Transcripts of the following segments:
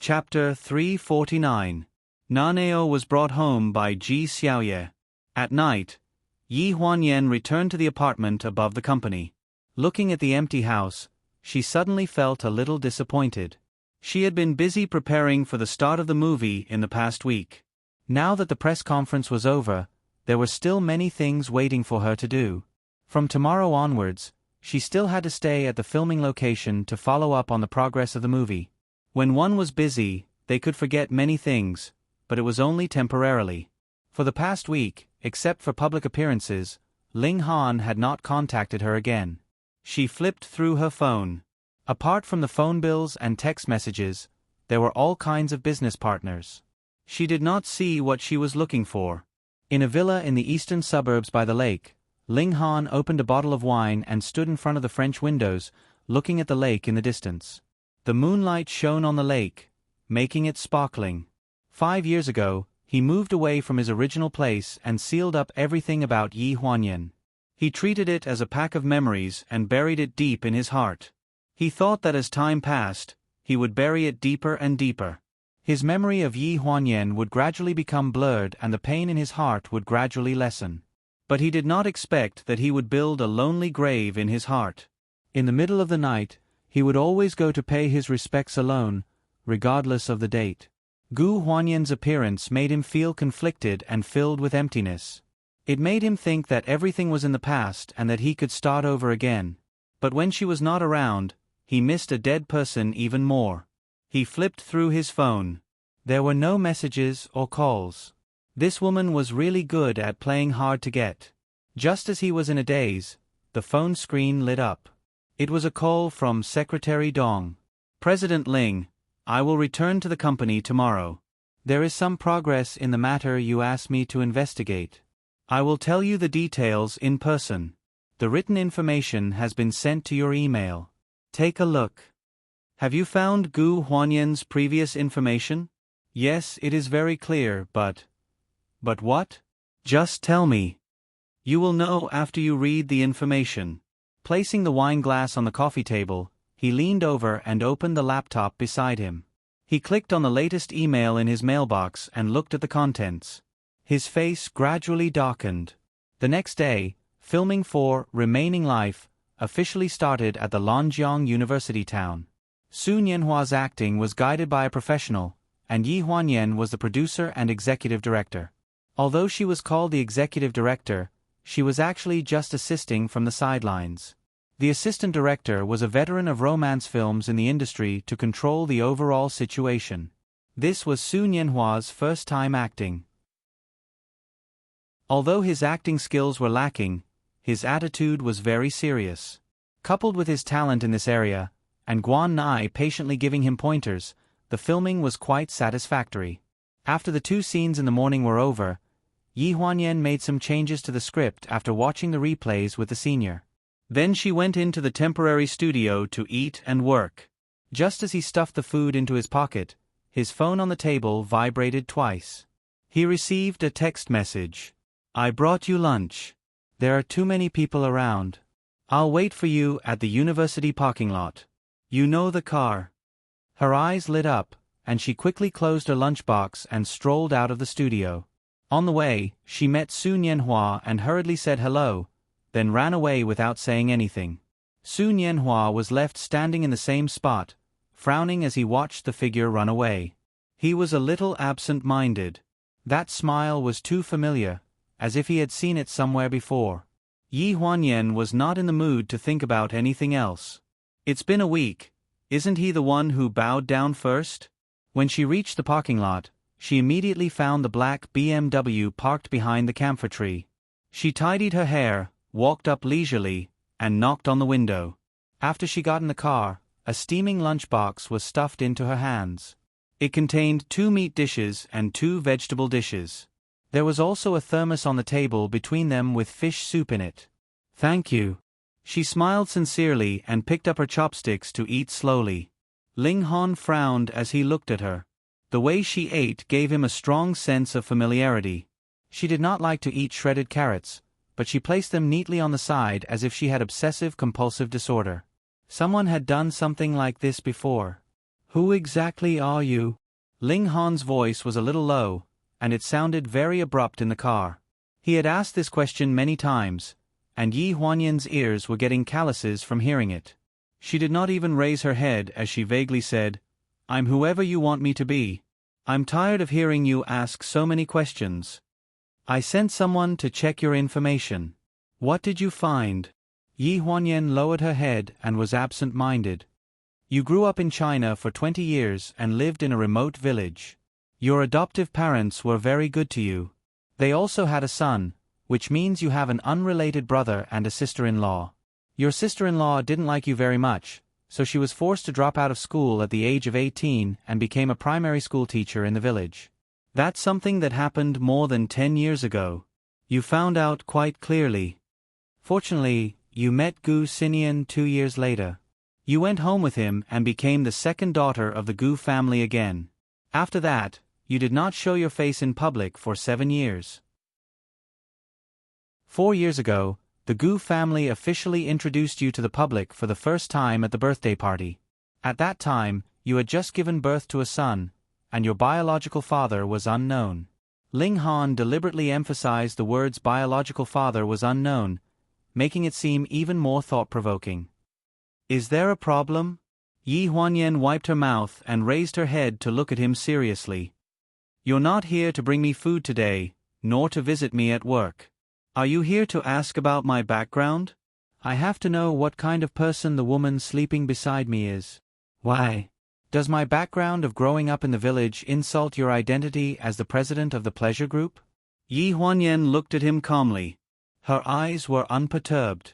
Chapter 349. Naneo was brought home by Ji Xiaoye. At night, Yi Huanyan returned to the apartment above the company. Looking at the empty house, she suddenly felt a little disappointed. She had been busy preparing for the start of the movie in the past week. Now that the press conference was over, there were still many things waiting for her to do. From tomorrow onwards, she still had to stay at the filming location to follow up on the progress of the movie. When one was busy, they could forget many things, but it was only temporarily. For the past week, except for public appearances, Ling Han had not contacted her again. She flipped through her phone. Apart from the phone bills and text messages, there were all kinds of business partners. She did not see what she was looking for. In a villa in the eastern suburbs by the lake, Ling Han opened a bottle of wine and stood in front of the French windows, looking at the lake in the distance. The moonlight shone on the lake, making it sparkling. 5 years ago, he moved away from his original place and sealed up everything about Yi Huanyan. He treated it as a pack of memories and buried it deep in his heart. He thought that as time passed, he would bury it deeper and deeper. His memory of Yi Huanyan would gradually become blurred and the pain in his heart would gradually lessen. But he did not expect that he would build a lonely grave in his heart. In the middle of the night, he would always go to pay his respects alone, regardless of the date. Gu Huanyan's appearance made him feel conflicted and filled with emptiness. It made him think that everything was in the past and that he could start over again. But when she was not around, he missed a dead person even more. He flipped through his phone. There were no messages or calls. This woman was really good at playing hard to get. Just as he was in a daze, the phone screen lit up. It was a call from Secretary Dong. President Ling, I will return to the company tomorrow. There is some progress in the matter you asked me to investigate. I will tell you the details in person. The written information has been sent to your email. Take a look. Have you found Gu Huanyan's previous information? Yes, it is very clear, but... But what? Just tell me. You will know after you read the information. Placing the wine glass on the coffee table, he leaned over and opened the laptop beside him. He clicked on the latest email in his mailbox and looked at the contents. His face gradually darkened. The next day, filming for Remaining Life officially started at the Lanjiang University town. Su Nianhua's acting was guided by a professional, and Yi Huanyan was the producer and executive director. Although she was called the executive director, she was actually just assisting from the sidelines. The assistant director was a veteran of romance films in the industry to control the overall situation. This was Su Nianhua's first time acting. Although his acting skills were lacking, his attitude was very serious. Coupled with his talent in this area, and Guan Nai patiently giving him pointers, the filming was quite satisfactory. After the 2 scenes in the morning were over, Yi Huanyan made some changes to the script after watching the replays with the senior. Then she went into the temporary studio to eat and work. Just as he stuffed the food into his pocket, his phone on the table vibrated twice. He received a text message. I brought you lunch. There are too many people around. I'll wait for you at the university parking lot. You know the car. Her eyes lit up, and she quickly closed her lunchbox and strolled out of the studio. On the way, she met Su Nianhua and hurriedly said hello, then ran away without saying anything. Su Nianhua was left standing in the same spot, frowning as he watched the figure run away. He was a little absent-minded. That smile was too familiar, as if he had seen it somewhere before. Yi Huanyan was not in the mood to think about anything else. It's been a week. Isn't he the one who bowed down first? When she reached the parking lot, she immediately found the black BMW parked behind the camphor tree. She tidied her hair, walked up leisurely, and knocked on the window. After she got in the car, a steaming lunchbox was stuffed into her hands. It contained 2 meat dishes and 2 vegetable dishes. There was also a thermos on the table between them with fish soup in it. Thank you. She smiled sincerely and picked up her chopsticks to eat slowly. Ling Han frowned as he looked at her. The way she ate gave him a strong sense of familiarity. She did not like to eat shredded carrots, but she placed them neatly on the side as if she had obsessive-compulsive disorder. Someone had done something like this before. Who exactly are you? Ling Han's voice was a little low, and it sounded very abrupt in the car. He had asked this question many times, and Yi Huanyan's ears were getting calluses from hearing it. She did not even raise her head as she vaguely said, "I'm whoever you want me to be. I'm tired of hearing you ask so many questions. I sent someone to check your information. What did you find?" Yi Huanyan lowered her head and was absent-minded. "You grew up in China for 20 years and lived in a remote village. Your adoptive parents were very good to you. They also had a son, which means you have an unrelated brother and a sister-in-law. Your sister-in-law didn't like you very much, so she was forced to drop out of school at the age of 18 and became a primary school teacher in the village. That's something that happened more than 10 years ago. You found out quite clearly. Fortunately, you met Gu Xinian 2 years later. You went home with him and became the second daughter of the Gu family again. After that, you did not show your face in public for 7 years. 4 years ago, the Gu family officially introduced you to the public for the first time at the birthday party. At that time, you had just given birth to a son, and your biological father was unknown. Ling Han deliberately emphasized the words biological father was unknown, making it seem even more thought-provoking. Is there a problem? Yi Huanyan wiped her mouth and raised her head to look at him seriously. You're not here to bring me food today, nor to visit me at work. Are you here to ask about my background? I have to know what kind of person the woman sleeping beside me is. Why? Does my background of growing up in the village insult your identity as the president of the pleasure group? Yi Huanyan looked at him calmly. Her eyes were unperturbed.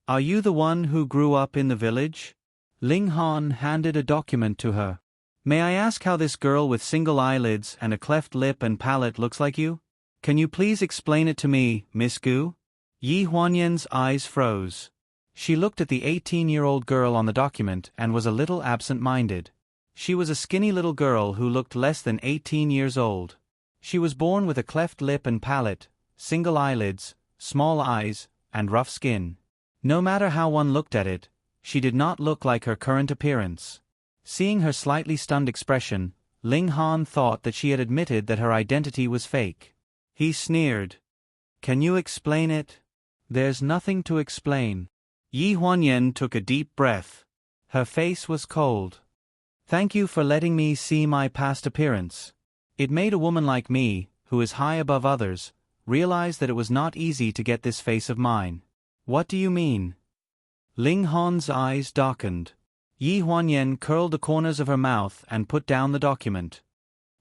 Are you the one who grew up in the village? Ling Han handed a document to her. May I ask how this girl with single eyelids and a cleft lip and palate looks like you? Can you please explain it to me, Miss Gu? Yi Huanyan's eyes froze. She looked at the 18-year-old girl on the document and was a little absent-minded. She was a skinny little girl who looked less than 18 years old. She was born with a cleft lip and palate, single eyelids, small eyes, and rough skin. No matter how one looked at it, she did not look like her current appearance. Seeing her slightly stunned expression, Ling Han thought that she had admitted that her identity was fake. He sneered. Can you explain it? There's nothing to explain. Yi Huanyan took a deep breath. Her face was cold. Thank you for letting me see my past appearance. It made a woman like me, who is high above others, realize that it was not easy to get this face of mine. What do you mean? Ling Han's eyes darkened. Yi Huanyan curled the corners of her mouth and put down the document.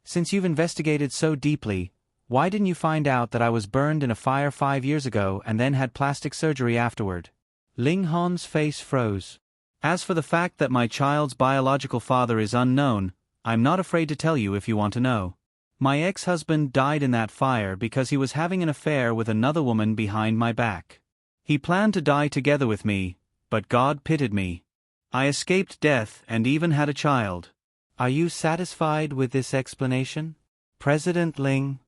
Since you've investigated so deeply, why didn't you find out that I was burned in a fire 5 years ago and then had plastic surgery afterward? Ling Han's face froze. As for the fact that my child's biological father is unknown, I'm not afraid to tell you if you want to know. My ex-husband died in that fire because he was having an affair with another woman behind my back. He planned to die together with me, but God pitied me. I escaped death and even had a child. Are you satisfied with this explanation, President Ling?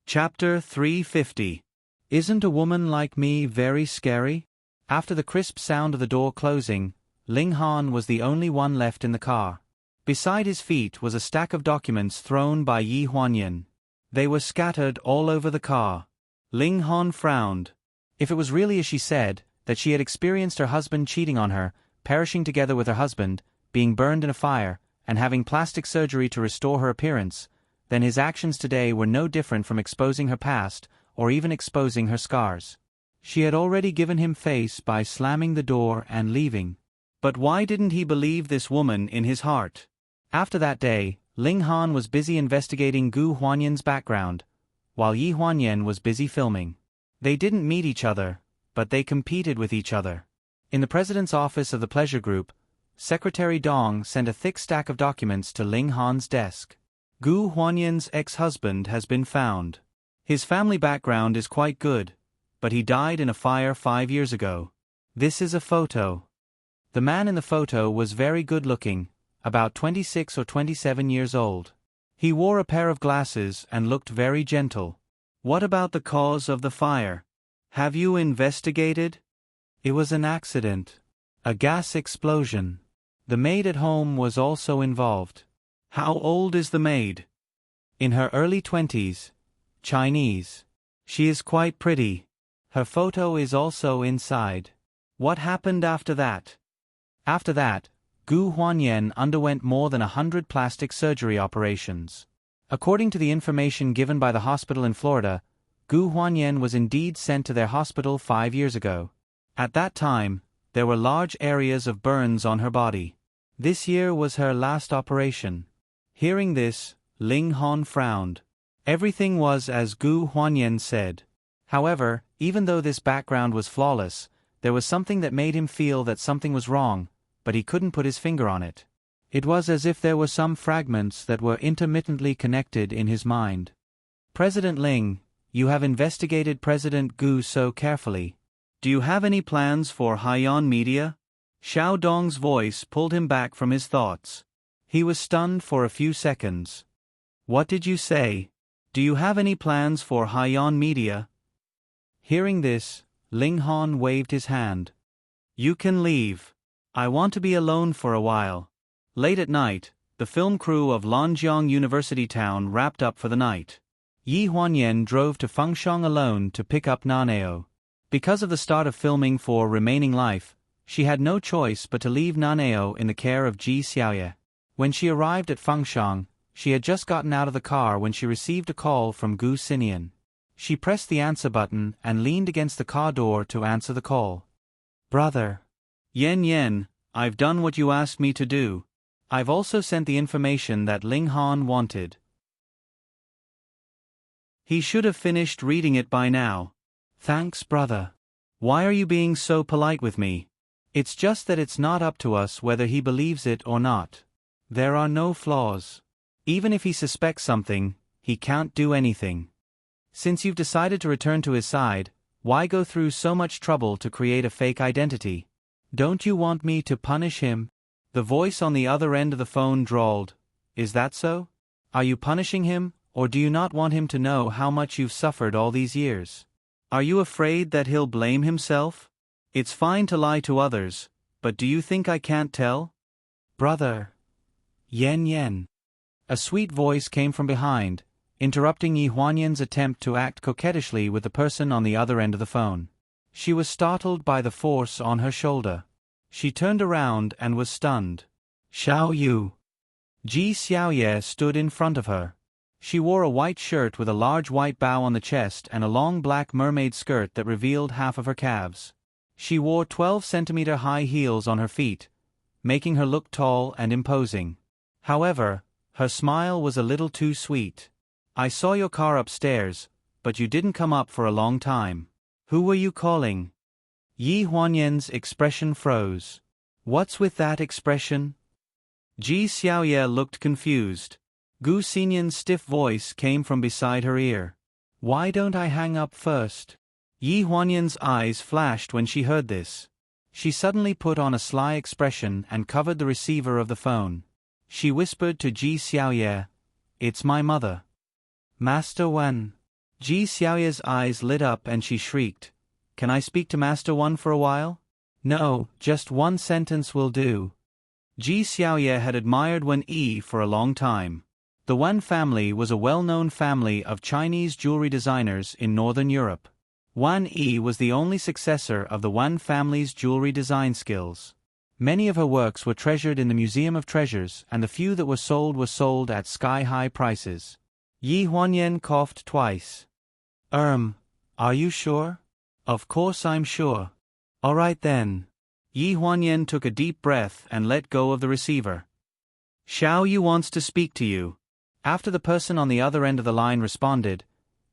Chapter 350. Isn't a woman like me very scary? After the crisp sound of the door closing, Ling Han was the only one left in the car. Beside his feet was a stack of documents thrown by Yi Huanyan. They were scattered all over the car. Ling Han frowned. If it was really as she said, that she had experienced her husband cheating on her, perishing together with her husband, being burned in a fire, and having plastic surgery to restore her appearance, then his actions today were no different from exposing her past, or even exposing her scars. She had already given him face by slamming the door and leaving. But why didn't he believe this woman in his heart? After that day, Ling Han was busy investigating Gu Huanyan's background, while Yi Huanyan was busy filming. They didn't meet each other, but they competed with each other. In the president's office of the pleasure group, Secretary Dong sent a thick stack of documents to Ling Han's desk. Gu Huanyan's ex-husband has been found. His family background is quite good, but he died in a fire 5 years ago. This is a photo. The man in the photo was very good-looking, about 26 or 27 years old. He wore a pair of glasses and looked very gentle. What about the cause of the fire? Have you investigated? It was an accident. A gas explosion. The maid at home was also involved. How old is the maid? In her early 20s. Chinese. She is quite pretty. Her photo is also inside. What happened after that? After that, Gu Huanyan underwent more than 100 plastic surgery operations. According to the information given by the hospital in Florida, Gu Huanyan was indeed sent to their hospital 5 years ago. At that time, there were large areas of burns on her body. This year was her last operation. Hearing this, Ling Hon frowned. Everything was as Gu Huanyan said. However, even though this background was flawless, there was something that made him feel that something was wrong, but he couldn't put his finger on it. It was as if there were some fragments that were intermittently connected in his mind. President Ling, you have investigated President Gu so carefully. Do you have any plans for Haiyan Media? Xiao Dong's voice pulled him back from his thoughts. He was stunned for a few seconds. What did you say? Do you have any plans for Haiyan Media? Hearing this, Ling Hon waved his hand. You can leave. I want to be alone for a while. Late at night, the film crew of Lanjiang University Town wrapped up for the night. Yi Huanyan drove to Fengshang alone to pick up Naneo. Because of the start of filming for Remaining Life, she had no choice but to leave Naneo in the care of Ji Xiaoye. When she arrived at Fengshang, she had just gotten out of the car when she received a call from Gu Xinian. She pressed the answer button and leaned against the car door to answer the call. Brother. Yen, I've done what you asked me to do. I've also sent the information that Ling Han wanted. He should have finished reading it by now. Thanks, brother. Why are you being so polite with me? It's just that it's not up to us whether he believes it or not. There are no flaws. Even if he suspects something, he can't do anything. Since you've decided to return to his side, why go through so much trouble to create a fake identity? Don't you want me to punish him? The voice on the other end of the phone drawled. Is that so? Are you punishing him, or do you not want him to know how much you've suffered all these years? Are you afraid that he'll blame himself? It's fine to lie to others, but do you think I can't tell? Brother. Yen. A sweet voice came from behind, interrupting Yi Huanyan's attempt to act coquettishly with the person on the other end of the phone. She was startled by the force on her shoulder. She turned around and was stunned. Xiao Yu. Ji Xiaoye stood in front of her. She wore a white shirt with a large white bow on the chest and a long black mermaid skirt that revealed half of her calves. She wore 12-centimeter high heels on her feet, making her look tall and imposing. However, her smile was a little too sweet. I saw your car upstairs, but you didn't come up for a long time. Who were you calling? Yi Huanyan's expression froze. What's with that expression? Ji Xiaoye looked confused. Gu Xinian's stiff voice came from beside her ear. Why don't I hang up first? Yi Huanyan's eyes flashed when she heard this. She suddenly put on a sly expression and covered the receiver of the phone. She whispered to Ji Xiaoye, It's my mother. Master Wan. Ji Xiaoye's eyes lit up and she shrieked, Can I speak to Master Wan for a while? No, just one sentence will do. Ji Xiaoye had admired Wan Yi for a long time. The Wan family was a well-known family of Chinese jewelry designers in Northern Europe. Wan Yi was the only successor of the Wan family's jewelry design skills. Many of her works were treasured in the Museum of Treasures, and the few that were sold at sky-high prices. Yi Huanyan coughed twice. Are you sure? Of course I'm sure. All right then. Yi Huanyan took a deep breath and let go of the receiver. Xiao Yu wants to speak to you. After the person on the other end of the line responded,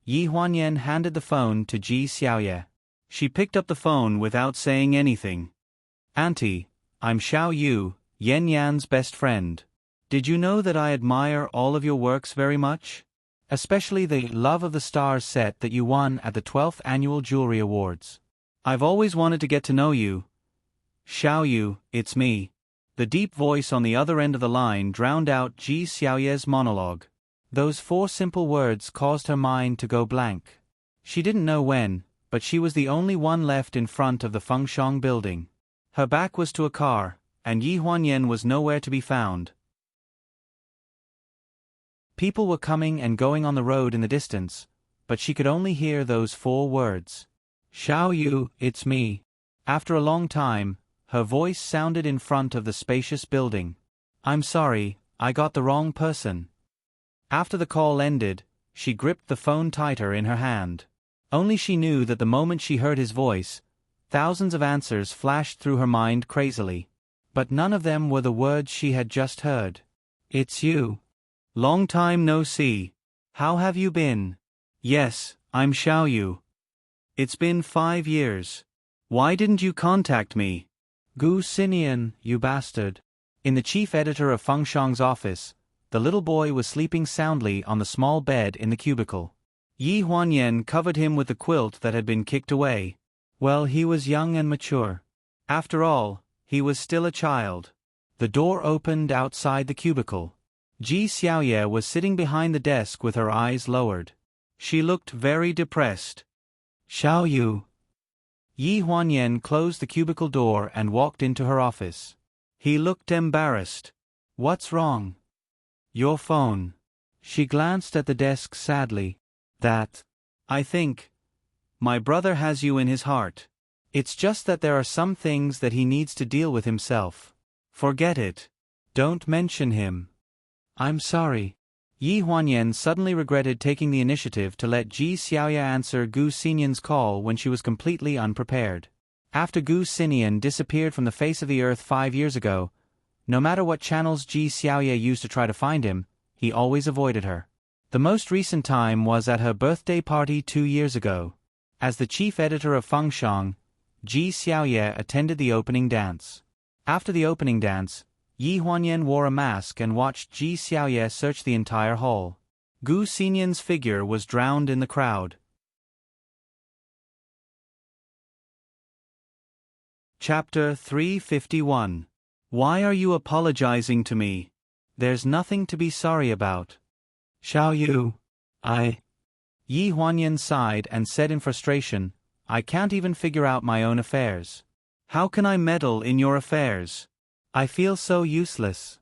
Yi Huanyan handed the phone to Ji Xiaoye. She picked up the phone without saying anything. Auntie, I'm Xiao Yu, Yen Yan's best friend. Did you know that I admire all of your works very much? Especially the Love of the Stars set that you won at the 12th Annual Jewelry Awards. I've always wanted to get to know you. Xiao Yu, it's me. The deep voice on the other end of the line drowned out Ji Xiaoye's monologue. Those 4 simple words caused her mind to go blank. She didn't know when, but she was the only one left in front of the Fengshang building. Her back was to a car, and Yi Huanyan was nowhere to be found. People were coming and going on the road in the distance, but she could only hear those 4 words. Xiao Yu, it's me. After a long time, her voice sounded in front of the spacious building. I'm sorry, I got the wrong person. After the call ended, she gripped the phone tighter in her hand. Only she knew that the moment she heard his voice, thousands of answers flashed through her mind crazily. But none of them were the words she had just heard. It's you. Long time no see. How have you been? Yes, I'm Xiao Yu. It's been 5 years. Why didn't you contact me? Gu Xinian, you bastard. In the chief editor of Feng Shang's office, the little boy was sleeping soundly on the small bed in the cubicle. Yi Huanyan covered him with the quilt that had been kicked away. Well, he was young and mature. After all, he was still a child. The door opened outside the cubicle. Ji Xiaoye was sitting behind the desk with her eyes lowered. She looked very depressed. Xiao Yu. Yi Huanyan closed the cubicle door and walked into her office. He looked embarrassed. What's wrong? Your phone. She glanced at the desk sadly. That. I think. My brother has you in his heart. It's just that there are some things that he needs to deal with himself. Forget it. Don't mention him. I'm sorry. Yi Huanyan suddenly regretted taking the initiative to let Ji Xiaoya answer Gu Xinian's call when she was completely unprepared. After Gu Xinian disappeared from the face of the earth 5 years ago, no matter what channels Ji Xiaoya used to try to find him, he always avoided her. The most recent time was at her birthday party 2 years ago. As the chief editor of Feng Shang, Ji Xiaoye attended the opening dance. After the opening dance, Yi Huanyan wore a mask and watched Ji Xiaoye search the entire hall. Gu Xinian's figure was drowned in the crowd. Chapter 351. Why are you apologizing to me? There's nothing to be sorry about. Xiao Yu. Yi Huanyan sighed and said in frustration, I can't even figure out my own affairs. How can I meddle in your affairs? I feel so useless.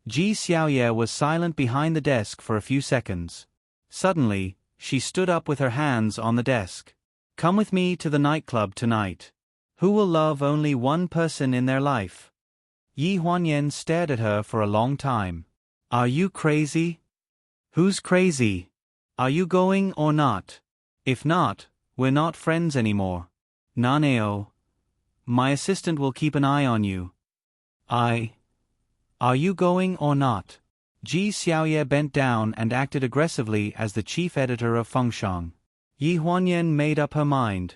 Ji Xiaoye was silent behind the desk for a few seconds. Suddenly, she stood up with her hands on the desk. Come with me to the nightclub tonight. Who will love only one person in their life? Yi Huanyan stared at her for a long time. Are you crazy? Who's crazy? Are you going or not? If not, we're not friends anymore. Naneo. My assistant will keep an eye on you. Are you going or not? Ji Xiaoye bent down and acted aggressively as the chief editor of Feng Shang. Yi Huanyan made up her mind.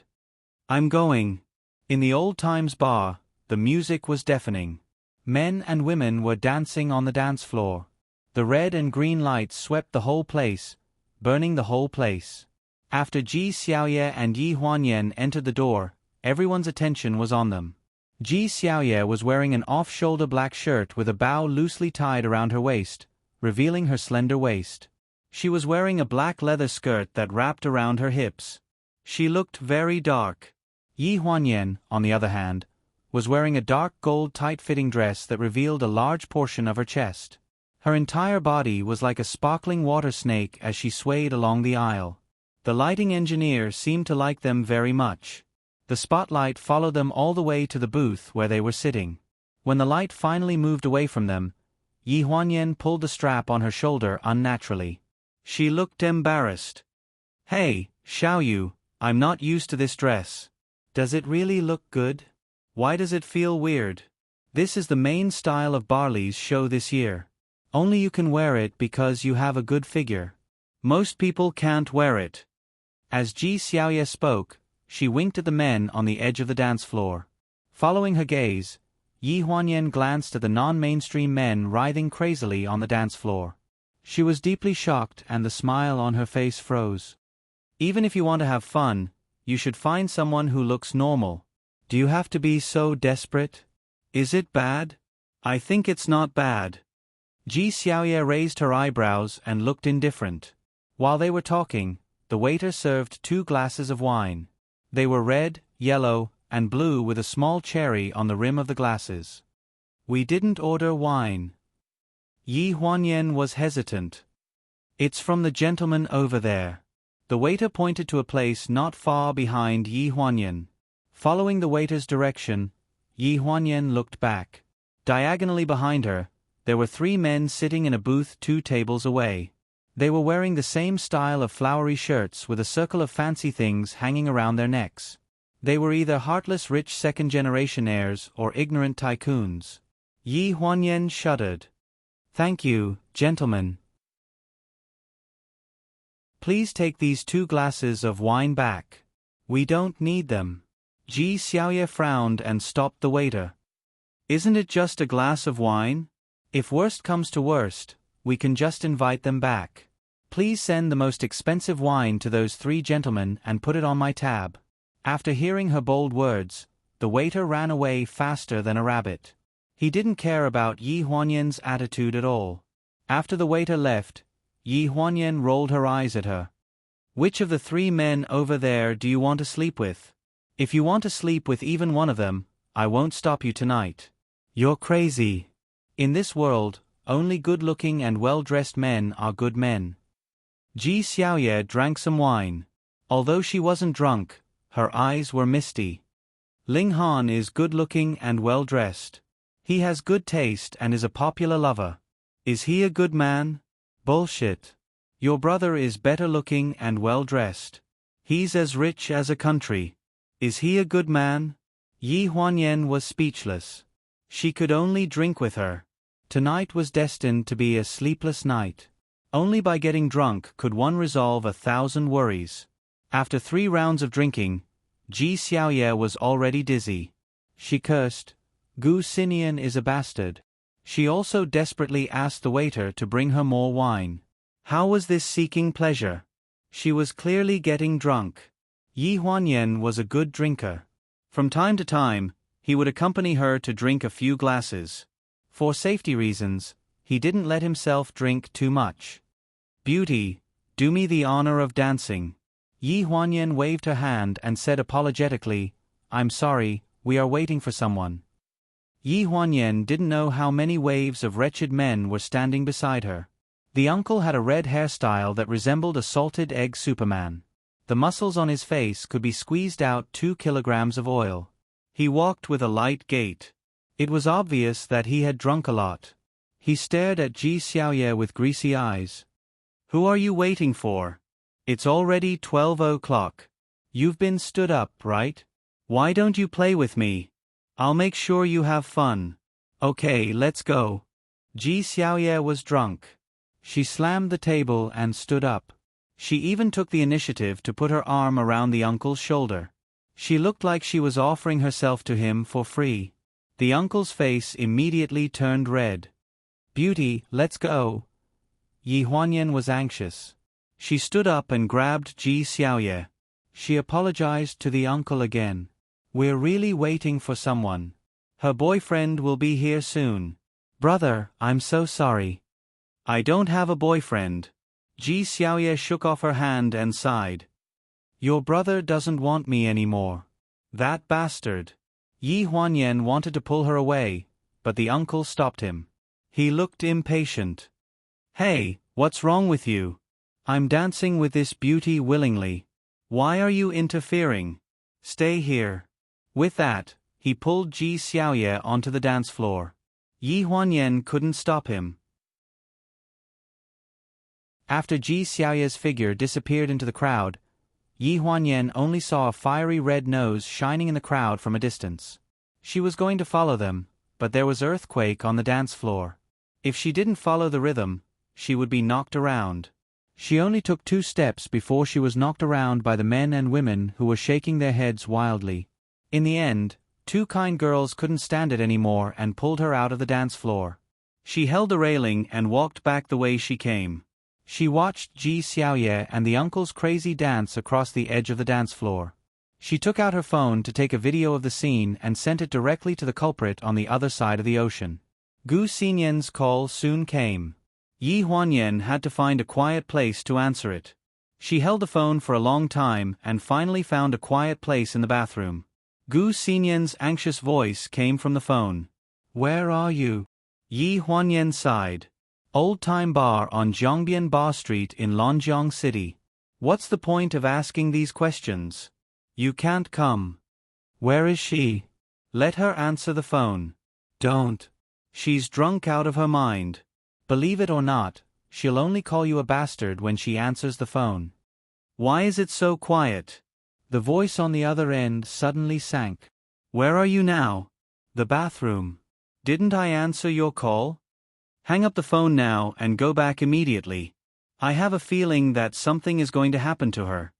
I'm going. In the old times bar, the music was deafening. Men and women were dancing on the dance floor. The red and green lights swept the whole place, burning the whole place. After Ji Xiaoye and Yi Huanyan entered the door, everyone's attention was on them. Ji Xiaoye was wearing an off-shoulder black shirt with a bow loosely tied around her waist, revealing her slender waist. She was wearing a black leather skirt that wrapped around her hips. She looked very dark. Yi Huanyan, on the other hand, was wearing a dark gold tight-fitting dress that revealed a large portion of her chest. Her entire body was like a sparkling water snake as she swayed along the aisle. The lighting engineer seemed to like them very much. The spotlight followed them all the way to the booth where they were sitting. When the light finally moved away from them, Yi Huanyan pulled the strap on her shoulder unnaturally. She looked embarrassed. Hey, Xiao Yu, I'm not used to this dress. Does it really look good? Why does it feel weird? This is the main style of Barley's show this year. Only you can wear it because you have a good figure. Most people can't wear it. As Ji Xiaoye spoke, she winked at the men on the edge of the dance floor. Following her gaze, Yi Huanyan glanced at the non-mainstream men writhing crazily on the dance floor. She was deeply shocked and the smile on her face froze. Even if you want to have fun, you should find someone who looks normal. Do you have to be so desperate? Is it bad? I think it's not bad. Ji Xiaoye raised her eyebrows and looked indifferent. While they were talking, the waiter served 2 glasses of wine. They were red, yellow, and blue with a small cherry on the rim of the glasses. We didn't order wine. Yi Huanyan was hesitant. It's from the gentleman over there. The waiter pointed to a place not far behind Yi Huanyan. Following the waiter's direction, Yi Huanyan looked back. Diagonally behind her, there were 3 men sitting in a booth 2 tables away. They were wearing the same style of flowery shirts with a circle of fancy things hanging around their necks. They were either heartless rich second-generation heirs or ignorant tycoons. Yi Huanyan shuddered. "Thank you, gentlemen. Please take these 2 glasses of wine back. We don't need them." Ji Xiaoye frowned and stopped the waiter. "Isn't it just a glass of wine? If worst comes to worst, we can just invite them back. Please send the most expensive wine to those 3 gentlemen and put it on my tab." After hearing her bold words, the waiter ran away faster than a rabbit. He didn't care about Yi Huanyan's attitude at all. After the waiter left, Yi Huanyan rolled her eyes at her. "Which of the 3 men over there do you want to sleep with? If you want to sleep with even one of them, I won't stop you tonight. You're crazy. In this world, only good-looking and well-dressed men are good men." Ji Xiaoye drank some wine. Although she wasn't drunk, her eyes were misty. "Ling Han is good-looking and well-dressed. He has good taste and is a popular lover. Is he a good man? Bullshit. Your brother is better-looking and well-dressed. He's as rich as a country. Is he a good man?" Yi Huanyan was speechless. She could only drink with her. Tonight was destined to be a sleepless night. Only by getting drunk could one resolve 1,000 worries. After 3 rounds of drinking, Ji Xiaoye was already dizzy. She cursed. "Gu Xinian is a bastard." She also desperately asked the waiter to bring her more wine. How was this seeking pleasure? She was clearly getting drunk. Yi Huanyan was a good drinker. From time to time, he would accompany her to drink a few glasses. For safety reasons, he didn't let himself drink too much. "Beauty, do me the honor of dancing." Yi Huanyan waved her hand and said apologetically, "I'm sorry, we are waiting for someone." Yi Huanyan didn't know how many waves of wretched men were standing beside her. The uncle had a red hairstyle that resembled a salted egg superman. The muscles on his face could be squeezed out 2 kilograms of oil. He walked with a light gait. It was obvious that he had drunk a lot. He stared at Ji Xiaoye with greasy eyes. "Who are you waiting for? It's already 12 o'clock. You've been stood up, right? Why don't you play with me? I'll make sure you have fun. Okay, let's go." Ji Xiaoye was drunk. She slammed the table and stood up. She even took the initiative to put her arm around the uncle's shoulder. She looked like she was offering herself to him for free. The uncle's face immediately turned red. "Beauty, let's go." Yi Huanyan was anxious. She stood up and grabbed Ji Xiaoye. She apologized to the uncle again. "We're really waiting for someone. Her boyfriend will be here soon." "Brother, I'm so sorry." "I don't have a boyfriend." Ji Xiaoye shook off her hand and sighed. "Your brother doesn't want me anymore. That bastard." Yi Huanyan wanted to pull her away, but the uncle stopped him. He looked impatient. "Hey, what's wrong with you? I'm dancing with this beauty willingly. Why are you interfering? Stay here." With that, he pulled Ji Xiaoye onto the dance floor. Yi Huanyan couldn't stop him. After Ji Xiaoye's figure disappeared into the crowd, Yi Huanyan only saw a fiery red nose shining in the crowd from a distance. She was going to follow them, but there was earthquake on the dance floor. If she didn't follow the rhythm, she would be knocked around. She only took 2 steps before she was knocked around by the men and women who were shaking their heads wildly. In the end, 2 kind girls couldn't stand it anymore and pulled her out of the dance floor. She held the railing and walked back the way she came. She watched Ji Xiaoye and the uncle's crazy dance across the edge of the dance floor. She took out her phone to take a video of the scene and sent it directly to the culprit on the other side of the ocean. Gu Xinian's call soon came. Yi Huanyan had to find a quiet place to answer it. She held the phone for a long time and finally found a quiet place in the bathroom. Gu Xinyan's anxious voice came from the phone. Where are you? Yi Huanyan sighed. Old-time bar on Zhongbian Bar Street in Lonjiang City. What's the point of asking these questions? You can't come. Where is she? Let her answer the phone. Don't. She's drunk out of her mind. Believe it or not, she'll only call you a bastard when she answers the phone. Why is it so quiet? The voice on the other end suddenly sank. Where are you now? The bathroom. Didn't I answer your call? Hang up the phone now and go back immediately. I have a feeling that something is going to happen to her.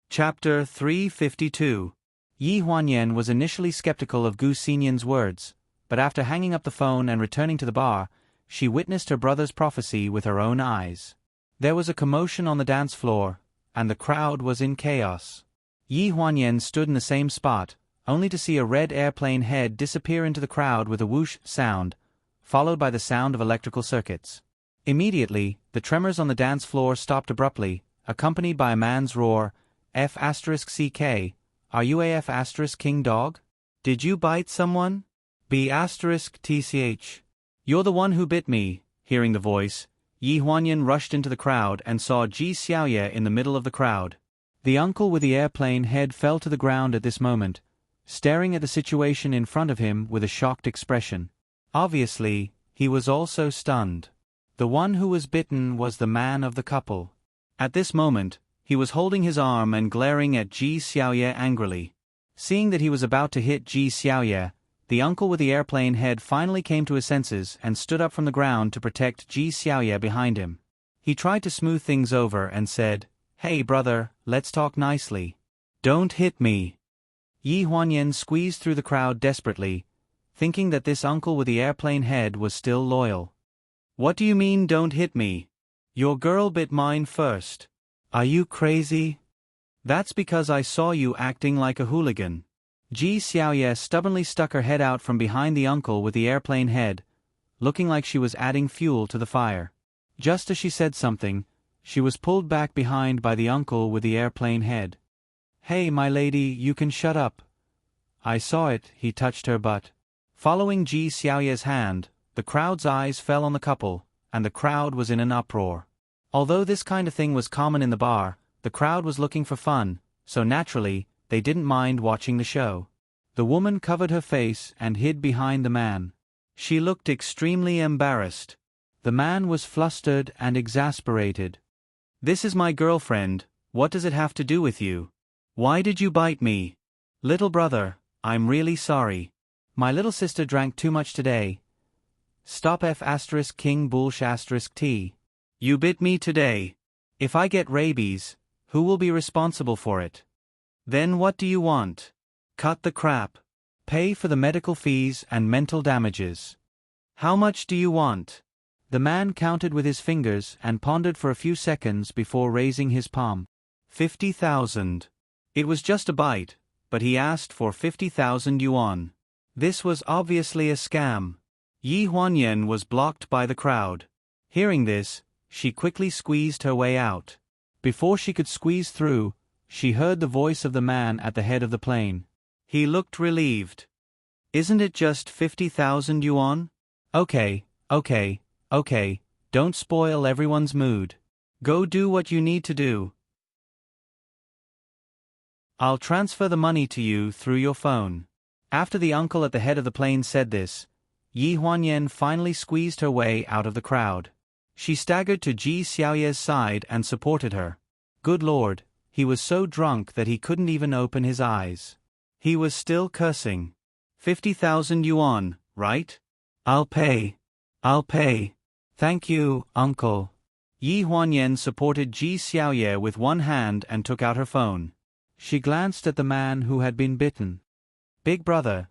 Chapter 352. Yi Huanyan was initially skeptical of Gu Xinyan's words, but after hanging up the phone and returning to the bar, she witnessed her brother's prophecy with her own eyes. There was a commotion on the dance floor, and the crowd was in chaos. Yi Huanyan stood in the same spot, only to see a red airplane head disappear into the crowd with a whoosh sound, followed by the sound of electrical circuits. Immediately, the tremors on the dance floor stopped abruptly, accompanied by a man's roar, F*CK, are you a F*King dog? Did you bite someone? B*TCH. You're the one who bit me. Hearing the voice, Yi Huanyan rushed into the crowd and saw Ji Xiaoye in the middle of the crowd. The uncle with the airplane head fell to the ground at this moment, staring at the situation in front of him with a shocked expression. Obviously, he was also stunned. The one who was bitten was the man of the couple. At this moment, he was holding his arm and glaring at Ji Xiaoye angrily. Seeing that he was about to hit Ji Xiaoye, the uncle with the airplane head finally came to his senses and stood up from the ground to protect Ji Xiaoye behind him. He tried to smooth things over and said, Hey brother, let's talk nicely. Don't hit me. Yi Huanyan squeezed through the crowd desperately, thinking that this uncle with the airplane head was still loyal. What do you mean don't hit me? Your girl bit mine first. Are you crazy? That's because I saw you acting like a hooligan. Ji Xiaoye stubbornly stuck her head out from behind the uncle with the airplane head, looking like she was adding fuel to the fire. Just as she said something, she was pulled back behind by the uncle with the airplane head. Hey my lady, you can shut up. I saw it, he touched her butt. Following Ji Xiaoye's hand, the crowd's eyes fell on the couple, and the crowd was in an uproar. Although this kind of thing was common in the bar, the crowd was looking for fun, so naturally, they didn't mind watching the show. The woman covered her face and hid behind the man. She looked extremely embarrassed. The man was flustered and exasperated. This is my girlfriend, what does it have to do with you? Why did you bite me? Little brother, I'm really sorry. My little sister drank too much today. Stop F*King Bullsh**. You bit me today. If I get rabies, who will be responsible for it? Then what do you want? Cut the crap. Pay for the medical fees and mental damages. How much do you want? The man counted with his fingers and pondered for a few seconds before raising his palm. 50,000. It was just a bite, but he asked for 50,000 yuan. This was obviously a scam. Yi Huanyan was blocked by the crowd. Hearing this, she quickly squeezed her way out. Before she could squeeze through, she heard the voice of the man at the head of the plane. He looked relieved. Isn't it just 50,000 yuan? Okay, don't spoil everyone's mood. Go do what you need to do. I'll transfer the money to you through your phone. After the uncle at the head of the plane said this, Yi Huanyan finally squeezed her way out of the crowd. She staggered to Ji Xiaoye's side and supported her. Good Lord, he was so drunk that he couldn't even open his eyes. He was still cursing. 50,000 yuan, right? I'll pay. Thank you, uncle. Yi Huanyan supported Ji Xiaoye with one hand and took out her phone. She glanced at the man who had been bitten. Big brother,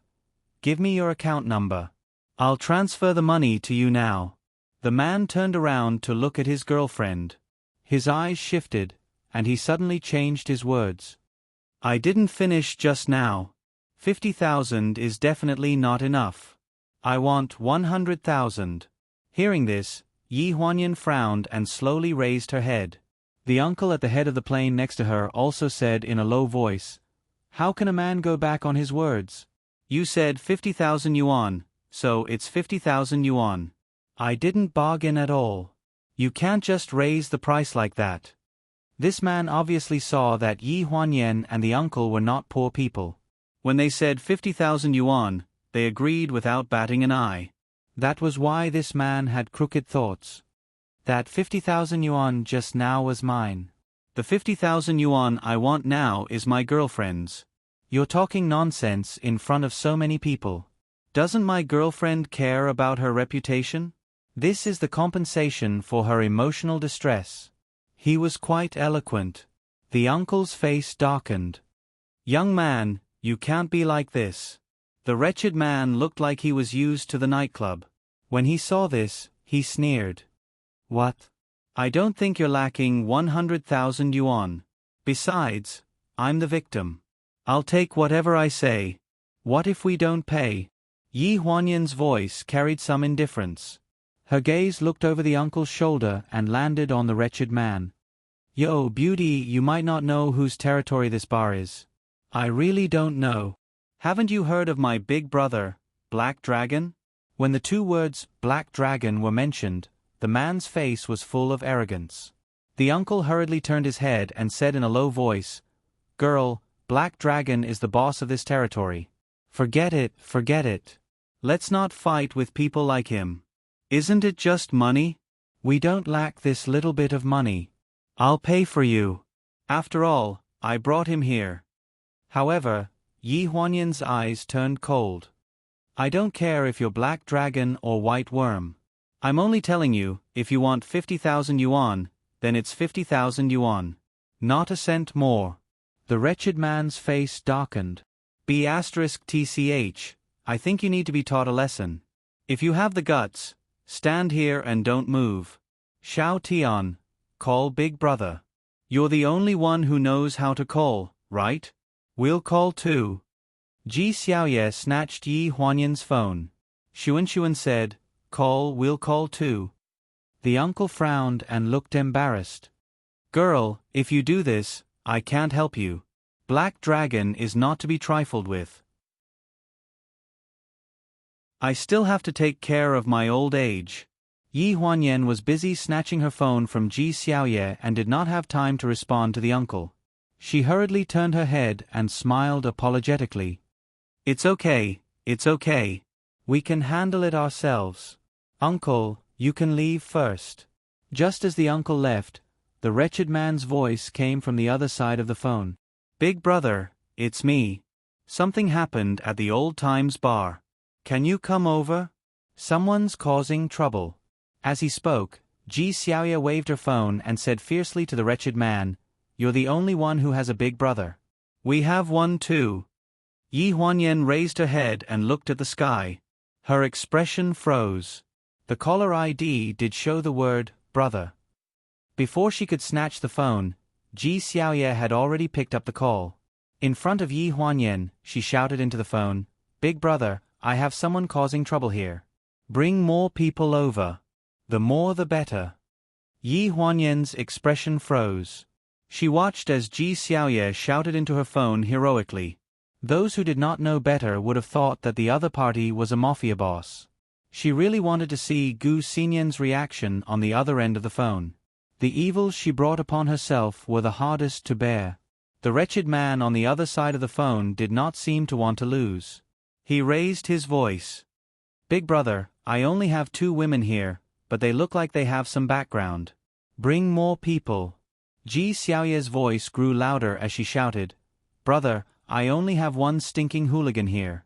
give me your account number. I'll transfer the money to you now. The man turned around to look at his girlfriend. His eyes shifted, and he suddenly changed his words. I didn't finish just now. 50,000 is definitely not enough. I want 100,000. Hearing this, Yi Huanyan frowned and slowly raised her head. The uncle at the head of the plane next to her also said in a low voice, "How can a man go back on his words? You said 50,000 yuan, so it's 50,000 yuan. I didn't bargain at all. You can't just raise the price like that." This man obviously saw that Yi Huanyan and the uncle were not poor people. When they said 50,000 yuan, they agreed without batting an eye. That was why this man had crooked thoughts. That 50,000 yuan just now was mine. The 50,000 yuan I want now is my girlfriend's. You're talking nonsense in front of so many people. Doesn't my girlfriend care about her reputation? This is the compensation for her emotional distress. He was quite eloquent. The uncle's face darkened. "Young man, you can't be like this." The wretched man looked like he was used to the nightclub. When he saw this, he sneered. "What? I don't think you're lacking 100,000 yuan. Besides, I'm the victim. I'll take whatever I say. What if we don't pay?" Yi Huanyan's voice carried some indifference. Her gaze looked over the uncle's shoulder and landed on the wretched man. "Yo, beauty, you might not know whose territory this bar is." "I really don't know. Haven't you heard of my big brother, Black Dragon?" When the two words, Black Dragon, were mentioned, the man's face was full of arrogance. The uncle hurriedly turned his head and said in a low voice, "Girl, Black Dragon is the boss of this territory. Forget it, forget it. Let's not fight with people like him. Isn't it just money? We don't lack this little bit of money. I'll pay for you. After all, I brought him here." However, Yi Huanyan's eyes turned cold. "I don't care if you're Black Dragon or White Worm. I'm only telling you, if you want 50,000 yuan, then it's 50,000 yuan. Not a cent more." The wretched man's face darkened. B*TCH, I think you need to be taught a lesson. If you have the guts, stand here and don't move. Xiao Tian, call Big Brother. You're the only one who knows how to call, right? We'll call too. Ji Xiaoye snatched Yi Huanyan's phone. Xuan said, we'll call too." The uncle frowned and looked embarrassed. "Girl, if you do this, I can't help you. Black Dragon is not to be trifled with. I still have to take care of my old age." Yi Huanyan was busy snatching her phone from Ji Xiaoye and did not have time to respond to the uncle. She hurriedly turned her head and smiled apologetically. It's okay. We can handle it ourselves. Uncle, you can leave first." Just as the uncle left, the wretched man's voice came from the other side of the phone. "Big brother, it's me. Something happened at the Old Times bar. Can you come over? Someone's causing trouble." As he spoke, Ji Xiaoye waved her phone and said fiercely to the wretched man, "You're the only one who has a big brother. We have one too." Yi Huanyan raised her head and looked at the sky. Her expression froze. The caller ID did show the word, brother. Before she could snatch the phone, Ji Xiaoye had already picked up the call. In front of Yi Huanyan, she shouted into the phone, "Big brother, I have someone causing trouble here. Bring more people over. The more the better." Yi Huanyan's expression froze. She watched as Ji Xiaoye shouted into her phone heroically. Those who did not know better would have thought that the other party was a mafia boss. She really wanted to see Gu Xinyan's reaction on the other end of the phone. The evils she brought upon herself were the hardest to bear. The wretched man on the other side of the phone did not seem to want to lose. He raised his voice. "Big brother, I only have 2 women here, but they look like they have some background. Bring more people." Ji Xiaoye's voice grew louder as she shouted, "Brother, I only have one stinking hooligan here.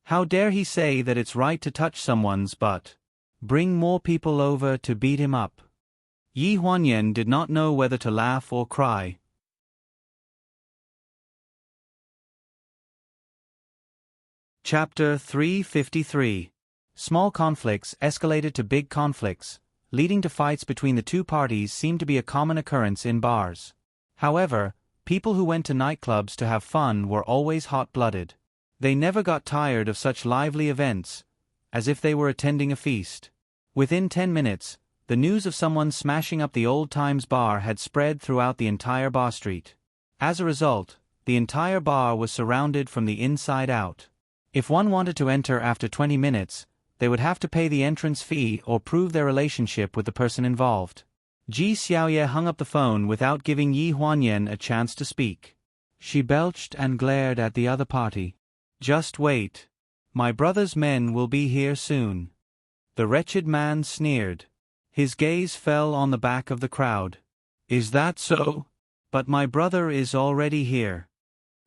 How dare he say that it's right to touch someone's butt? Bring more people over to beat him up." Yi Huanyan did not know whether to laugh or cry. Chapter 353. Small conflicts escalated to big conflicts, leading to fights between the two parties seemed to be a common occurrence in bars. However, people who went to nightclubs to have fun were always hot-blooded. They never got tired of such lively events, as if they were attending a feast. Within 10 minutes, The news of someone smashing up the Old Times bar had spread throughout the entire bar street. As a result, the entire bar was surrounded from the inside out. If one wanted to enter after 20 minutes, they would have to pay the entrance fee or prove their relationship with the person involved. Ji Xiaoye hung up the phone without giving Yi Huanyan a chance to speak. She belched and glared at the other party. "Just wait. My brother's men will be here soon." The wretched man sneered. His gaze fell on the back of the crowd. "Is that so? But my brother is already here."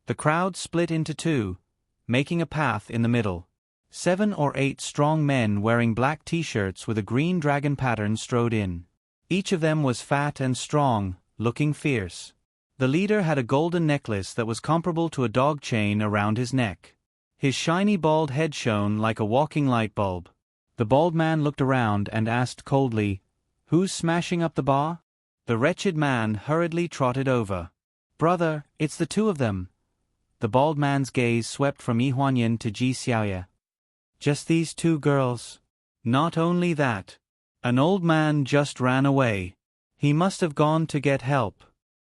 The crowd split into two, making a path in the middle. 7 or 8 strong men wearing black t-shirts with a green dragon pattern strode in. Each of them was fat and strong, looking fierce. The leader had a golden necklace that was comparable to a dog chain around his neck. His shiny bald head shone like a walking light bulb. The bald man looked around and asked coldly, "Who's smashing up the bar?" The wretched man hurriedly trotted over. "Brother, it's the two of them." The bald man's gaze swept from Yi Huanyan to Ji Xiaoye. "Just these 2 girls?" "Not only that. An old man just ran away. He must have gone to get help.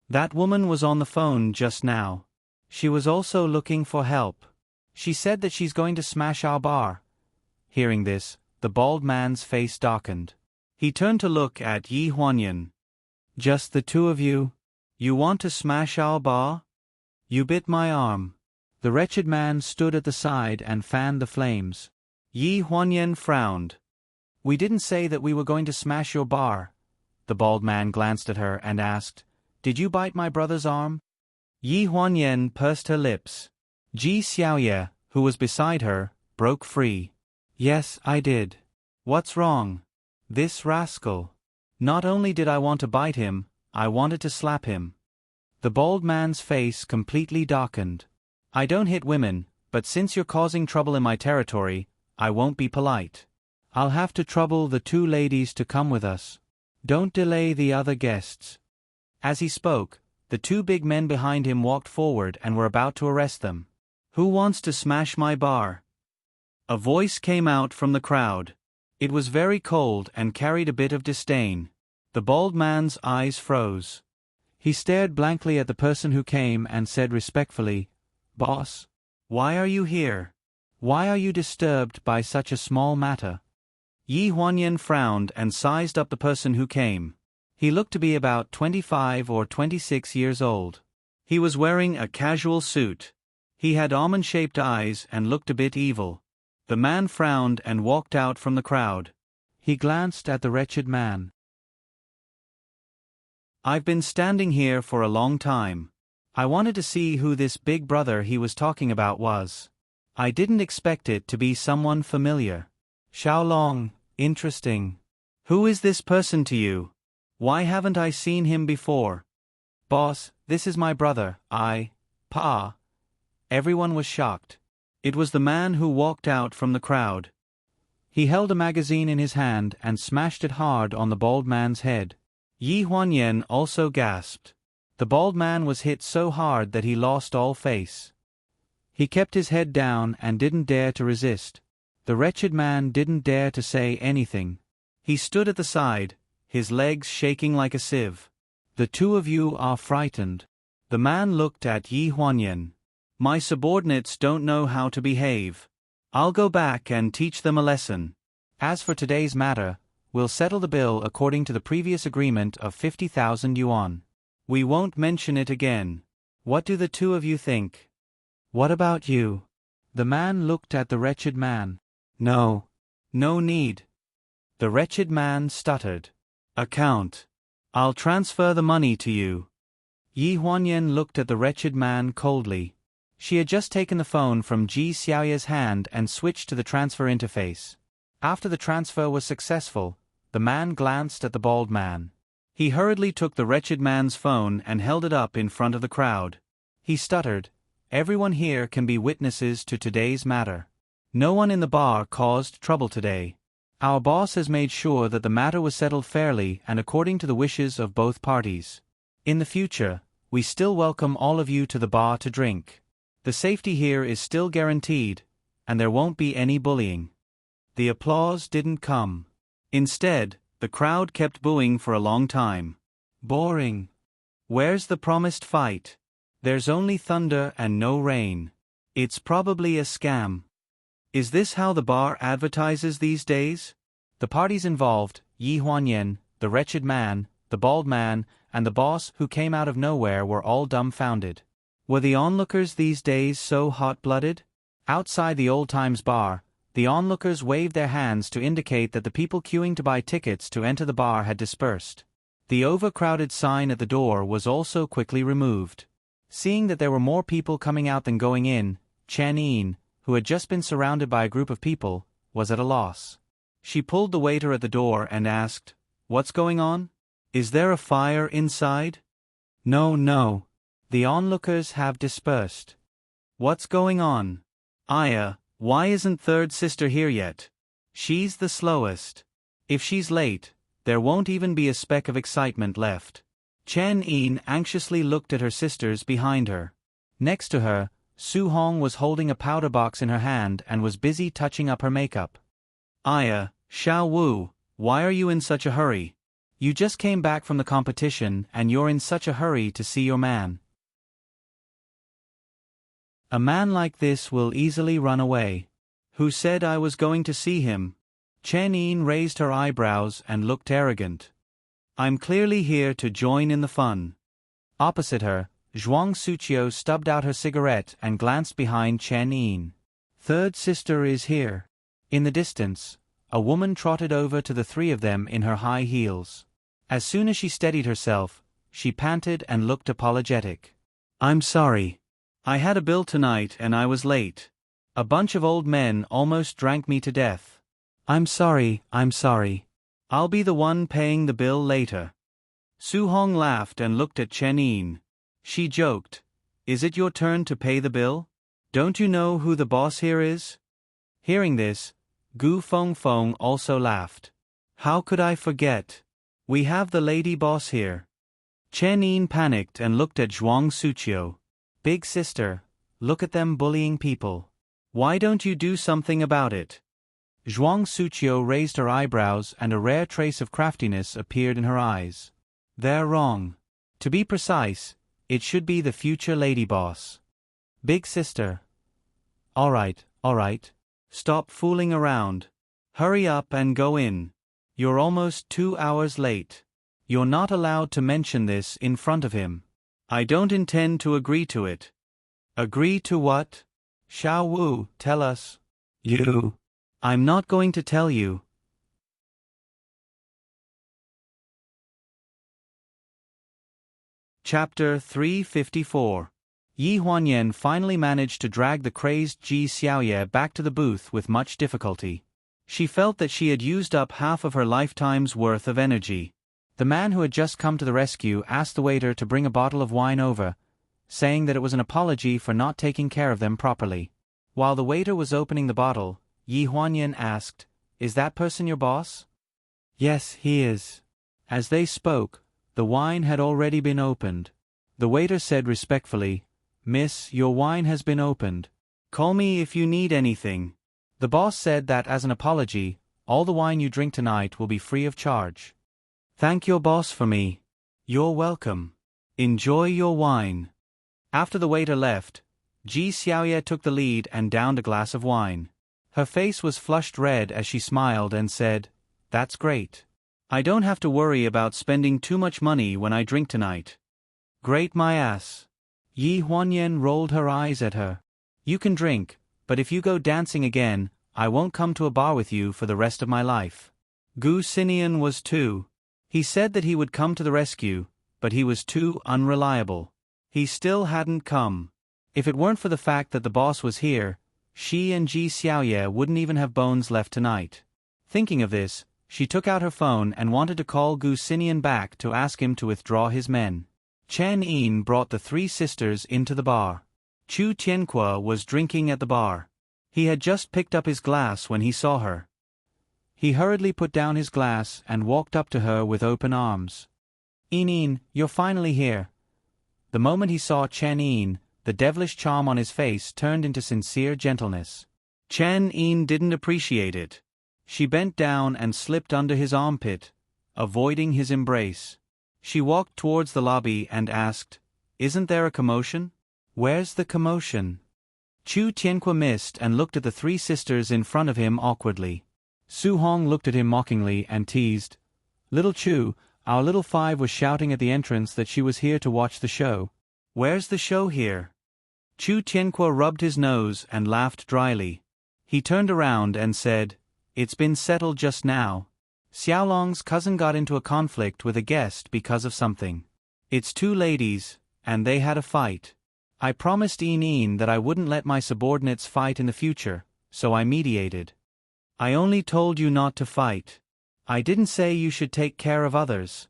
That woman was on the phone just now. She was also looking for help. She said that she's going to smash our bar." Hearing this, the bald man's face darkened. He turned to look at Yi Huanyan. "Just the 2 of you? You want to smash our bar? You bit my arm." The wretched man stood at the side and fanned the flames. Yi Huanyan frowned. "We didn't say that we were going to smash your bar." The bald man glanced at her and asked, "Did you bite my brother's arm?" Yi Huanyan pursed her lips. Ji Xiaoye, who was beside her, broke free. "Yes, I did." "What's wrong?" "This rascal. Not only did I want to bite him, I wanted to slap him." The bald man's face completely darkened. "I don't hit women, but since you're causing trouble in my territory, I won't be polite. I'll have to trouble the 2 ladies to come with us. Don't delay the other guests." As he spoke, the 2 big men behind him walked forward and were about to arrest them. "Who wants to smash my bar?" A voice came out from the crowd. It was very cold and carried a bit of disdain. The bald man's eyes froze. He stared blankly at the person who came and said respectfully, "Boss, why are you here? Why are you disturbed by such a small matter?" Yi Huanyan frowned and sized up the person who came. He looked to be about 25 or 26 years old. He was wearing a casual suit. He had almond-shaped eyes and looked a bit evil. The man frowned and walked out from the crowd. He glanced at the wretched man. "I've been standing here for a long time. I wanted to see who this big brother he was talking about was. I didn't expect it to be someone familiar. Xiaolong, interesting. Who is this person to you? Why haven't I seen him before?" "Boss, this is my brother, Pa." Everyone was shocked. It was the man who walked out from the crowd. He held a magazine in his hand and smashed it hard on the bald man's head. Yi Huanyan also gasped. The bald man was hit so hard that he lost all face. He kept his head down and didn't dare to resist. The wretched man didn't dare to say anything. He stood at the side, his legs shaking like a sieve. "The 2 of you are frightened." The man looked at Yi Huanyan. "My subordinates don't know how to behave. I'll go back and teach them a lesson. As for today's matter, we'll settle the bill according to the previous agreement of 50,000 yuan. We won't mention it again. What do the 2 of you think?" "What about you?" The man looked at the wretched man. "No. No need." The wretched man stuttered. "Account. I'll transfer the money to you." Yi Huanyan looked at the wretched man coldly. She had just taken the phone from Ji Xiaoye's hand and switched to the transfer interface. After the transfer was successful, the man glanced at the bald man. He hurriedly took the wretched man's phone and held it up in front of the crowd. He stuttered, "Everyone here can be witnesses to today's matter. No one in the bar caused trouble today. Our boss has made sure that the matter was settled fairly and according to the wishes of both parties. In the future, we still welcome all of you to the bar to drink. The safety here is still guaranteed, and there won't be any bullying." The applause didn't come. Instead, The crowd kept booing for a long time. Boring. Where's the promised fight? There's only thunder and no rain. It's probably a scam. Is this how the bar advertises these days? The parties involved, Yi Huanyan, the wretched man, the bald man, and the boss who came out of nowhere were all dumbfounded. Were the onlookers these days so hot-blooded? Outside the Old Times bar, the onlookers waved their hands to indicate that the people queuing to buy tickets to enter the bar had dispersed. The overcrowded sign at the door was also quickly removed. Seeing that there were more people coming out than going in, Chen Yin, who had just been surrounded by a group of people, was at a loss. She pulled the waiter at the door and asked, "What's going on? Is there a fire inside?" No. The onlookers have dispersed." "What's going on? Aya, why isn't third sister here yet? She's the slowest. If she's late, there won't even be a speck of excitement left." Chen Yin anxiously looked at her sisters behind her. Next to her, Su Hong was holding a powder box in her hand and was busy touching up her makeup. "Aya, Xiao Wu, why are you in such a hurry? You just came back from the competition and you're in such a hurry to see your man." "A man like this will easily run away. Who said I was going to see him?" Chen Yin raised her eyebrows and looked arrogant. "I'm clearly here to join in the fun." Opposite her, Zhuang Suqiu stubbed out her cigarette and glanced behind Chen Yin. "Third sister is here." In the distance, a woman trotted over to the three of them in her high heels. As soon as she steadied herself, she panted and looked apologetic. "I'm sorry. I had a bill tonight and I was late. A bunch of old men almost drank me to death." I'm sorry. I'll be the one paying the bill later." Su Hong laughed and looked at Chen Yin. She joked, "Is it your turn to pay the bill? Don't you know who the boss here is?" Hearing this, Gu Fengfeng also laughed. "How could I forget? We have the lady boss here." Chen Yin panicked and looked at Zhuang Suqiu. "Big sister, look at them bullying people. Why don't you do something about it?" Zhuang Suqiu raised her eyebrows and a rare trace of craftiness appeared in her eyes. "They're wrong. To be precise, it should be the future lady boss." "Big sister." All right. Stop fooling around. Hurry up and go in. You're almost 2 hours late. You're not allowed to mention this in front of him." "I don't intend to agree to it." "Agree to what? Xiao Wu, tell us." "You." "I'm not going to tell you." Chapter 354. Yi Huanyan finally managed to drag the crazed Ji Xiaoye back to the booth with much difficulty. She felt that she had used up half of her lifetime's worth of energy. The man who had just come to the rescue asked the waiter to bring a bottle of wine over, saying that it was an apology for not taking care of them properly. While the waiter was opening the bottle, Yi Huanyan asked, "Is that person your boss?" "Yes, he is." As they spoke, the wine had already been opened. The waiter said respectfully, "Miss, your wine has been opened. Call me if you need anything." The boss said that as an apology, all the wine you drink tonight will be free of charge. "Thank your boss for me." "You're welcome. Enjoy your wine." After the waiter left, Ji Xiaoye took the lead and downed a glass of wine. Her face was flushed red as she smiled and said, "That's great. I don't have to worry about spending too much money when I drink tonight." "Great my ass." Yi Huanyan rolled her eyes at her. "You can drink, but if you go dancing again, I won't come to a bar with you for the rest of my life." Gu Xinian was too. He said that he would come to the rescue, but he was too unreliable. He still hadn't come. If it weren't for the fact that the boss was here, she and Ji Xiaoye wouldn't even have bones left tonight. Thinking of this, she took out her phone and wanted to call Gu Xinian back to ask him to withdraw his men. Chen Yin brought the three sisters into the bar. Chu Tianque was drinking at the bar. He had just picked up his glass when he saw her. He hurriedly put down his glass and walked up to her with open arms. "Yin, you're finally here." The moment he saw Chen Yin, the devilish charm on his face turned into sincere gentleness. Chen Yin didn't appreciate it. She bent down and slipped under his armpit, avoiding his embrace. She walked towards the lobby and asked, "Isn't there a commotion?" "Where's the commotion?" Chu Tianque missed and looked at the three sisters in front of him awkwardly. Su Hong looked at him mockingly and teased, "Little Chu, our little five was shouting at the entrance that she was here to watch the show." "Where's the show here?" Chu Tianque rubbed his nose and laughed dryly. He turned around and said, "It's been settled just now. Xiaolong's cousin got into a conflict with a guest because of something. It's two ladies, and they had a fight. I promised Yin that I wouldn't let my subordinates fight in the future, so I mediated. I only told you not to fight. I didn't say you should take care of others."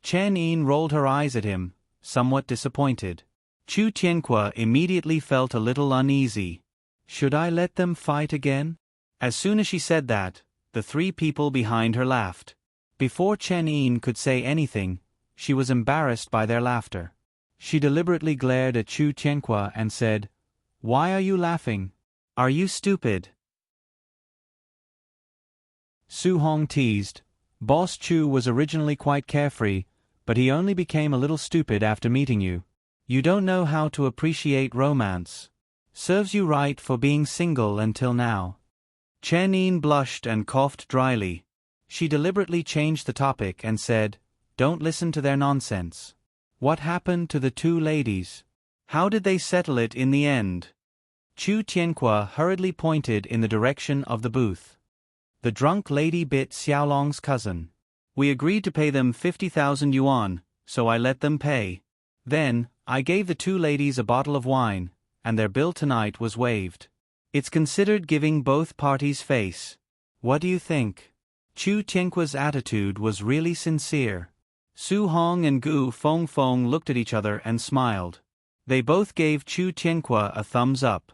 Chen Yin rolled her eyes at him, somewhat disappointed. Chu Tianque immediately felt a little uneasy. Should I let them fight again? As soon as she said that, the three people behind her laughed. Before Chen Yin could say anything, she was embarrassed by their laughter. She deliberately glared at Chu Tianque and said, "Why are you laughing? Are you stupid?" Su Hong teased, "Boss Chu was originally quite carefree, but he only became a little stupid after meeting you. You don't know how to appreciate romance. Serves you right for being single until now." Chen Yin blushed and coughed dryly. She deliberately changed the topic and said, "Don't listen to their nonsense. What happened to the two ladies? How did they settle it in the end?" Chu Tianque hurriedly pointed in the direction of the booth. "The drunk lady bit Xiaolong's cousin. We agreed to pay them 50,000 yuan, so I let them pay. Then, I gave the two ladies a bottle of wine, and their bill tonight was waived. It's considered giving both parties face. What do you think?" Chu Tianque's attitude was really sincere. Su Hong and Gu Fengfeng looked at each other and smiled. They both gave Chu Tianque a thumbs up.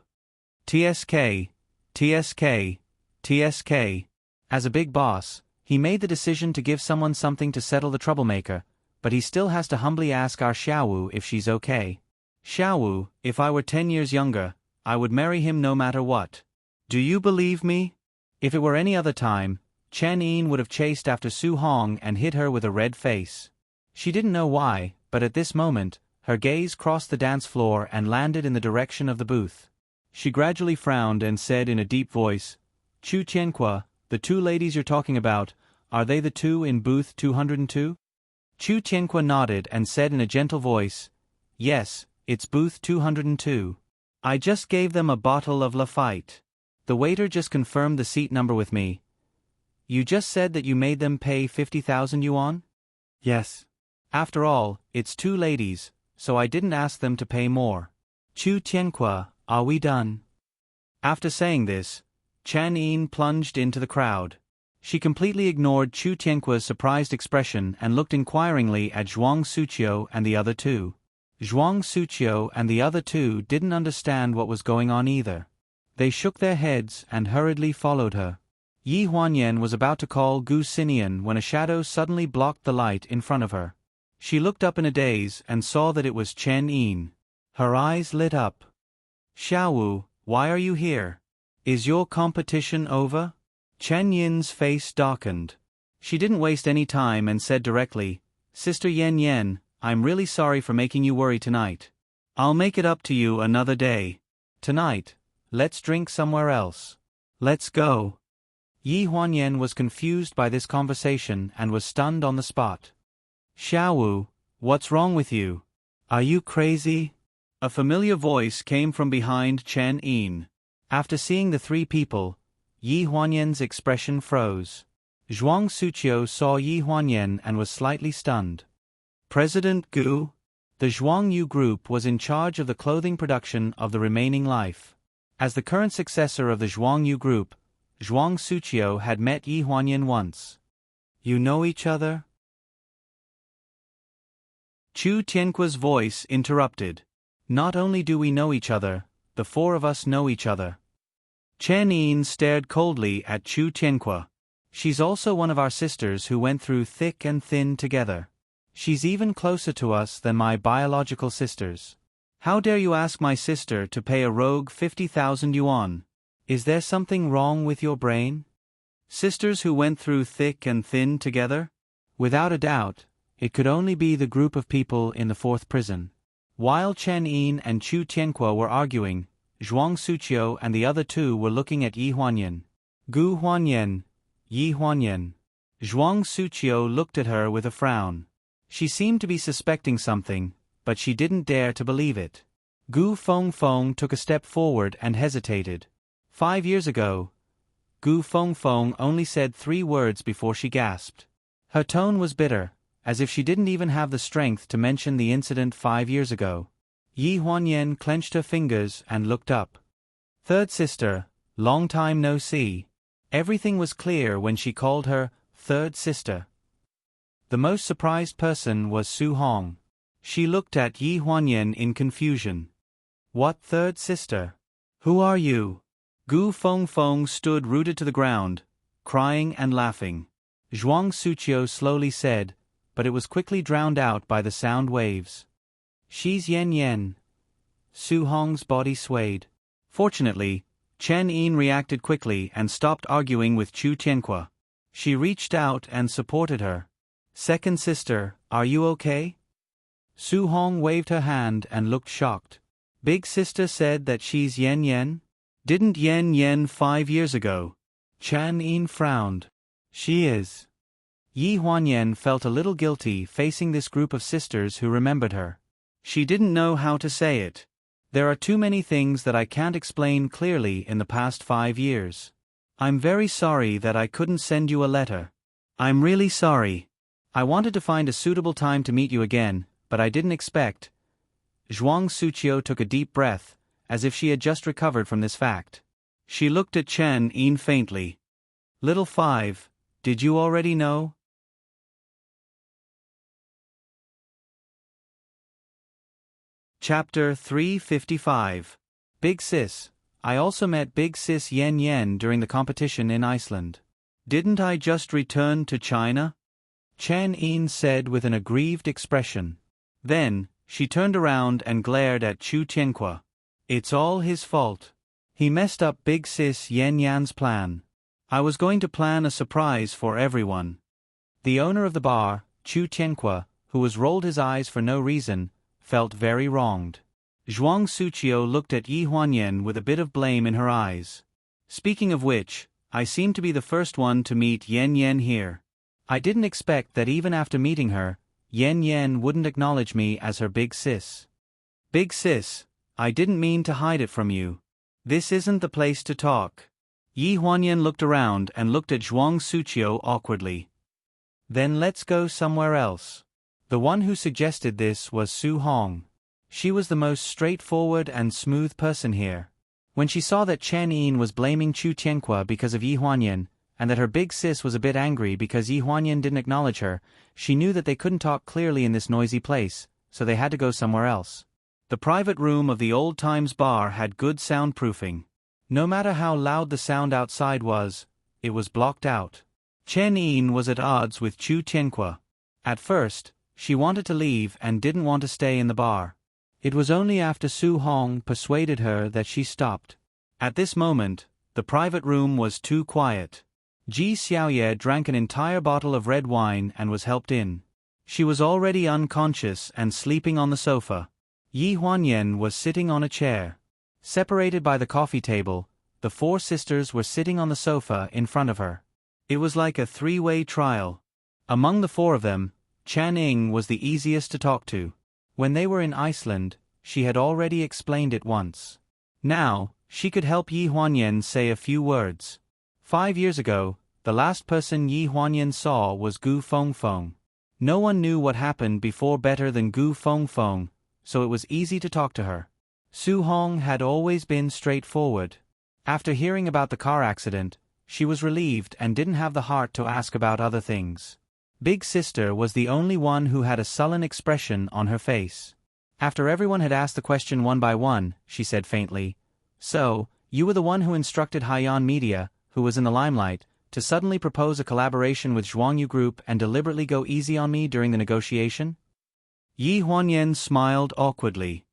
TSK, TSK, TSK. As a big boss, he made the decision to give someone something to settle the troublemaker, but he still has to humbly ask our Xiaowu if she's okay. "Xiaowu, if I were 10 years younger, I would marry him no matter what. Do you believe me?" If it were any other time, Chen Yin would have chased after Su Hong and hit her with a red face. She didn't know why, but at this moment, her gaze crossed the dance floor and landed in the direction of the booth. She gradually frowned and said in a deep voice, "Chu Tianque, the two ladies you're talking about, are they the two in booth 202? Chu Tianque nodded and said in a gentle voice, "Yes, it's booth 202. I just gave them a bottle of Lafite. The waiter just confirmed the seat number with me. You just said that you made them pay 50,000 yuan? Yes. After all, it's two ladies, so I didn't ask them to pay more. Chu Tianque, are we done?" After saying this, Chen Yin plunged into the crowd. She completely ignored Chu Tianque's surprised expression and looked inquiringly at Zhuang Suqiu and the other two. Zhuang Suqiu and the other two didn't understand what was going on either. They shook their heads and hurriedly followed her. Yi Huanyan was about to call Gu Xinian when a shadow suddenly blocked the light in front of her. She looked up in a daze and saw that it was Chen Yin. Her eyes lit up. "Xiaowu, why are you here? Is your competition over?" Chen Yin's face darkened. She didn't waste any time and said directly, "Sister Yan Yan, I'm really sorry for making you worry tonight. I'll make it up to you another day. Tonight, let's drink somewhere else. Let's go." Yi Huanyan was confused by this conversation and was stunned on the spot. "Xiaowu, what's wrong with you? Are you crazy?" A familiar voice came from behind Chen Yin. After seeing the three people, Yi Huanyan's expression froze. Zhuang Suqiu saw Yi Huanyan and was slightly stunned. "President Gu?" The Zhuang Yu group was in charge of the clothing production of the remaining life. As the current successor of the Zhuang Yu group, Zhuang Suqiu had met Yi Huanyan once. "You know each other?" Chu Tianque's voice interrupted. "Not only do we know each other, the four of us know each other." Chen Yin stared coldly at Chu Tianque. "She's also one of our sisters who went through thick and thin together. She's even closer to us than my biological sisters. How dare you ask my sister to pay a rogue 50,000 yuan? Is there something wrong with your brain? Sisters who went through thick and thin together? Without a doubt, it could only be the group of people in the fourth prison. While Chen Yin and Chu Tianque were arguing, Zhuang Suqiu and the other two were looking at Yi Huanyan. Gu Huanyan, Yi Huanyan. Zhuang Suqiu looked at her with a frown. She seemed to be suspecting something, but she didn't dare to believe it. Gu Fengfeng took a step forward and hesitated. 5 years ago, Gu Fengfeng only said 3 words before she gasped. Her tone was bitter, as if she didn't even have the strength to mention the incident 5 years ago. Yi Huanyan clenched her fingers and looked up. Third sister, long time no see. Everything was clear when she called her third sister. The most surprised person was Su Hong. She looked at Yi Huanyan in confusion. What third sister? Who are you? Gu Fengfeng stood rooted to the ground, crying and laughing. Zhuang Suqiu slowly said, but it was quickly drowned out by the sound waves. She's Yen Yen. Su Hong's body swayed. Fortunately, Chen Yin reacted quickly and stopped arguing with Chu Tianque. She reached out and supported her. Second sister, are you okay? Su Hong waved her hand and looked shocked. Big sister said that she's Yen Yen? Didn't Yen Yen 5 years ago? Chen Yin frowned. She is. Yi Huanyan felt a little guilty facing this group of sisters who remembered her. She didn't know how to say it. There are too many things that I can't explain clearly in the past 5 years. I'm very sorry that I couldn't send you a letter. I'm really sorry. I wanted to find a suitable time to meet you again, but I didn't expect. Zhuang Suqiu took a deep breath, as if she had just recovered from this fact. She looked at Chen Yin faintly. Little 5, did you already know? Chapter 355. Big Sis. I also met Big Sis Yen Yen during the competition in Iceland. Didn't I just return to China? Chen Yin said with an aggrieved expression. Then, she turned around and glared at Chu Tianque. It's all his fault. He messed up Big Sis Yen Yan's plan. I was going to plan a surprise for everyone. The owner of the bar, Chu Tianque, who has rolled his eyes for no reason, felt very wronged. Zhuang Suqiu looked at Yi Huanyan with a bit of blame in her eyes. Speaking of which, I seem to be the first one to meet Yen Yen here. I didn't expect that even after meeting her, Yen Yen wouldn't acknowledge me as her big sis. Big sis, I didn't mean to hide it from you. This isn't the place to talk. Yi Huanyan looked around and looked at Zhuang Suqiu awkwardly. Then let's go somewhere else. The one who suggested this was Su Hong. She was the most straightforward and smooth person here. When she saw that Chen Yin was blaming Chu Tianque because of Yi Huanyan, and that her big sis was a bit angry because Yi Huanyan didn't acknowledge her, she knew that they couldn't talk clearly in this noisy place, so they had to go somewhere else. The private room of the Old Times bar had good soundproofing. No matter how loud the sound outside was, it was blocked out. Chen Yin was at odds with Chu Tianque. At first, she wanted to leave and didn't want to stay in the bar. It was only after Su Hong persuaded her that she stopped. At this moment, the private room was too quiet. Ji Xiaoye drank an entire bottle of red wine and was helped in. She was already unconscious and sleeping on the sofa. Yi Huanyan was sitting on a chair. Separated by the coffee table, the 4 sisters were sitting on the sofa in front of her. It was like a 3-way trial. Among the 4 of them, Chan Ing was the easiest to talk to. When they were in Iceland, she had already explained it once. Now, she could help Yi Huanyan say a few words. 5 years ago, the last person Yi Huanyan saw was Gu Fengfeng. No one knew what happened before better than Gu Fengfeng, so it was easy to talk to her. Su Hong had always been straightforward. After hearing about the car accident, she was relieved and didn't have the heart to ask about other things. Big Sister was the only one who had a sullen expression on her face. After everyone had asked the question one by one, she said faintly, "So, you were the one who instructed Haiyan Media, who was in the limelight, to suddenly propose a collaboration with Zhuangyu Group and deliberately go easy on me during the negotiation?" Yi Huanyan smiled awkwardly.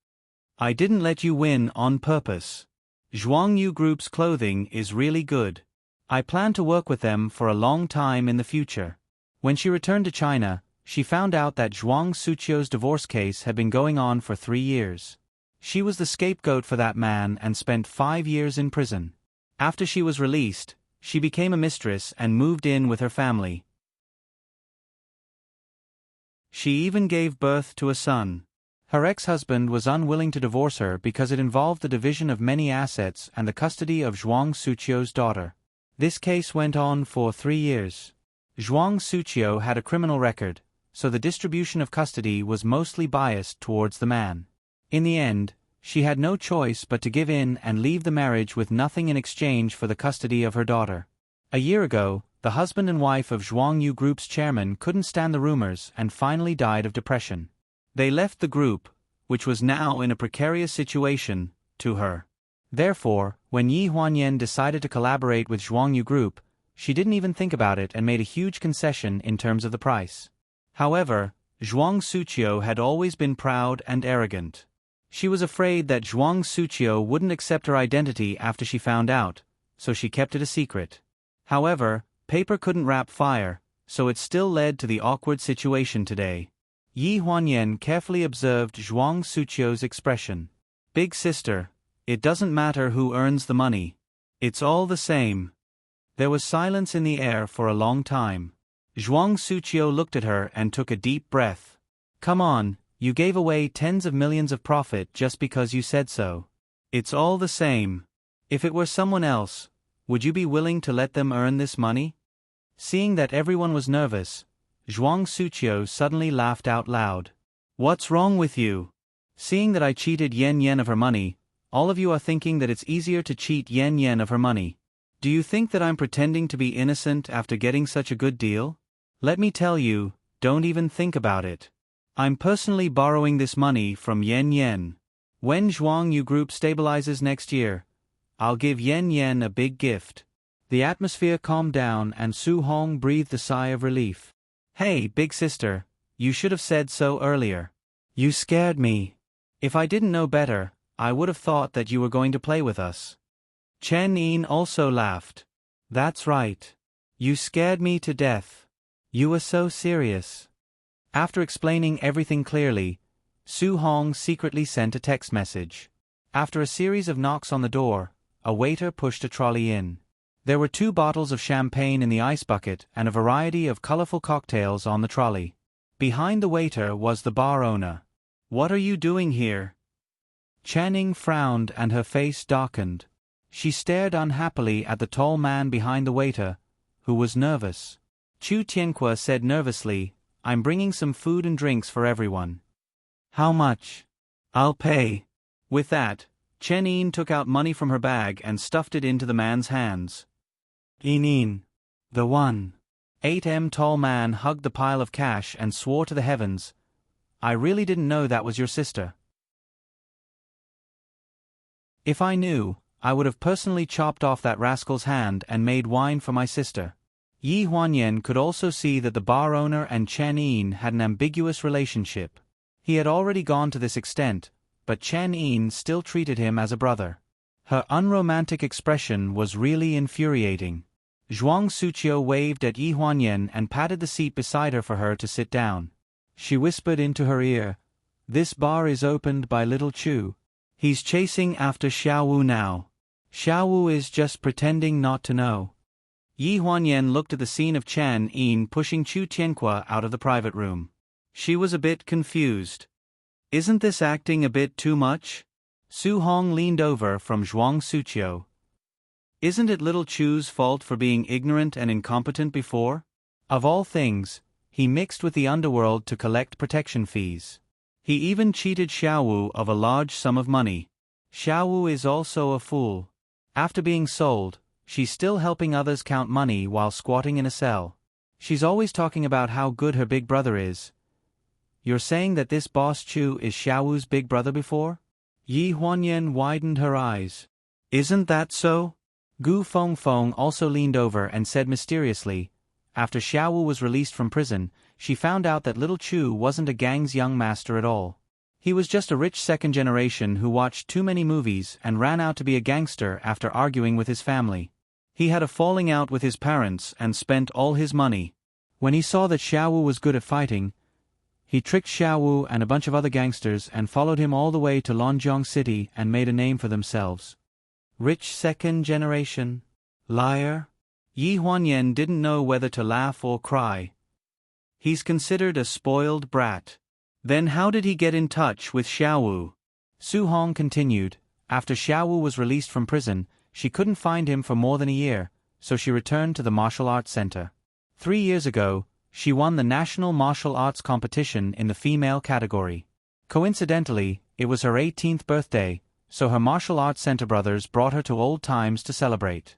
"I didn't let you win on purpose. Zhuangyu Group's clothing is really good. I plan to work with them for a long time in the future. When she returned to China, she found out that Zhuang Suqiu's divorce case had been going on for 3 years. She was the scapegoat for that man and spent 5 years in prison. After she was released, she became a mistress and moved in with her family. She even gave birth to a son. Her ex-husband was unwilling to divorce her because it involved the division of many assets and the custody of Zhuang Suqiu's daughter. This case went on for 3 years. Zhuang Suqiu had a criminal record, so the distribution of custody was mostly biased towards the man. In the end, she had no choice but to give in and leave the marriage with nothing in exchange for the custody of her daughter. A year ago, the husband and wife of Zhuang Yu Group's chairman couldn't stand the rumors and finally died of depression. They left the group, which was now in a precarious situation, to her. Therefore, when Yi Huanyan decided to collaborate with Zhuang Yu Group, she didn't even think about it and made a huge concession in terms of the price. However, Zhuang Suqiu had always been proud and arrogant. She was afraid that Zhuang Suqiu wouldn't accept her identity after she found out, so she kept it a secret. However, paper couldn't wrap fire, so it still led to the awkward situation today. Yi Huanyan carefully observed Zhuang Suqiu's expression. "Big sister, it doesn't matter who earns the money. It's all the same." There was silence in the air for a long time. Zhuang Suqiu looked at her and took a deep breath. "Come on, you gave away tens of millions of profit just because you said so. It's all the same. If it were someone else, would you be willing to let them earn this money?" Seeing that everyone was nervous, Zhuang Suqiu suddenly laughed out loud. "What's wrong with you? Seeing that I cheated Yan Yan of her money, all of you are thinking that it's easier to cheat Yan Yan of her money. Do you think that I'm pretending to be innocent after getting such a good deal? Let me tell you, don't even think about it. I'm personally borrowing this money from Yan Yan. When Zhuang Yu Group stabilizes next year, I'll give Yan Yan a big gift." The atmosphere calmed down and Su Hong breathed a sigh of relief. "Hey, big sister, you should have said so earlier. You scared me. If I didn't know better, I would have thought that you were going to play with us." Chen Yin also laughed. "That's right. You scared me to death. You were so serious." After explaining everything clearly, Su Hong secretly sent a text message. After a series of knocks on the door, a waiter pushed a trolley in. There were 2 bottles of champagne in the ice bucket and a variety of colorful cocktails on the trolley. Behind the waiter was the bar owner. "What are you doing here?" Channing frowned and her face darkened. She stared unhappily at the tall man behind the waiter, who was nervous. Chu Tianque said nervously, "I'm bringing some food and drinks for everyone." "How much?" "I'll pay." With that, Chen Yin took out money from her bag and stuffed it into the man's hands. "Yin, the one." 8M tall man hugged the pile of cash and swore to the heavens, "I really didn't know that was your sister. If I knew, I would have personally chopped off that rascal's hand and made wine for my sister." Yi Huanyan could also see that the bar owner and Chen Yin had an ambiguous relationship. He had already gone to this extent, but Chen Yin still treated him as a brother. Her unromantic expression was really infuriating. Zhuang Suqiu waved at Yi Huanyan and patted the seat beside her for her to sit down. She whispered into her ear, "This bar is opened by Little Chu. He's chasing after Xiaowu now. Xiaowu is just pretending not to know." Yi Huanyan looked at the scene of Chen Yin pushing Chu Tianque out of the private room. She was a bit confused. "Isn't this acting a bit too much?" Su Hong leaned over from Zhuang Suqiu. "Isn't it Little Chu's fault for being ignorant and incompetent before? Of all things, he mixed with the underworld to collect protection fees. He even cheated Xiaowu of a large sum of money. Xiaowu is also a fool. After being sold, she's still helping others count money while squatting in a cell. She's always talking about how good her big brother is. You're saying that this boss Chu is Xiaowu's big brother before?" Yi Huanyan widened her eyes. "Isn't that so?" Gu Fengfeng also leaned over and said mysteriously, after Xiaowu was released from prison, she found out that Little Chu wasn't a gang's young master at all. He was just a rich second generation who watched too many movies and ran out to be a gangster after arguing with his family. He had a falling out with his parents and spent all his money. When he saw that Xiao Wu was good at fighting, he tricked Xiao Wu and a bunch of other gangsters and followed him all the way to Lonjiang City and made a name for themselves. Rich second generation. Liar. Yi Huanyan didn't know whether to laugh or cry. He's considered a spoiled brat. Then how did he get in touch with Xiao Wu? Su Hong continued. After Xiao Wu was released from prison, she couldn't find him for more than a year, so she returned to the martial arts center. 3 years ago, she won the National Martial Arts Competition in the female category. Coincidentally, it was her 18th birthday, so her martial arts center brothers brought her to old times to celebrate.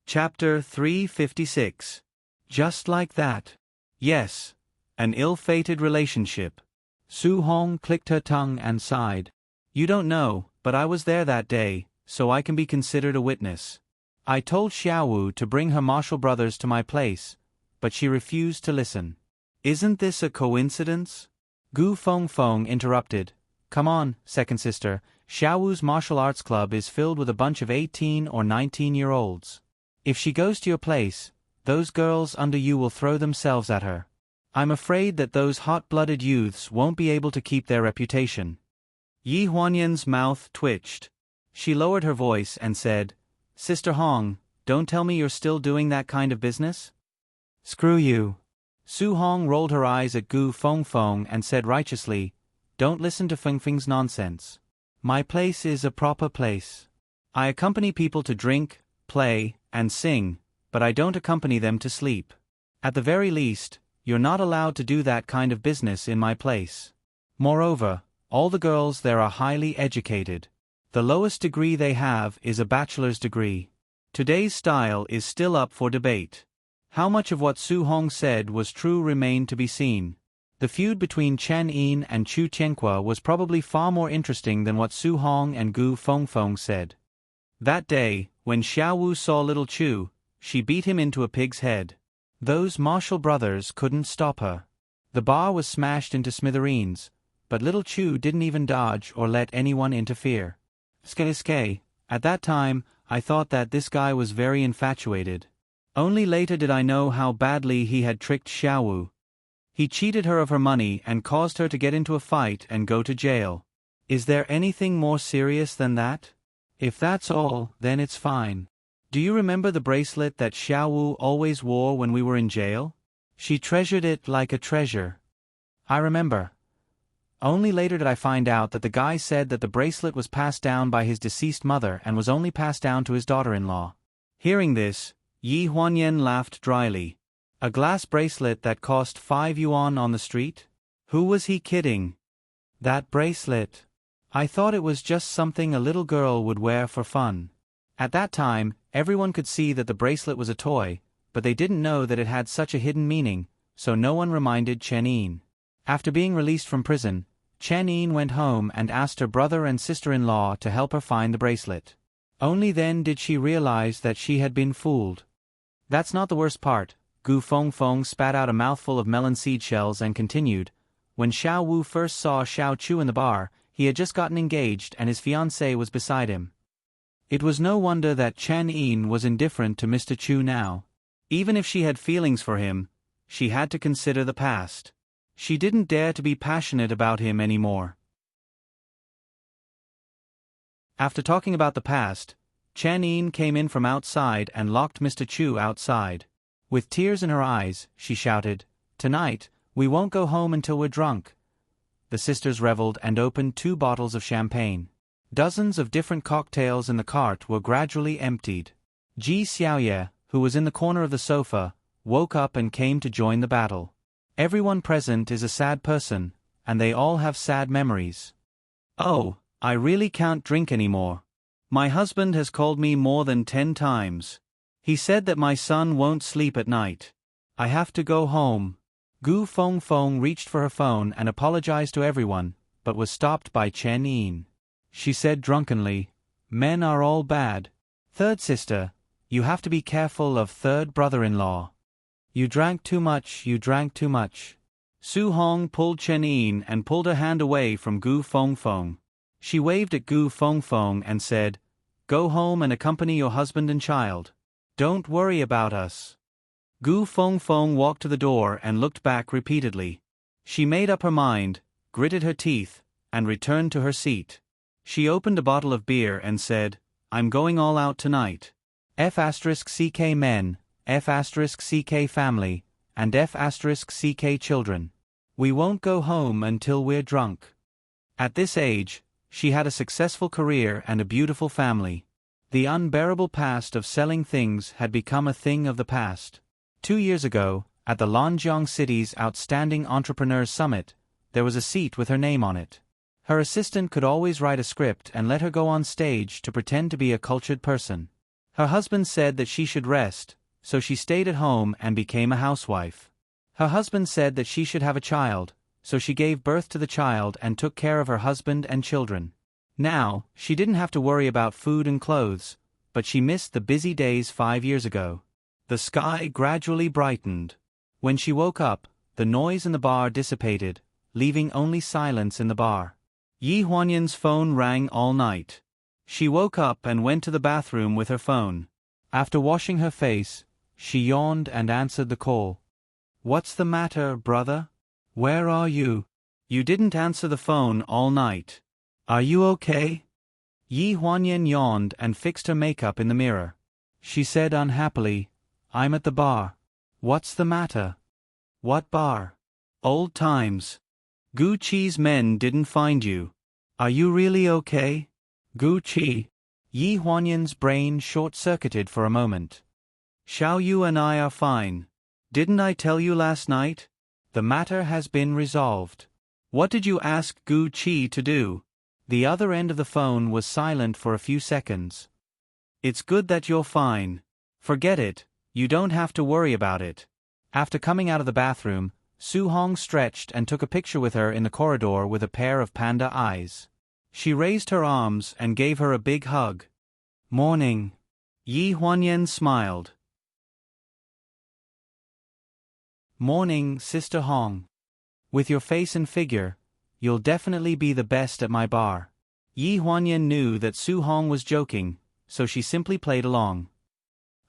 Chapter 356. Just like that. Yes. An ill-fated relationship. Su Hong clicked her tongue and sighed. You don't know, but I was there that day, so I can be considered a witness. I told Xiao Wu to bring her martial brothers to my place, but she refused to listen. Isn't this a coincidence? Gu Feng interrupted. Come on, second sister, Xiao Wu's martial arts club is filled with a bunch of 18 or 19-year-olds. If she goes to your place, those girls under you will throw themselves at her. I'm afraid that those hot-blooded youths won't be able to keep their reputation. Yi Huanyan's mouth twitched. She lowered her voice and said, Sister Hong, don't tell me you're still doing that kind of business? Screw you. Su Hong rolled her eyes at Gu Feng and said righteously, Don't listen to Feng's nonsense. My place is a proper place. I accompany people to drink, play, and sing, but I don't accompany them to sleep. At the very least, you're not allowed to do that kind of business in my place. Moreover, all the girls there are highly educated. The lowest degree they have is a bachelor's degree. Today's style is still up for debate. How much of what Su Hong said was true remained to be seen. The feud between Chen Yin and Chu Tianhua was probably far more interesting than what Su Hong and Gu Feng said. That day, when Xiao Wu saw little Chu, she beat him into a pig's head. Those martial brothers couldn't stop her. The bar was smashed into smithereens, but little Chu didn't even dodge or let anyone interfere. Sk. At that time, I thought that this guy was very infatuated. Only later did I know how badly he had tricked Xiao Wu. He cheated her of her money and caused her to get into a fight and go to jail. Is there anything more serious than that? If that's all, then it's fine. Do you remember the bracelet that Xiao Wu always wore when we were in jail? She treasured it like a treasure. I remember. Only later did I find out that the guy said that the bracelet was passed down by his deceased mother and was only passed down to his daughter-in-law. Hearing this, Yi Huanyan laughed dryly. A glass bracelet that cost 5 yuan on the street? Who was he kidding? That bracelet. I thought it was just something a little girl would wear for fun. At that time, everyone could see that the bracelet was a toy, but they didn't know that it had such a hidden meaning, so no one reminded Chen Yin. After being released from prison, Chen Yin went home and asked her brother and sister-in-law to help her find the bracelet. Only then did she realize that she had been fooled. That's not the worst part. Gu Feng spat out a mouthful of melon seed shells and continued. When Xiao Wu first saw Xiao Chu in the bar, he had just gotten engaged and his fiancée was beside him. It was no wonder that Chen Yin was indifferent to Mr. Chu now. Even if she had feelings for him, she had to consider the past. She didn't dare to be passionate about him anymore. After talking about the past, Chen Yin came in from outside and locked Mr. Chu outside. With tears in her eyes, she shouted, "Tonight, we won't go home until we're drunk." The sisters reveled and opened 2 bottles of champagne. Dozens of different cocktails in the cart were gradually emptied. Ji Xiaoye, who was in the corner of the sofa, woke up and came to join the battle. Everyone present is a sad person, and they all have sad memories. Oh, I really can't drink anymore. My husband has called me more than 10 times. He said that my son won't sleep at night. I have to go home. Gu Feng reached for her phone and apologized to everyone, but was stopped by Chen Yin. She said drunkenly, "Men are all bad. Third sister, you have to be careful of third brother-in-law. You drank too much, you drank too much." Su Hong pulled Chen Yin and pulled her hand away from Gu Feng. She waved at Gu Feng and said, Go home and accompany your husband and child. Don't worry about us. Gu Fengfeng walked to the door and looked back repeatedly. She made up her mind, gritted her teeth, and returned to her seat. She opened a bottle of beer and said, I'm going all out tonight. F*ck men, F*ck family, and F*ck children. We won't go home until we're drunk. At this age, she had a successful career and a beautiful family. The unbearable past of selling things had become a thing of the past. 2 years ago, at the Lanjiang City's Outstanding Entrepreneurs Summit, there was a seat with her name on it. Her assistant could always write a script and let her go on stage to pretend to be a cultured person. Her husband said that she should rest, so she stayed at home and became a housewife. Her husband said that she should have a child, so she gave birth to the child and took care of her husband and children. Now, she didn't have to worry about food and clothes, but she missed the busy days 5 years ago. The sky gradually brightened. When she woke up, the noise in the bar dissipated, leaving only silence in the bar. Yi Huanyan's phone rang all night. She woke up and went to the bathroom with her phone. After washing her face, she yawned and answered the call. What's the matter, brother? Where are you? You didn't answer the phone all night. Are you okay? Yi Huanyan yawned and fixed her makeup in the mirror. She said unhappily, I'm at the bar. What's the matter? What bar? Old times. Gu Qi's men didn't find you. Are you really okay? Gu Qi. Yi Huanyan's brain short-circuited for a moment. Xiao Yu and I are fine. Didn't I tell you last night? The matter has been resolved. What did you ask Gu Qi to do? The other end of the phone was silent for a few seconds. It's good that you're fine. Forget it, you don't have to worry about it. After coming out of the bathroom, Su Hong stretched and took a picture with her in the corridor with a pair of panda eyes. She raised her arms and gave her a big hug. Morning. Yi Huanyan smiled. Morning, Sister Hong. With your face and figure, you'll definitely be the best at my bar. Yi Huanyan knew that Su Hong was joking, so she simply played along.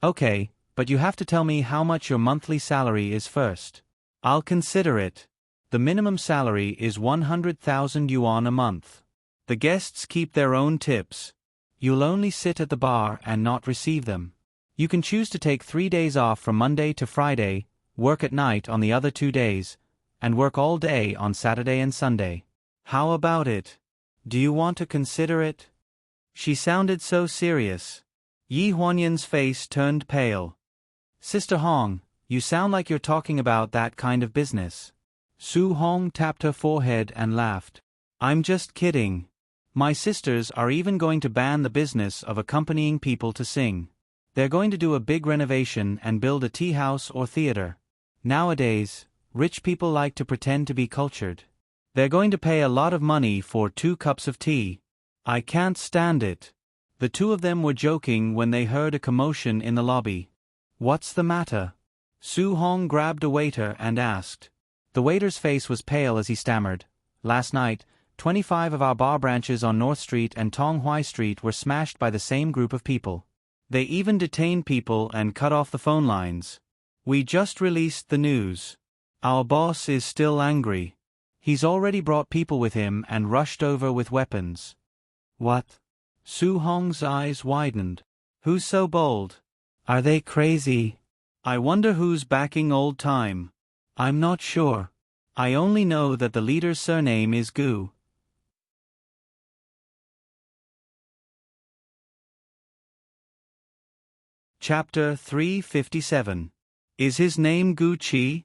Okay, but you have to tell me how much your monthly salary is first. I'll consider it. The minimum salary is 100,000 yuan a month. The guests keep their own tips. You'll only sit at the bar and not receive them. You can choose to take 3 days off from Monday to Friday, work at night on the other 2 days, and work all day on Saturday and Sunday. How about it? Do you want to consider it? She sounded so serious. Yi Huanyan's face turned pale. Sister Hong, you sound like you're talking about that kind of business. Su Hong tapped her forehead and laughed. I'm just kidding. My sisters are even going to ban the business of accompanying people to sing. They're going to do a big renovation and build a tea house or theater. Nowadays, rich people like to pretend to be cultured. They're going to pay a lot of money for 2 cups of tea. I can't stand it. The two of them were joking when they heard a commotion in the lobby. What's the matter? Su Hong grabbed a waiter and asked. The waiter's face was pale as he stammered. Last night, 25 of our bar branches on North Street and Tonghui Street were smashed by the same group of people. They even detained people and cut off the phone lines. We just released the news. Our boss is still angry. He's already brought people with him and rushed over with weapons. What? Su Hong's eyes widened. Who's so bold? Are they crazy? I wonder who's backing Old Time. I'm not sure. I only know that the leader's surname is Gu. Chapter 357. Is his name Gu Qi?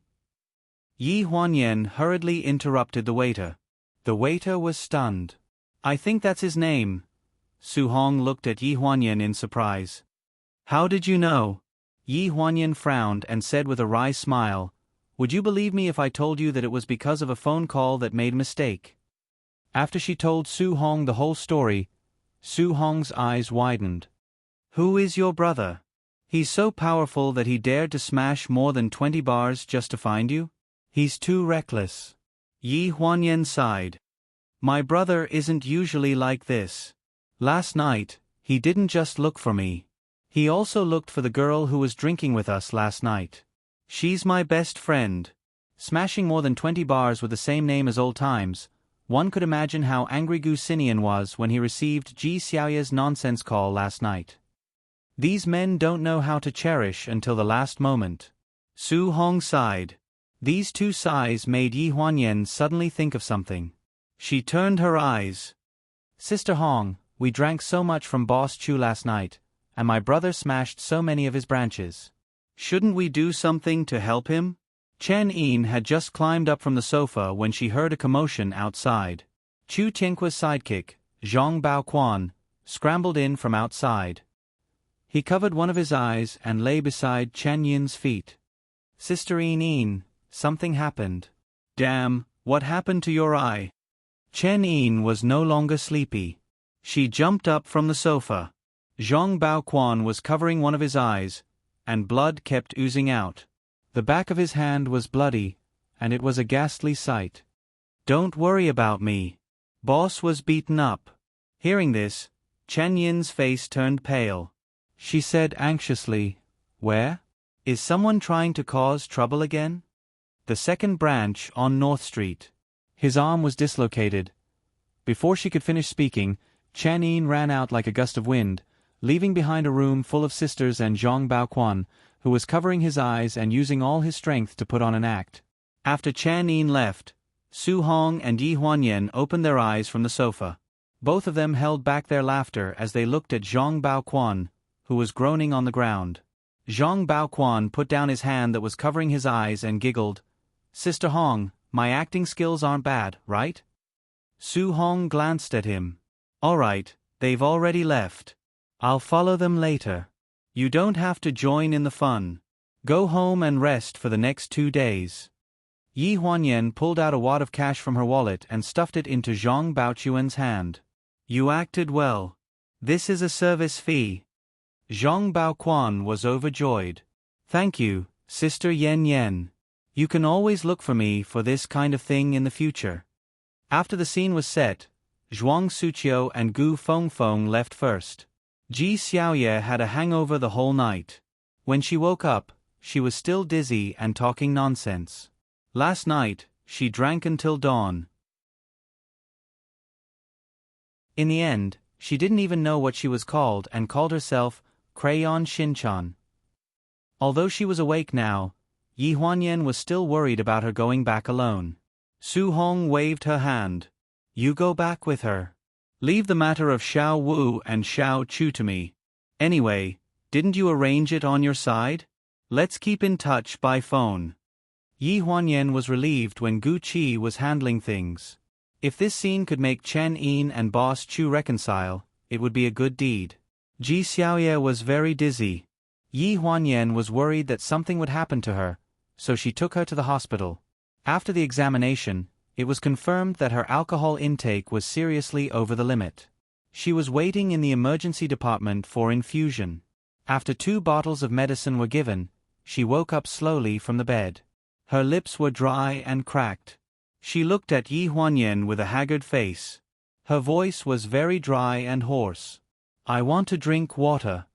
Yi Huanyan hurriedly interrupted the waiter. The waiter was stunned. I think that's his name. Su Hong looked at Yi Huanyan in surprise. How did you know? Yi Huanyan frowned and said with a wry smile, Would you believe me if I told you that it was because of a phone call that made a mistake? After she told Su Hong the whole story, Su Hong's eyes widened. Who is your brother? He's so powerful that he dared to smash more than 20 bars just to find you? He's too reckless. Yi Huanyan sighed. My brother isn't usually like this. Last night, He didn't just look for me. He also looked for the girl who was drinking with us last night. She's my best friend. Smashing more than 20 bars with the same name as old times, one could imagine how angry Gu Xinian was when he received Ji Xiaoye's nonsense call last night. These men don't know how to cherish until the last moment. Su Hong sighed. These two sighs made Yi Huanyan suddenly think of something. She turned her eyes. Sister Hong, we drank so much from Boss Chu last night, and my brother smashed so many of his branches. Shouldn't we do something to help him? Chen Yin had just climbed up from the sofa when she heard a commotion outside. Chu Tianqua's sidekick, Zhang Baoquan, scrambled in from outside. He covered one of his eyes and lay beside Chen Yin's feet. Sister Yin, something happened. Damn, what happened to your eye? Chen Yin was no longer sleepy. She jumped up from the sofa. Zhang Baoquan was covering one of his eyes, and blood kept oozing out. The back of his hand was bloody, and it was a ghastly sight. Don't worry about me. Boss was beaten up. Hearing this, Chen Yin's face turned pale. She said anxiously, Where? Is someone trying to cause trouble again? The second branch on North Street. His arm was dislocated. Before she could finish speaking, Chen Yin ran out like a gust of wind, leaving behind a room full of sisters and Zhang Baoquan, who was covering his eyes and using all his strength to put on an act. After Chen Yin left, Su Hong and Yi Huanyan opened their eyes from the sofa. Both of them held back their laughter as they looked at Zhang Baoquan, who was groaning on the ground. Zhang Baoquan put down his hand that was covering his eyes and giggled. Sister Hong, my acting skills aren't bad, right? Su Hong glanced at him. All right, they've already left. I'll follow them later. You don't have to join in the fun. Go home and rest for the next 2 days. Yi Huanyan pulled out a wad of cash from her wallet and stuffed it into Zhang Baoquan's hand. You acted well. This is a service fee. Zhang Baoquan was overjoyed. Thank you, Sister Yen Yen. You can always look for me for this kind of thing in the future. After the scene was set, Zhuang Suqiu and Gu Fengfeng left first. Ji Xiaoye had a hangover the whole night. When she woke up, she was still dizzy and talking nonsense. Last night, she drank until dawn. In the end, she didn't even know what she was called and called herself Crayon Shinchan. Although she was awake now, Yi Huanyan was still worried about her going back alone. Su Hong waved her hand. You go back with her. Leave the matter of Xiao Wu and Xiao Chu to me. Anyway, didn't you arrange it on your side? Let's keep in touch by phone. Yi Huanyan was relieved when Gu Qi was handling things. If this scene could make Chen Yin and Boss Chu reconcile, it would be a good deed. Ji Xiaoye was very dizzy. Yi Huanyan was worried that something would happen to her, so she took her to the hospital. After the examination, it was confirmed that her alcohol intake was seriously over the limit. She was waiting in the emergency department for infusion. After 2 bottles of medicine were given, she woke up slowly from the bed. Her lips were dry and cracked. She looked at Yi Huanyan with a haggard face. Her voice was very dry and hoarse. I want to drink water.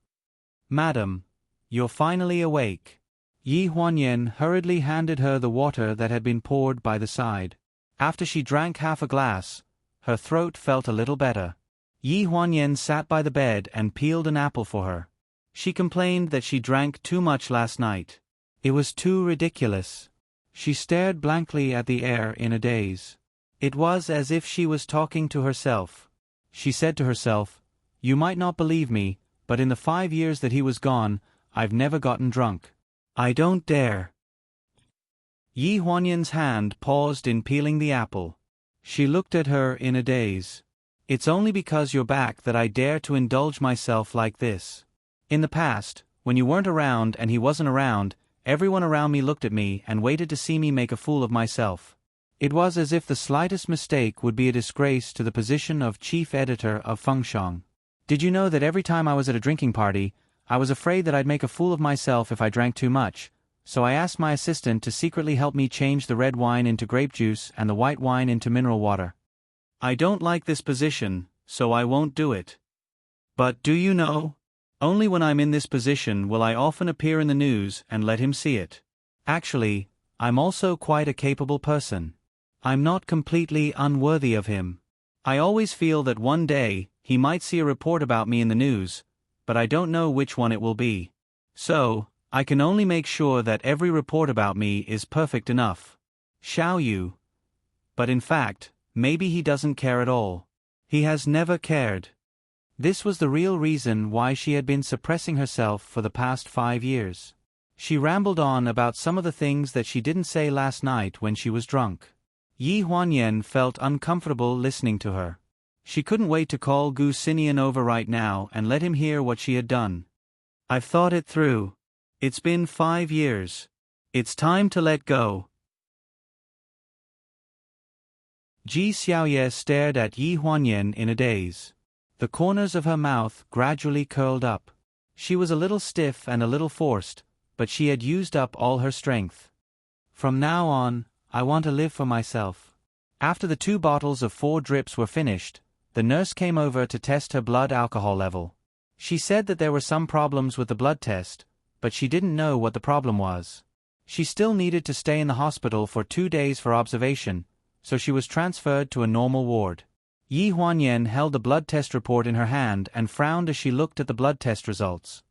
Madam, you're finally awake. Yi Huanyan hurriedly handed her the water that had been poured by the side. After she drank half a glass, her throat felt a little better. Yi Huanyan sat by the bed and peeled an apple for her. She complained that she drank too much last night. It was too ridiculous. She stared blankly at the air in a daze. It was as if she was talking to herself. She said to herself, You might not believe me, but in the 5 years that he was gone, I've never gotten drunk. I don't dare. Yi Huanyan's hand paused in peeling the apple. She looked at her in a daze. It's only because you're back that I dare to indulge myself like this. In the past, when you weren't around and he wasn't around, everyone around me looked at me and waited to see me make a fool of myself. It was as if the slightest mistake would be a disgrace to the position of chief editor of Fengshang. Did you know that every time I was at a drinking party, I was afraid that I'd make a fool of myself if I drank too much, so I asked my assistant to secretly help me change the red wine into grape juice and the white wine into mineral water. I don't like this position, so I won't do it. But do you know? Only when I'm in this position will I often appear in the news and let him see it. Actually, I'm also quite a capable person. I'm not completely unworthy of him. I always feel that one day, he might see a report about me in the news, but I don't know which one it will be. So, I can only make sure that every report about me is perfect enough. Shall you? But in fact, maybe he doesn't care at all. He has never cared. This was the real reason why she had been suppressing herself for the past 5 years. She rambled on about some of the things that she didn't say last night when she was drunk. Yi Huanyan felt uncomfortable listening to her. She couldn't wait to call Gu Xinian over right now and let him hear what she had done. I've thought it through. It's been 5 years. It's time to let go. Ji Xiaoye stared at Yi Huanyan in a daze. The corners of her mouth gradually curled up. She was a little stiff and a little forced, but she had used up all her strength. From now on, I want to live for myself. After the 2 bottles of 4 drips were finished, the nurse came over to test her blood alcohol level. She said that there were some problems with the blood test, but she didn't know what the problem was. She still needed to stay in the hospital for 2 days for observation, so she was transferred to a normal ward. Yi Huanyan held the blood test report in her hand and frowned as she looked at the blood test results.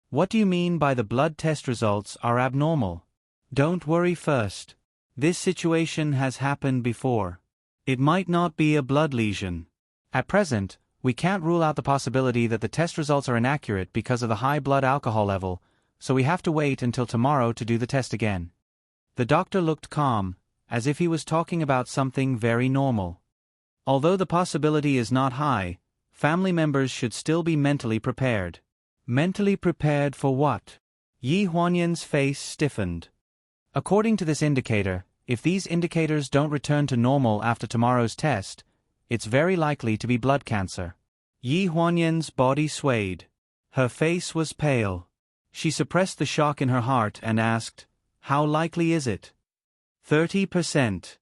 What do you mean by the blood test results are abnormal? Don't worry first. This situation has happened before. It might not be a blood lesion. At present, we can't rule out the possibility that the test results are inaccurate because of the high blood alcohol level, so we have to wait until tomorrow to do the test again. The doctor looked calm, as if he was talking about something very normal. Although the possibility is not high, family members should still be mentally prepared. Mentally prepared for what? Yi Huanyan's face stiffened. According to this indicator, if these indicators don't return to normal after tomorrow's test, it's very likely to be blood cancer. Yi Huanyan's body swayed. Her face was pale. She suppressed the shock in her heart and asked, "How likely is it?" 30%.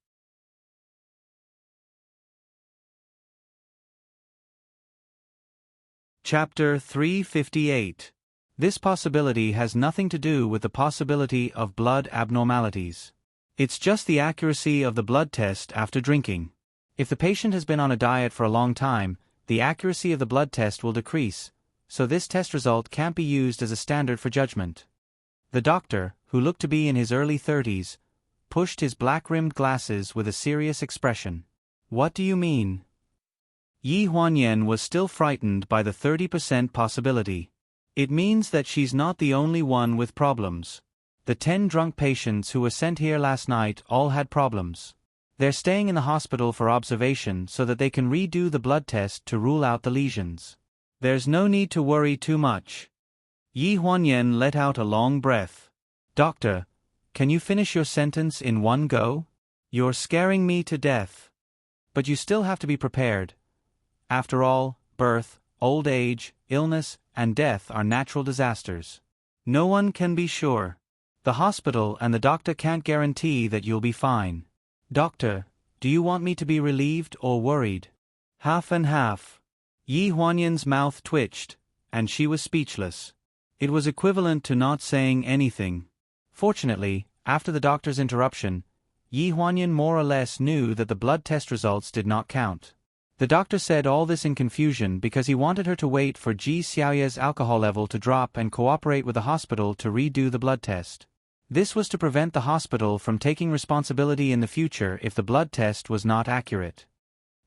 Chapter 358. This possibility has nothing to do with the possibility of blood abnormalities. It's just the accuracy of the blood test after drinking. If the patient has been on a diet for a long time, the accuracy of the blood test will decrease, so this test result can't be used as a standard for judgment. The doctor, who looked to be in his early 30s, pushed his black-rimmed glasses with a serious expression. What do you mean? Yi Huanyan was still frightened by the 30% possibility. It means that she's not the only one with problems. The 10 drunk patients who were sent here last night all had problems. They're staying in the hospital for observation so that they can redo the blood test to rule out the lesions. There's no need to worry too much. Yi Huanyan let out a long breath. Doctor, can you finish your sentence in one go? You're scaring me to death. But you still have to be prepared. After all, birth, old age, illness, and death are natural disasters. No one can be sure. The hospital and the doctor can't guarantee that you'll be fine. Doctor, do you want me to be relieved or worried? Half and half. Yi Huanyan's mouth twitched, and she was speechless. It was equivalent to not saying anything. Fortunately, after the doctor's interruption, Yi Huanyan more or less knew that the blood test results did not count. The doctor said all this in confusion because he wanted her to wait for Ji Xiaoye's alcohol level to drop and cooperate with the hospital to redo the blood test. This was to prevent the hospital from taking responsibility in the future if the blood test was not accurate.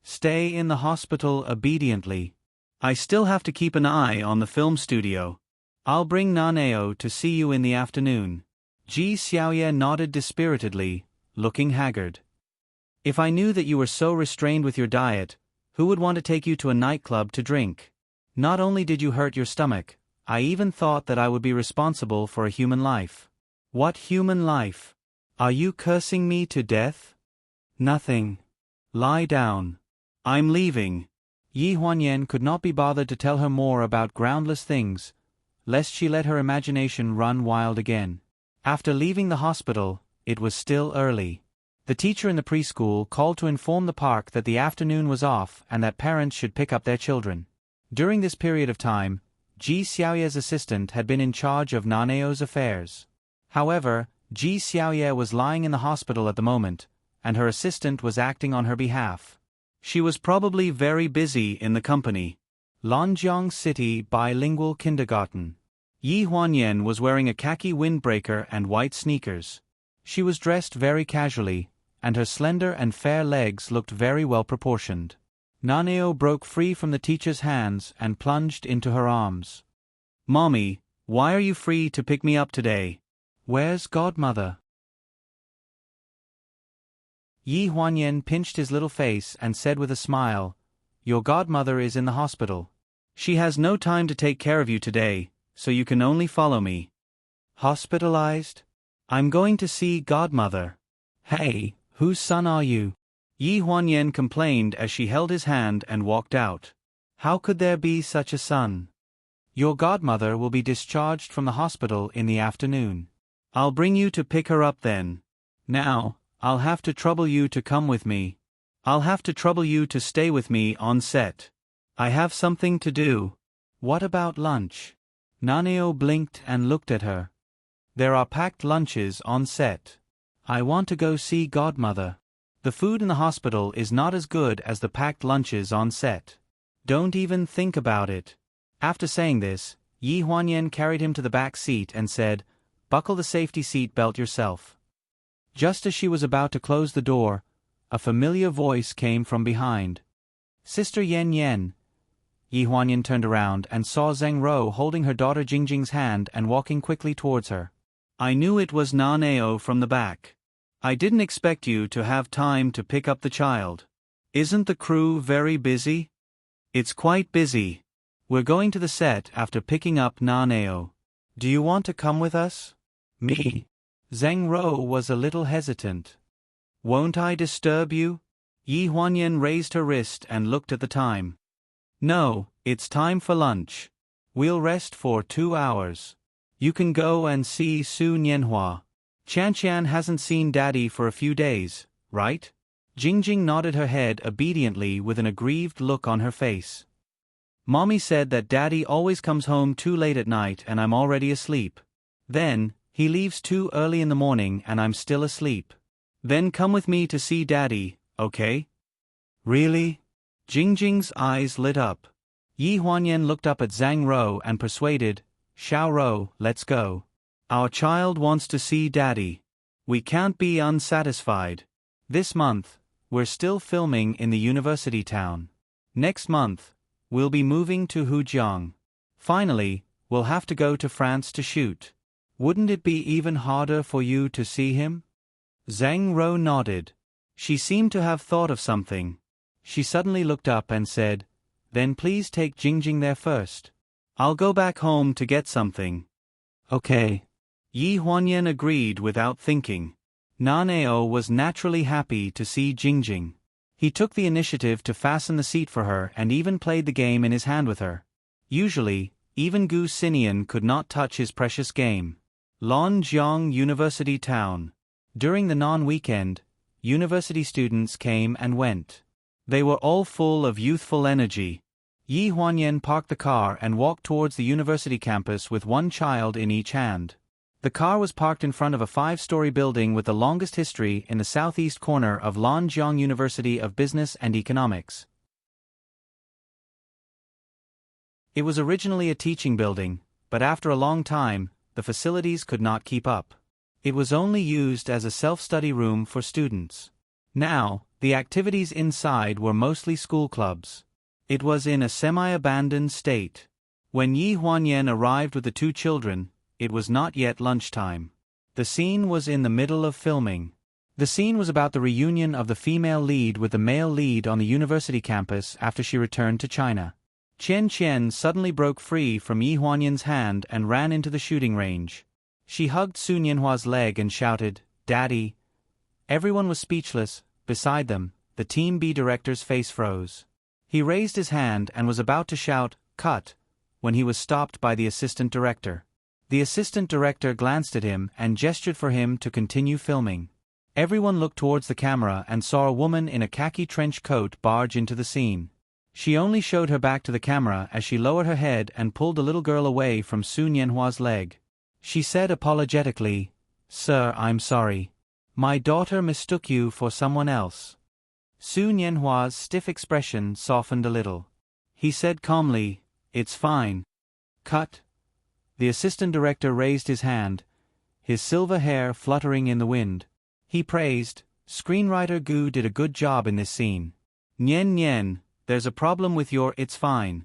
Stay in the hospital obediently. I still have to keep an eye on the film studio. I'll bring Naneo to see you in the afternoon. Ji Xiaoye nodded dispiritedly, looking haggard. If I knew that you were so restrained with your diet, who would want to take you to a nightclub to drink? Not only did you hurt your stomach, I even thought that I would be responsible for a human life. What human life? Are you cursing me to death? Nothing. Lie down. I'm leaving. Yi Huanyan could not be bothered to tell her more about groundless things, lest she let her imagination run wild again. After leaving the hospital, it was still early. The teacher in the preschool called to inform the park that the afternoon was off and that parents should pick up their children. During this period of time, Ji Xiaoye's assistant had been in charge of Naneo's affairs. However, Ji Xiaoye was lying in the hospital at the moment, and her assistant was acting on her behalf. She was probably very busy in the company. Lanjiang City Bilingual Kindergarten. Yi Huanyan was wearing a khaki windbreaker and white sneakers. She was dressed very casually, and her slender and fair legs looked very well proportioned. Naneo broke free from the teacher's hands and plunged into her arms. "Mommy, why are you free to pick me up today? Where's Godmother?" Yi Huanyan pinched his little face and said with a smile, "Your godmother is in the hospital. She has no time to take care of you today, so you can only follow me." "Hospitalized? I'm going to see Godmother." "Hey, whose son are you?" Yi Huanyan complained as she held his hand and walked out. "How could there be such a son? Your godmother will be discharged from the hospital in the afternoon. I'll bring you to pick her up then. Now, I'll have to trouble you to come with me. I'll have to trouble you to stay with me on set. I have something to do." "What about lunch?" Naneo blinked and looked at her. "There are packed lunches on set. I want to go see Godmother. The food in the hospital is not as good as the packed lunches on set. Don't even think about it." After saying this, Yi Huanyan carried him to the back seat and said, "Buckle the safety seat belt yourself." Just as she was about to close the door, a familiar voice came from behind. "Sister Yan Yan." Yi Huanyan turned around and saw Zheng Ro holding her daughter Jingjing's hand and walking quickly towards her. "I knew it was Naneo from the back. I didn't expect you to have time to pick up the child. Isn't the crew very busy?" "It's quite busy. We're going to the set after picking up Naneo. Do you want to come with us?" "Me?" Zheng Ro was a little hesitant. "Won't I disturb you?" Yi Huanyan raised her wrist and looked at the time. "No, it's time for lunch. We'll rest for 2 hours. You can go and see Su Nianhua. Qian hasn't seen Daddy for a few days, right?" Jingjing nodded her head obediently with an aggrieved look on her face. "Mommy said that Daddy always comes home too late at night and I'm already asleep. Then, he leaves too early in the morning and I'm still asleep. Then come with me to see Daddy, okay?" "Really?" Jingjing's eyes lit up. Yi Huanyan looked up at Zhang Ro and persuaded, "Xiao Ro, let's go. Our child wants to see Daddy. We can't be unsatisfied. This month, we're still filming in the university town. Next month, we'll be moving to Hujiang. Finally, we'll have to go to France to shoot. Wouldn't it be even harder for you to see him?" Zhang Ro nodded. She seemed to have thought of something. She suddenly looked up and said, "Then please take Jingjing there first. I'll go back home to get something." "Okay." Yi Huanyan agreed without thinking. Naneo was naturally happy to see Jingjing. He took the initiative to fasten the seat for her and even played the game in his hand with her. Usually, even Gu Sinian could not touch his precious game. Lanjiang University Town. During the non-weekend, university students came and went. They were all full of youthful energy. Yi Huanyan parked the car and walked towards the university campus with one child in each hand. The car was parked in front of a 5-story building with the longest history in the southeast corner of Lanjiang University of Business and Economics. It was originally a teaching building, but after a long time, the facilities could not keep up. It was only used as a self-study room for students. Now, the activities inside were mostly school clubs. It was in a semi-abandoned state. When Yi Huanyan arrived with the 2 children, it was not yet lunchtime. The scene was in the middle of filming. The scene was about the reunion of the female lead with the male lead on the university campus after she returned to China. Qian suddenly broke free from Yi Huanyan's hand and ran into the shooting range. She hugged Su Nianhua's leg and shouted, "Daddy!" Everyone was speechless. Beside them, the Team B director's face froze. He raised his hand and was about to shout, "Cut," when he was stopped by the assistant director. The assistant director glanced at him and gestured for him to continue filming. Everyone looked towards the camera and saw a woman in a khaki trench coat barge into the scene. She only showed her back to the camera as she lowered her head and pulled the little girl away from Su Nianhua's leg. She said apologetically, "Sir, I'm sorry. My daughter mistook you for someone else." Su Nianhua's stiff expression softened a little. He said calmly, "It's fine." Cut. The assistant director raised his hand, his silver hair fluttering in the wind. He praised, "Screenwriter Gu did a good job in this scene. Nian Nian, there's a problem with your 'it's fine.'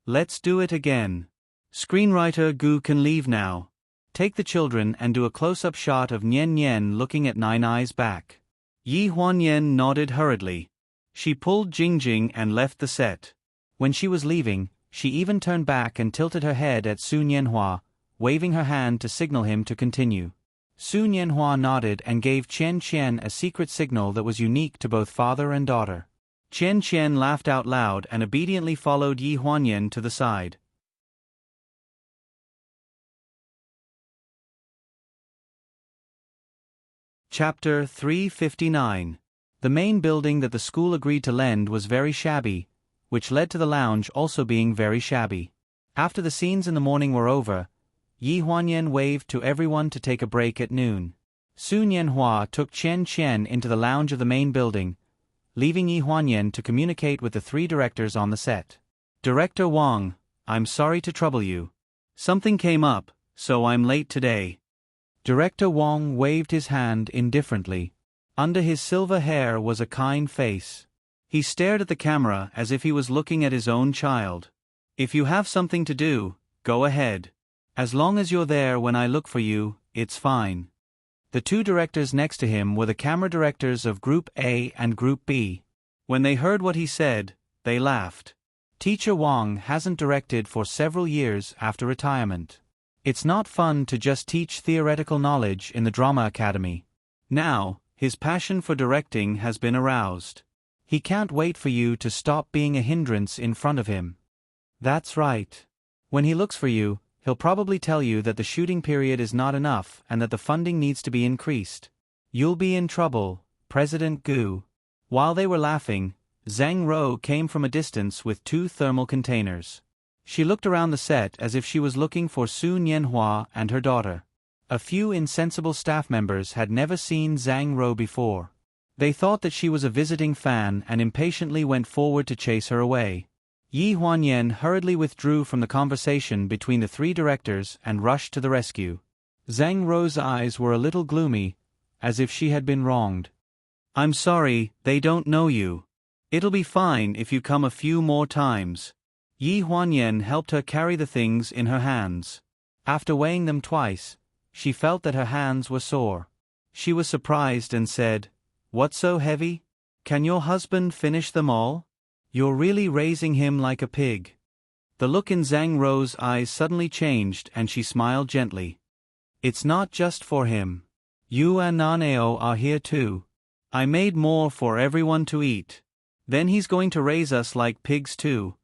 Let's do it again. Screenwriter Gu can leave now. Take the children and do a close-up shot of Nian Nian looking at Nine Eyes' back." Yi Huanyan nodded hurriedly. She pulled Jingjing and left the set. When she was leaving, she even turned back and tilted her head at Su Nianhua, waving her hand to signal him to continue. Su Nianhua nodded and gave Qian Qian a secret signal that was unique to both father and daughter. Qian Qian laughed out loud and obediently followed Yi Huanyan to the side. Chapter 359. The main building that the school agreed to lend was very shabby, which led to the lounge also being very shabby. After the scenes in the morning were over, Yi Huanyan waved to everyone to take a break at noon. Su Nianhua took Qian Qian into the lounge of the main building, leaving Yi Huanyan to communicate with the three directors on the set. "Director Wang, I'm sorry to trouble you. Something came up, so I'm late today." Director Wang waved his hand indifferently. Under his silver hair was a kind face. He stared at the camera as if he was looking at his own child. "If you have something to do, go ahead. As long as you're there when I look for you, it's fine." The two directors next to him were the camera directors of Group A and Group B. When they heard what he said, they laughed. Teacher Wang hasn't directed for several years after retirement. It's not fun to just teach theoretical knowledge in the drama academy. Now, his passion for directing has been aroused. He can't wait for you to stop being a hindrance in front of him. That's right. When he looks for you, he'll probably tell you that the shooting period is not enough and that the funding needs to be increased. You'll be in trouble, President Gu. While they were laughing, Zhang Rou came from a distance with 2 thermal containers. She looked around the set as if she was looking for Su Nianhua and her daughter. A few insensible staff members had never seen Zhang Rou before. They thought that she was a visiting fan and impatiently went forward to chase her away. Yi Huanyan hurriedly withdrew from the conversation between the 3 directors and rushed to the rescue. Zhang Rou's eyes were a little gloomy, as if she had been wronged. "I'm sorry, they don't know you. It'll be fine if you come a few more times." Yi Huanyan helped her carry the things in her hands. After weighing them twice, she felt that her hands were sore. She was surprised and said, "What's so heavy? Can your husband finish them all? You're really raising him like a pig." The look in Zhang Rou's eyes suddenly changed and she smiled gently. "It's not just for him. You and Naneo are here too. I made more for everyone to eat. Then he's going to raise us like pigs too."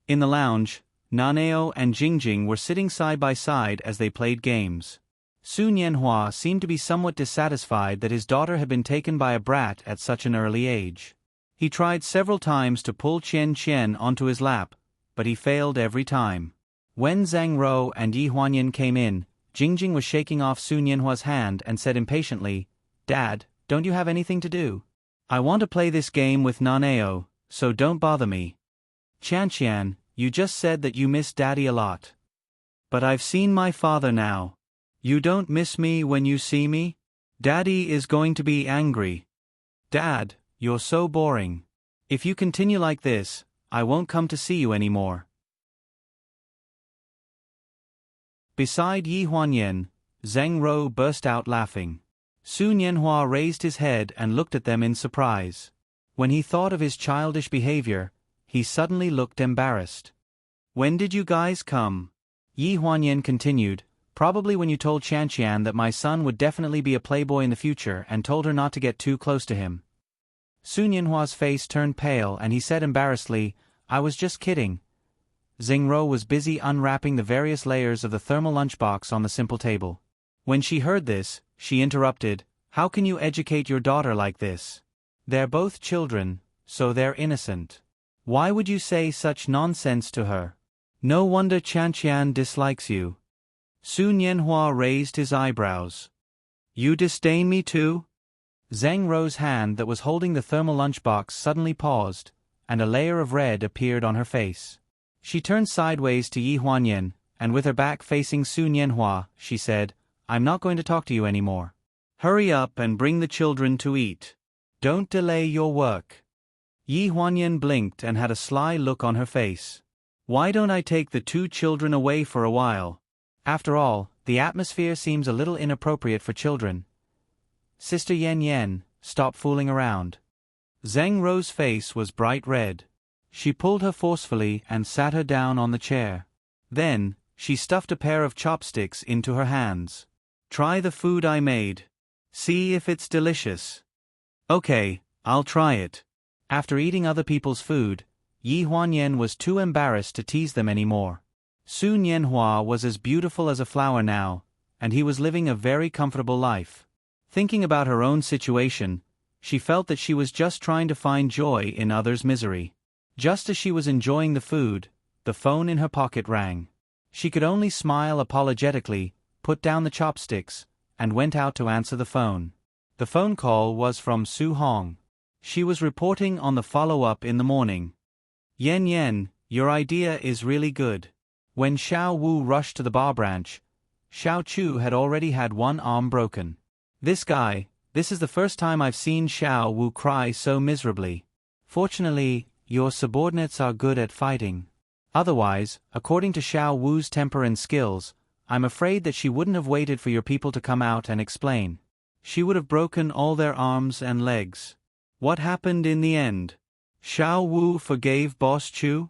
In the lounge, Naneo and Jingjing were sitting side by side as they played games. Su Nianhua seemed to be somewhat dissatisfied that his daughter had been taken by a brat at such an early age. He tried several times to pull Qian Qian onto his lap, but he failed every time. When Zhang Rou and Yi Huanyan came in, Jingjing was shaking off Su Nianhua's hand and said impatiently, "Dad, don't you have anything to do? I want to play this game with Naneo, so don't bother me." "Qian Qian, you just said that you miss Daddy a lot. But I've seen my father now. You don't miss me when you see me? Daddy is going to be angry." "Dad, you're so boring. If you continue like this, I won't come to see you anymore." Beside Yi Huanyan, Zhang Rou burst out laughing. Su Nianhua raised his head and looked at them in surprise. When he thought of his childish behavior, he suddenly looked embarrassed. "When did you guys come?" Yi Huanyan continued, "Probably when you told Qian Qian that my son would definitely be a playboy in the future and told her not to get too close to him." Su Nianhua's face turned pale and he said embarrassedly, "I was just kidding." Zhang Rou was busy unwrapping the various layers of the thermal lunchbox on the simple table. When she heard this, she interrupted, "How can you educate your daughter like this? They're both children, so they're innocent. Why would you say such nonsense to her? No wonder Chanqian dislikes you. Su Nianhua raised his eyebrows. You disdain me too? Zhang Rou's hand that was holding the thermal lunchbox suddenly paused, and a layer of red appeared on her face. She turned sideways to Yi Huanyan, and with her back facing Su Nianhua, she said, I'm not going to talk to you anymore. Hurry up and bring the children to eat. Don't delay your work. Yi Huanyan blinked and had a sly look on her face. Why don't I take the 2 children away for a while? After all, the atmosphere seems a little inappropriate for children. Sister Yan Yan, stop fooling around. Zhang Rou's face was bright red. She pulled her forcefully and sat her down on the chair. Then, she stuffed a pair of chopsticks into her hands. Try the food I made. See if it's delicious. Okay, I'll try it. After eating other people's food, Yi Huanyan was too embarrassed to tease them anymore. Su Nianhua was as beautiful as a flower now, and he was living a very comfortable life. Thinking about her own situation, she felt that she was just trying to find joy in others' misery. Just as she was enjoying the food, the phone in her pocket rang. She could only smile apologetically, put down the chopsticks, and went out to answer the phone. The phone call was from Su Hong. She was reporting on the follow-up in the morning. Yan Yan, your idea is really good. When Xiao Wu rushed to the bar branch, Xiao Chu had already had one arm broken. This is the first time I've seen Xiao Wu cry so miserably. Fortunately, your subordinates are good at fighting. Otherwise, according to Xiao Wu's temper and skills, I'm afraid that she wouldn't have waited for your people to come out and explain. She would have broken all their arms and legs. What happened in the end? Xiao Wu forgave Boss Chu?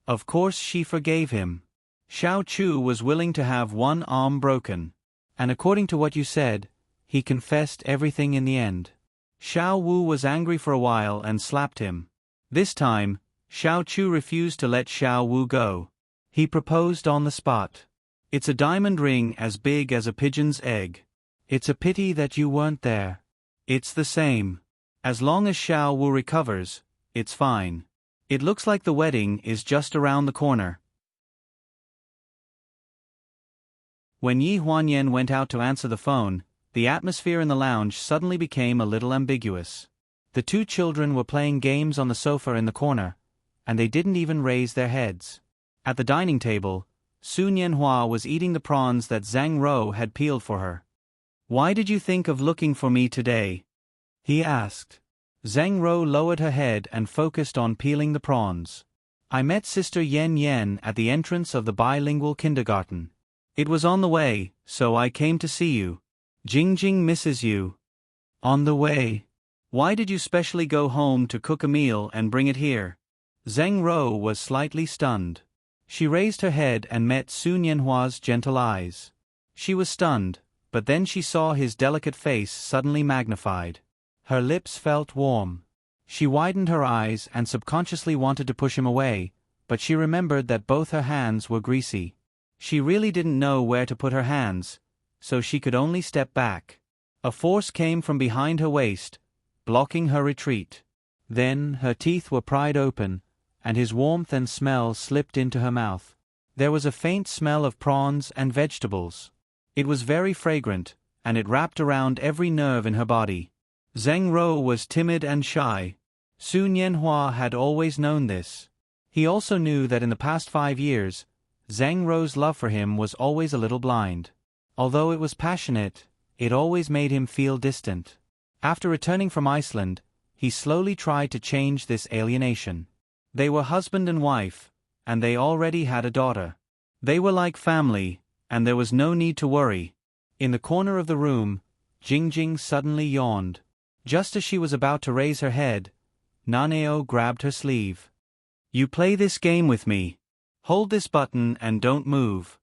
Of course she forgave him. Xiao Chu was willing to have one arm broken. And according to what you said, he confessed everything in the end. Xiao Wu was angry for a while and slapped him. This time, Xiao Chu refused to let Xiao Wu go. He proposed on the spot. It's a diamond ring as big as a pigeon's egg. It's a pity that you weren't there. It's the same. As long as Xiao Wu recovers, it's fine. It looks like the wedding is just around the corner. When Yi Huanyan went out to answer the phone, the atmosphere in the lounge suddenly became a little ambiguous. The 2 children were playing games on the sofa in the corner, and they didn't even raise their heads. At the dining table, Su Nianhua was eating the prawns that Zhang Rou had peeled for her. Why did you think of looking for me today? He asked. Zhang Rou lowered her head and focused on peeling the prawns. I met Sister Yan Yan at the entrance of the bilingual kindergarten. It was on the way, so I came to see you. Jingjing misses you. On the way. Why did you specially go home to cook a meal and bring it here? Zhang Rou was slightly stunned. She raised her head and met Su Nianhua's gentle eyes. She was stunned, but then she saw his delicate face suddenly magnified. Her lips felt warm. She widened her eyes and subconsciously wanted to push him away, but she remembered that both her hands were greasy. She really didn't know where to put her hands, so she could only step back. A force came from behind her waist, blocking her retreat. Then her teeth were pried open, and his warmth and smell slipped into her mouth. There was a faint smell of prawns and vegetables. It was very fragrant, and it wrapped around every nerve in her body. Zhang Rou was timid and shy. Su Nianhua had always known this. He also knew that in the past 5 years, Zhang Rou's love for him was always a little blind. Although it was passionate, it always made him feel distant. After returning from Iceland, he slowly tried to change this alienation. They were husband and wife, and they already had a daughter. They were like family, and there was no need to worry. In the corner of the room, Jingjing suddenly yawned. Just as she was about to raise her head, Naneo grabbed her sleeve. You play this game with me. Hold this button and don't move.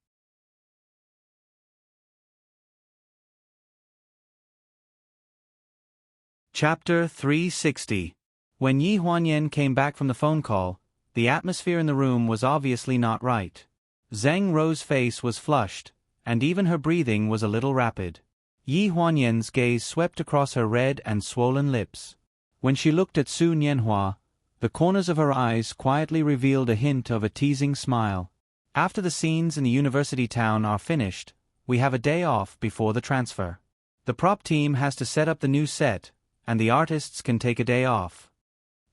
Chapter 360. When Yi Huanyan came back from the phone call, the atmosphere in the room was obviously not right. Zhang Rou's face was flushed, and even her breathing was a little rapid. Yi Huanyan's gaze swept across her red and swollen lips. When she looked at Su Nianhua, The corners of her eyes quietly revealed a hint of a teasing smile. After the scenes in the university town are finished, we have a day off before the transfer. The prop team has to set up the new set, and the artists can take a day off.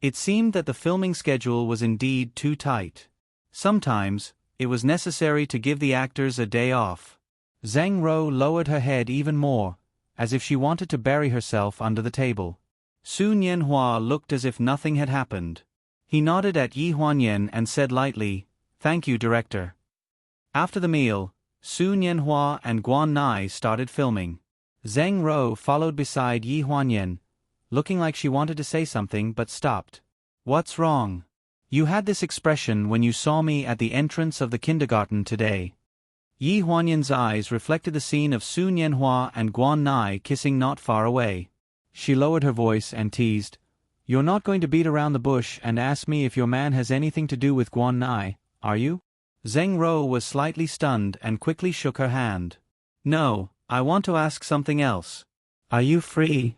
It seemed that the filming schedule was indeed too tight. Sometimes, it was necessary to give the actors a day off. Zhang Ro lowered her head even more, as if she wanted to bury herself under the table. Su Nianhua looked as if nothing had happened. He nodded at Yi Huanyan and said lightly, "Thank you, director." After the meal, Su Nianhua and Guan Nai started filming. Zhang Ro followed beside Yi Huanyan, looking like she wanted to say something but stopped. "What's wrong? You had this expression when you saw me at the entrance of the kindergarten today." Yi Huanyan's eyes reflected the scene of Su Nianhua and Guan Nai kissing not far away. She lowered her voice and teased, "You're not going to beat around the bush and ask me if your man has anything to do with Guan Nai, are you?" Zhang Ro was slightly stunned and quickly shook her hand. "No, I want to ask something else. Are you free?"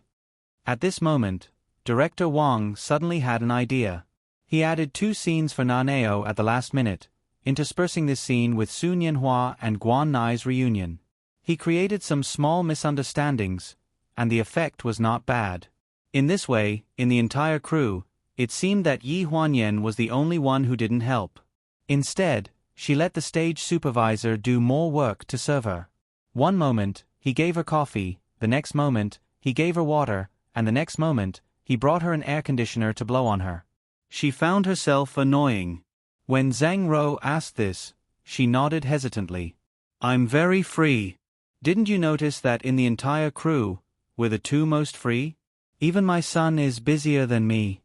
At this moment, Director Wang suddenly had an idea. He added 2 scenes for Naneo at the last minute, interspersing this scene with Su Nianhua and Guan Nai's reunion. He created some small misunderstandings, and the effect was not bad. In this way, in the entire crew, it seemed that Yi Huanyan was the only one who didn't help. Instead, she let the stage supervisor do more work to serve her. One moment, he gave her coffee, the next moment, he gave her water, and the next moment, he brought her an air conditioner to blow on her. She found herself annoying. When Zhang Ro asked this, she nodded hesitantly. "I'm very free. Didn't you notice that in the entire crew, we're the 2 most free? Even my son is busier than me."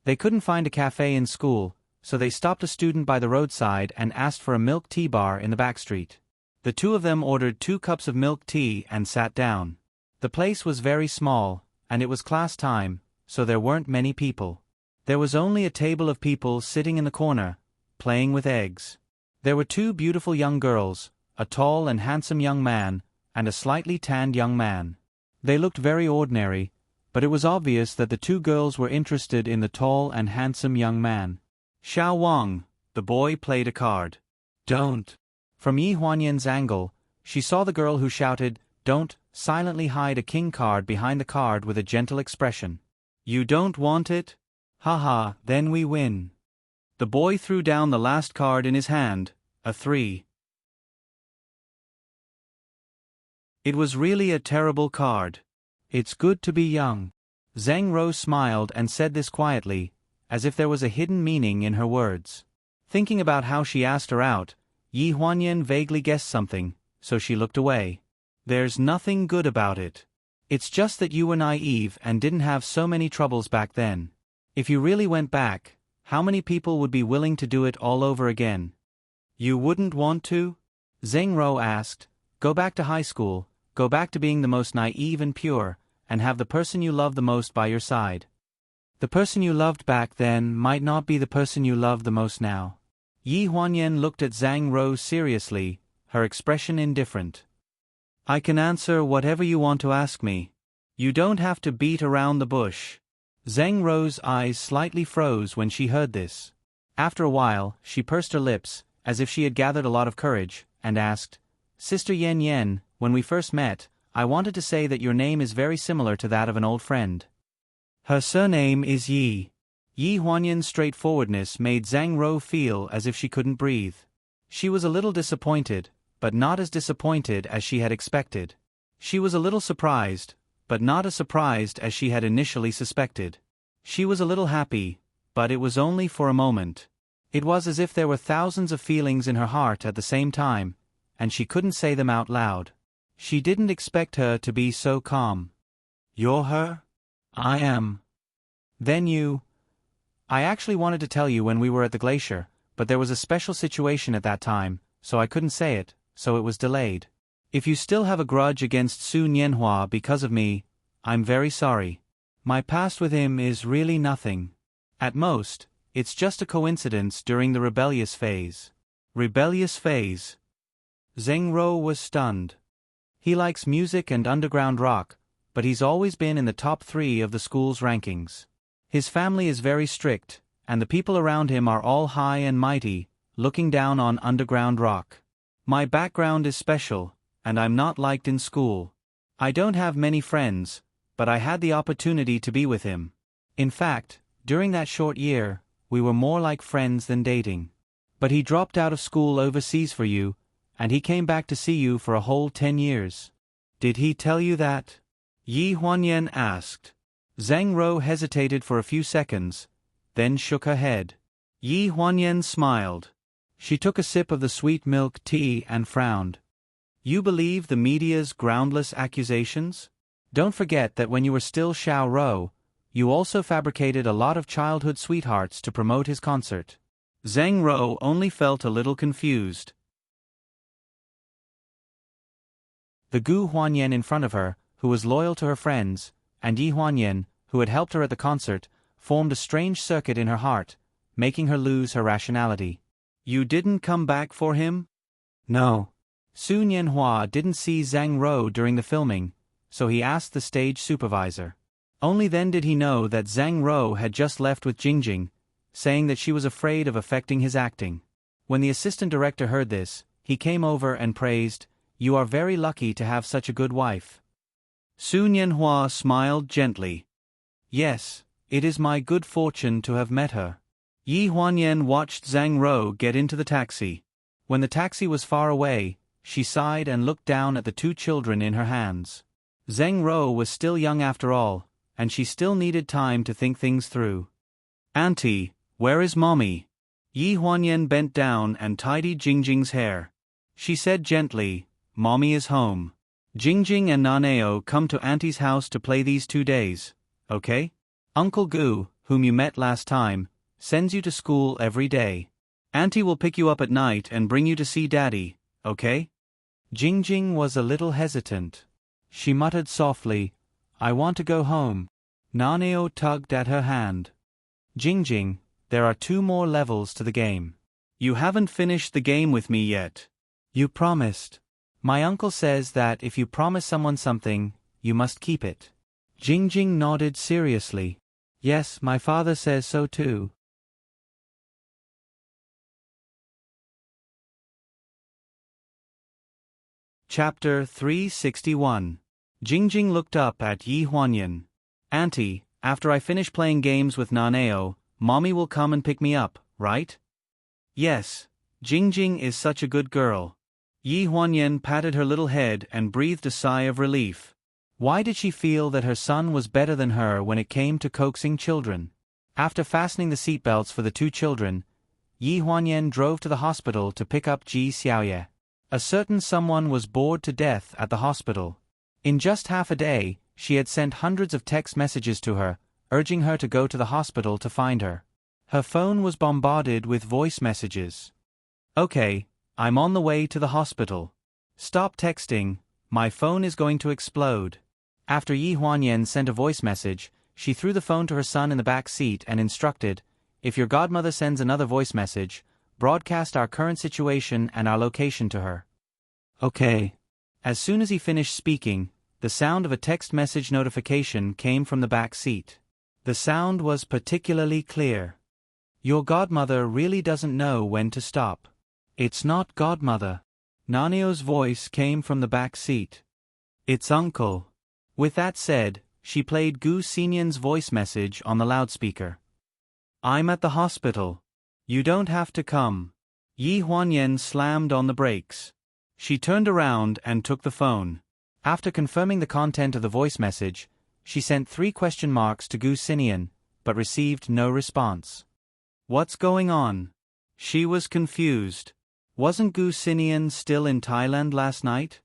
They couldn't find a cafe in school, so they stopped a student by the roadside and asked for a milk tea bar in the back street. The 2 of them ordered 2 cups of milk tea and sat down. The place was very small, and it was class time, so there weren't many people. There was only a table of people sitting in the corner, playing with eggs. There were 2 beautiful young girls, a tall and handsome young man, and a slightly tanned young man. They looked very ordinary, but it was obvious that the 2 girls were interested in the tall and handsome young man. "Xiao Wang," the boy played a card. "Don't." From Yi Huanyan's angle, she saw the girl who shouted, "Don't," silently hide a king card behind the card with a gentle expression. "You don't want it? Haha, then we win." The boy threw down the last card in his hand, a 3. It was really a terrible card. "It's good to be young." Zhang Ro smiled and said this quietly, as if there was a hidden meaning in her words. Thinking about how she asked her out, Yi Huanyan vaguely guessed something, so she looked away. "There's nothing good about it. It's just that you were naive and didn't have so many troubles back then. If you really went back, how many people would be willing to do it all over again?" "You wouldn't want to?" Zhang Ro asked. "Go back to high school, go back to being the most naive and pure, and have the person you love the most by your side. The person you loved back then might not be the person you love the most now." Yi Huanyan looked at Zhang Ro seriously, her expression indifferent. "I can answer whatever you want to ask me. You don't have to beat around the bush." Zhang Ro's eyes slightly froze when she heard this. After a while, she pursed her lips, as if she had gathered a lot of courage, and asked, "Sister Yan Yan, when we first met, I wanted to say that your name is very similar to that of an old friend." "Her surname is Yi." Yi Huanyan's straightforwardness made Zhang Ro feel as if she couldn't breathe. She was a little disappointed, but not as disappointed as she had expected. She was a little surprised, but not as surprised as she had initially suspected. She was a little happy, but it was only for a moment. It was as if there were thousands of feelings in her heart at the same time, and she couldn't say them out loud. She didn't expect her to be so calm. "You're her?" "I am." "Then I actually wanted to tell you when we were at the glacier, but there was a special situation at that time, so I couldn't say it, so it was delayed. If you still have a grudge against Su Nianhua because of me, I'm very sorry. My past with him is really nothing. At most, it's just a coincidence during the rebellious phase." "Rebellious phase?" Zheng Ro was stunned. He likes music and underground rock, but he's always been in the top 3 of the school's rankings. His family is very strict, and the people around him are all high and mighty, looking down on underground rock. My background is special, and I'm not liked in school. I don't have many friends, but I had the opportunity to be with him. In fact, during that short year, we were more like friends than dating. But he dropped out of school overseas for you, and he came back to see you for a whole 10 years. Did he tell you that? Yi Huanyan asked. Zhang Rou hesitated for a few seconds, then shook her head. Yi Huanyan smiled. She took a sip of the sweet milk tea and frowned. You believe the media's groundless accusations? Don't forget that when you were still Xiao Rou, you also fabricated a lot of childhood sweethearts to promote his concert. Zhang Rou only felt a little confused. The Gu Huanyan in front of her, who was loyal to her friends, and Yi Huanyan, who had helped her at the concert, formed a strange circuit in her heart, making her lose her rationality. You didn't come back for him? No. Su Nianhua didn't see Zhang Rou during the filming, so he asked the stage supervisor. Only then did he know that Zhang Rou had just left with Jingjing, saying that she was afraid of affecting his acting. When the assistant director heard this, he came over and praised, "You are very lucky to have such a good wife." Su Nianhua smiled gently. Yes, it is my good fortune to have met her. Yi Huanyan watched Zhang Rou get into the taxi. When the taxi was far away, she sighed and looked down at the two children in her hands. Zhang Rou was still young after all, and she still needed time to think things through. Auntie, where is Mommy? Yi Huanyan bent down and tidied Jingjing's hair. She said gently, Mommy is home. Jingjing and Naneo come to Auntie's house to play these 2 days, okay? Uncle Gu, whom you met last time, sends you to school every day. Auntie will pick you up at night and bring you to see Daddy, okay? Jingjing was a little hesitant. She muttered softly, I want to go home. Naneo tugged at her hand. Jingjing, there are 2 more levels to the game. You haven't finished the game with me yet. You promised. My uncle says that if you promise someone something, you must keep it. Jingjing nodded seriously. Yes, my father says so too. Chapter 361. Jingjing looked up at Yi Huanyan. Auntie, after I finish playing games with Naneo, Mommy will come and pick me up, right? Yes, Jingjing is such a good girl. Yi Huanyan patted her little head and breathed a sigh of relief. Why did she feel that her son was better than her when it came to coaxing children? After fastening the seatbelts for the 2 children, Yi Huanyan drove to the hospital to pick up Ji Xiaoye. A certain someone was bored to death at the hospital. In just half a day, she had sent hundreds of text messages to her, urging her to go to the hospital to find her. Her phone was bombarded with voice messages. Okay, I'm on the way to the hospital. Stop texting, my phone is going to explode. After Yi Huanyan sent a voice message, she threw the phone to her son in the back seat and instructed, if your godmother sends another voice message, broadcast our current situation and our location to her. Okay. As soon as he finished speaking, the sound of a text message notification came from the back seat. The sound was particularly clear. Your godmother really doesn't know when to stop. It's not godmother. Naneo's voice came from the back seat. It's uncle. With that said, she played Gu Xinyan's voice message on the loudspeaker. I'm at the hospital. You don't have to come. Yi Huanyan slammed on the brakes. She turned around and took the phone. After confirming the content of the voice message, she sent 3 question marks to Gu Xinyan, but received no response. What's going on? She was confused. Wasn't Gu Xinyan still in Thailand last night?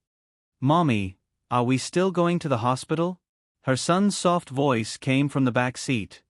Mommy, are we still going to the hospital? Her son's soft voice came from the back seat.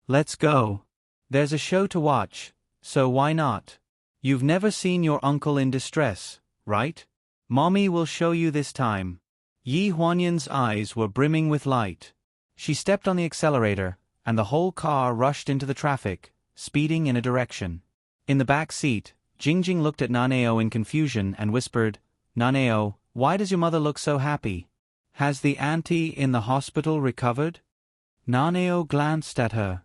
Let's go. There's a show to watch, so why not? You've never seen your uncle in distress, right? Mommy will show you this time. Yi Huanyan's eyes were brimming with light. She stepped on the accelerator, and the whole car rushed into the traffic, speeding in a direction. In the back seat, Jingjing looked at Naneo in confusion and whispered, Naneo, why does your mother look so happy? Has the auntie in the hospital recovered? Naneo glanced at her.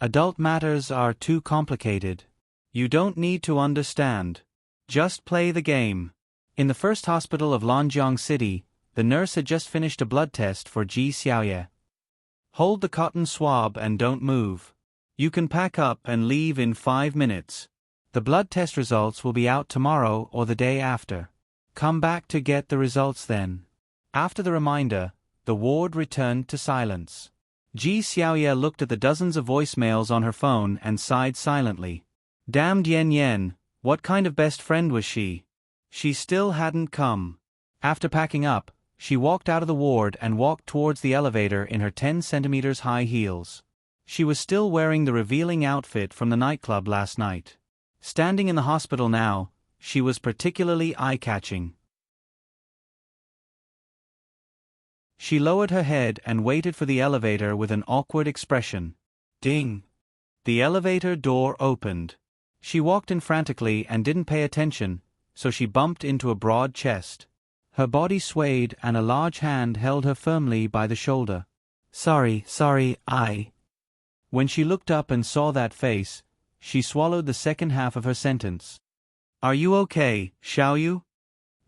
Adult matters are too complicated. You don't need to understand. Just play the game. In the first hospital of Lanjiang City, the nurse had just finished a blood test for Ji Xiaoye. Hold the cotton swab and don't move. You can pack up and leave in 5 minutes. The blood test results will be out tomorrow or the day after. Come back to get the results then. After the reminder, the ward returned to silence. Ji Xiaoye looked at the dozens of voicemails on her phone and sighed silently. Damned Yen Yen, what kind of best friend was she? She still hadn't come. After packing up, she walked out of the ward and walked towards the elevator in her 10 centimeters high heels. She was still wearing the revealing outfit from the nightclub last night. Standing in the hospital now, she was particularly eye-catching. She lowered her head and waited for the elevator with an awkward expression. Ding! The elevator door opened. She walked in frantically and didn't pay attention, so she bumped into a broad chest. Her body swayed and a large hand held her firmly by the shoulder. Sorry, I... When she looked up and saw that face, she swallowed the second half of her sentence. Are you okay, Xiaoyu?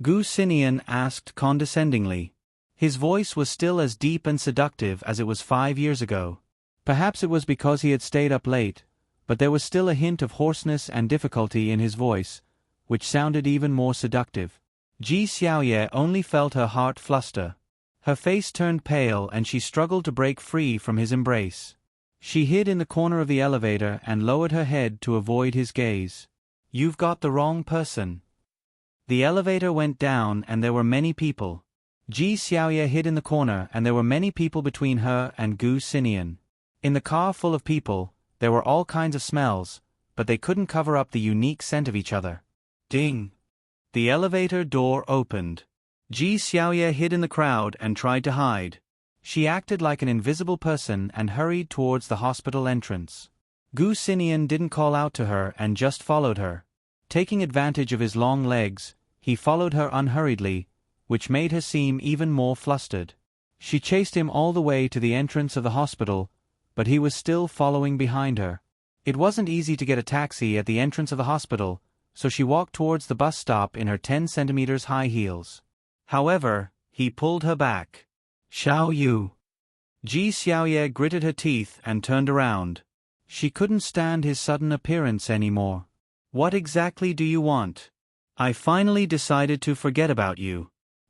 Gu Xinian asked condescendingly. His voice was still as deep and seductive as it was 5 years ago. Perhaps it was because he had stayed up late, but there was still a hint of hoarseness and difficulty in his voice, which sounded even more seductive. Ji Xiaoye only felt her heart fluster. Her face turned pale and she struggled to break free from his embrace. She hid in the corner of the elevator and lowered her head to avoid his gaze. You've got the wrong person. The elevator went down and there were many people. Ji Xiaoye hid in the corner and there were many people between her and Gu Xinian. In the car full of people, there were all kinds of smells, but they couldn't cover up the unique scent of each other. Ding! The elevator door opened. Ji Xiaoye hid in the crowd and tried to hide. She acted like an invisible person and hurried towards the hospital entrance. Gu Xinian didn't call out to her and just followed her. Taking advantage of his long legs, he followed her unhurriedly, which made her seem even more flustered. She chased him all the way to the entrance of the hospital, but he was still following behind her. It wasn't easy to get a taxi at the entrance of the hospital, so she walked towards the bus stop in her 10 centimeters high heels. However, he pulled her back. Xiaoyu. Ji Xiaoye gritted her teeth and turned around. She couldn't stand his sudden appearance anymore. What exactly do you want? I finally decided to forget about you.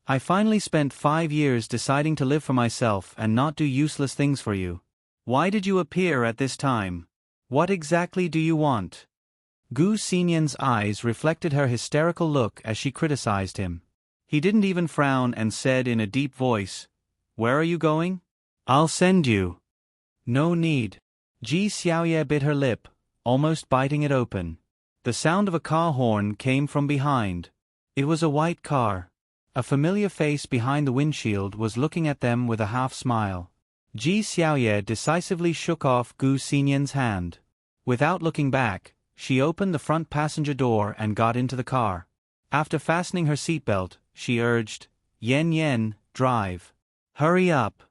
I finally spent 5 years deciding to live for myself and not do useless things for you. Why did you appear at this time? What exactly do you want? Gu Xinian's eyes reflected her hysterical look as she criticized him. He didn't even frown and said in a deep voice, Where are you going? I'll send you. No need. Ji Xiaoye bit her lip, almost biting it open. The sound of a car horn came from behind. It was a white car. A familiar face behind the windshield was looking at them with a half-smile. Ji Xiaoye decisively shook off Gu Xinian's hand. Without looking back, she opened the front passenger door and got into the car. After fastening her seatbelt, she urged, Yen Yen, drive. Hurry up.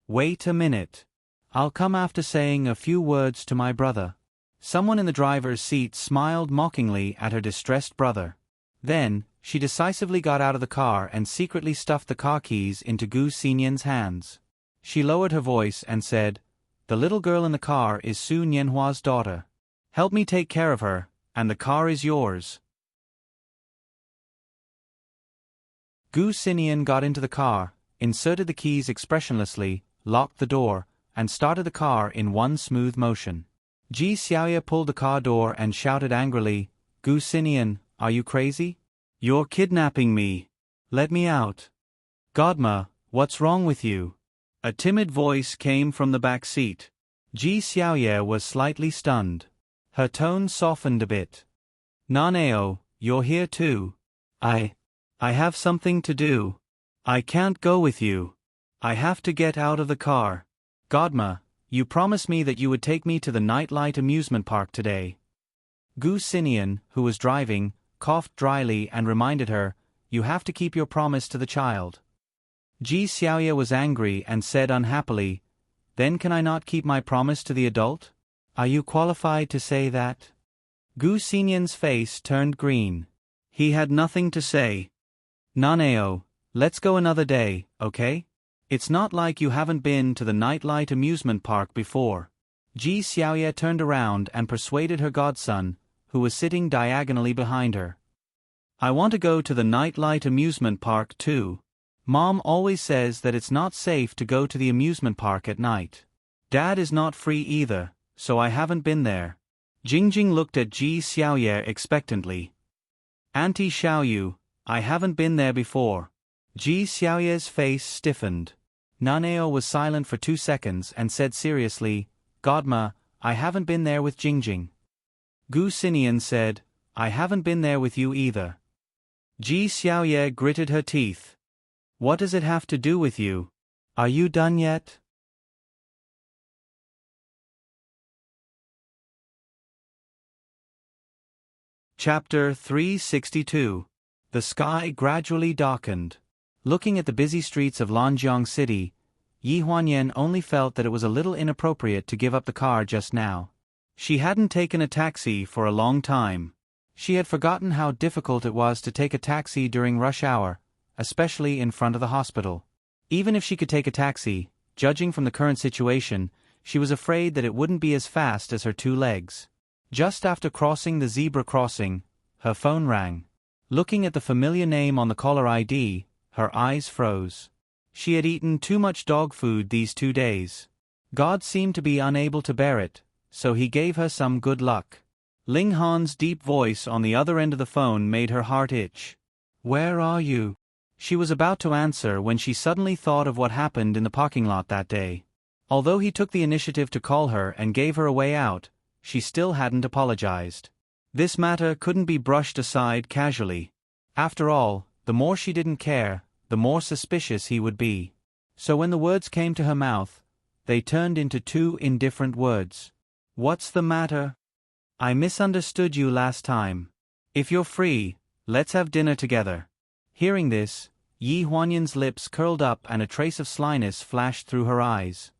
Wait a minute. I'll come after saying a few words to my brother. Someone in the driver's seat smiled mockingly at her distressed brother. Then, she decisively got out of the car and secretly stuffed the car keys into Gu Xinian's hands. She lowered her voice and said, The little girl in the car is Su Nianhua's daughter. Help me take care of her, and the car is yours. Gu Xinian got into the car, inserted the keys expressionlessly, locked the door, and started the car in one smooth motion. Ji Xiaoye pulled the car door and shouted angrily, Gu Xinian, are you crazy? You're kidnapping me. Let me out. Godma, what's wrong with you? A timid voice came from the back seat. Ji Xiaoye was slightly stunned. Her tone softened a bit. Nanao, you're here too. I have something to do. I can't go with you. I have to get out of the car. Godma, you promised me that you would take me to the Nightlight amusement park today. Gu Xinian, who was driving, coughed dryly and reminded her, You have to keep your promise to the child. Ji Xiaoye was angry and said unhappily, Then can I not keep my promise to the adult? Are you qualified to say that? Gu Xinyan's face turned green. He had nothing to say. Naneo, let's go another day, okay? It's not like you haven't been to the Nightlight amusement park before. Ji Xiaoye turned around and persuaded her godson, who was sitting diagonally behind her. I want to go to the Nightlight amusement park too. Mom always says that it's not safe to go to the amusement park at night. Dad is not free either, so I haven't been there. Jingjing looked at Ji Xiaoye expectantly. Auntie Xiaoyu, I haven't been there before. Ji Xiaoye's face stiffened. Naneo was silent for 2 seconds and said seriously, Godma, I haven't been there with Jingjing. Gu Xinian said, I haven't been there with you either. Ji Xiaoye gritted her teeth. What does it have to do with you? Are you done yet? Chapter 362. The sky gradually darkened. Looking at the busy streets of Lanjiang City, Yi Huanyan only felt that it was a little inappropriate to give up the car just now. She hadn't taken a taxi for a long time. She had forgotten how difficult it was to take a taxi during rush hour, especially in front of the hospital. Even if she could take a taxi, judging from the current situation, she was afraid that it wouldn't be as fast as her 2 legs. Just after crossing the zebra crossing, her phone rang. Looking at the familiar name on the caller ID, her eyes froze. She had eaten too much dog food these 2 days. God seemed to be unable to bear it, so he gave her some good luck. Ling Han's deep voice on the other end of the phone made her heart itch. Where are you? She was about to answer when she suddenly thought of what happened in the parking lot that day. Although he took the initiative to call her and gave her a way out, she still hadn't apologized. This matter couldn't be brushed aside casually. After all, the more she didn't care, the more suspicious he would be. So when the words came to her mouth, they turned into 2 indifferent words. What's the matter? I misunderstood you last time. If you're free, let's have dinner together. Hearing this, Yi Huanyan's lips curled up and a trace of slyness flashed through her eyes.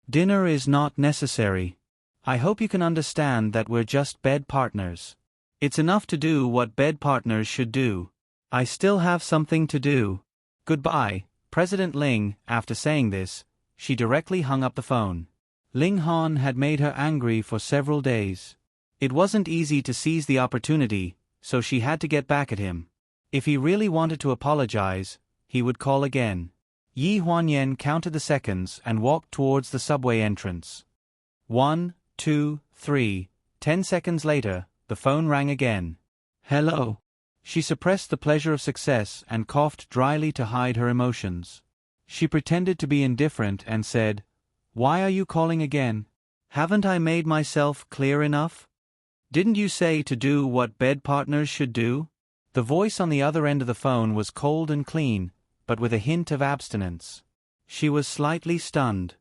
Dinner is not necessary. I hope you can understand that we're just bed partners. It's enough to do what bed partners should do. I still have something to do. Goodbye, President Ling. After saying this, she directly hung up the phone. Ling Han had made her angry for several days. It wasn't easy to seize the opportunity, so she had to get back at him. If he really wanted to apologize, he would call again. Yi Huanyan counted the seconds and walked towards the subway entrance. 1, 2, 3, 10 seconds later, the phone rang again. Hello. She suppressed the pleasure of success and coughed dryly to hide her emotions. She pretended to be indifferent and said, Why are you calling again? Haven't I made myself clear enough? Didn't you say to do what bed partners should do? The voice on the other end of the phone was cold and clean, but with a hint of abstinence. She was slightly stunned.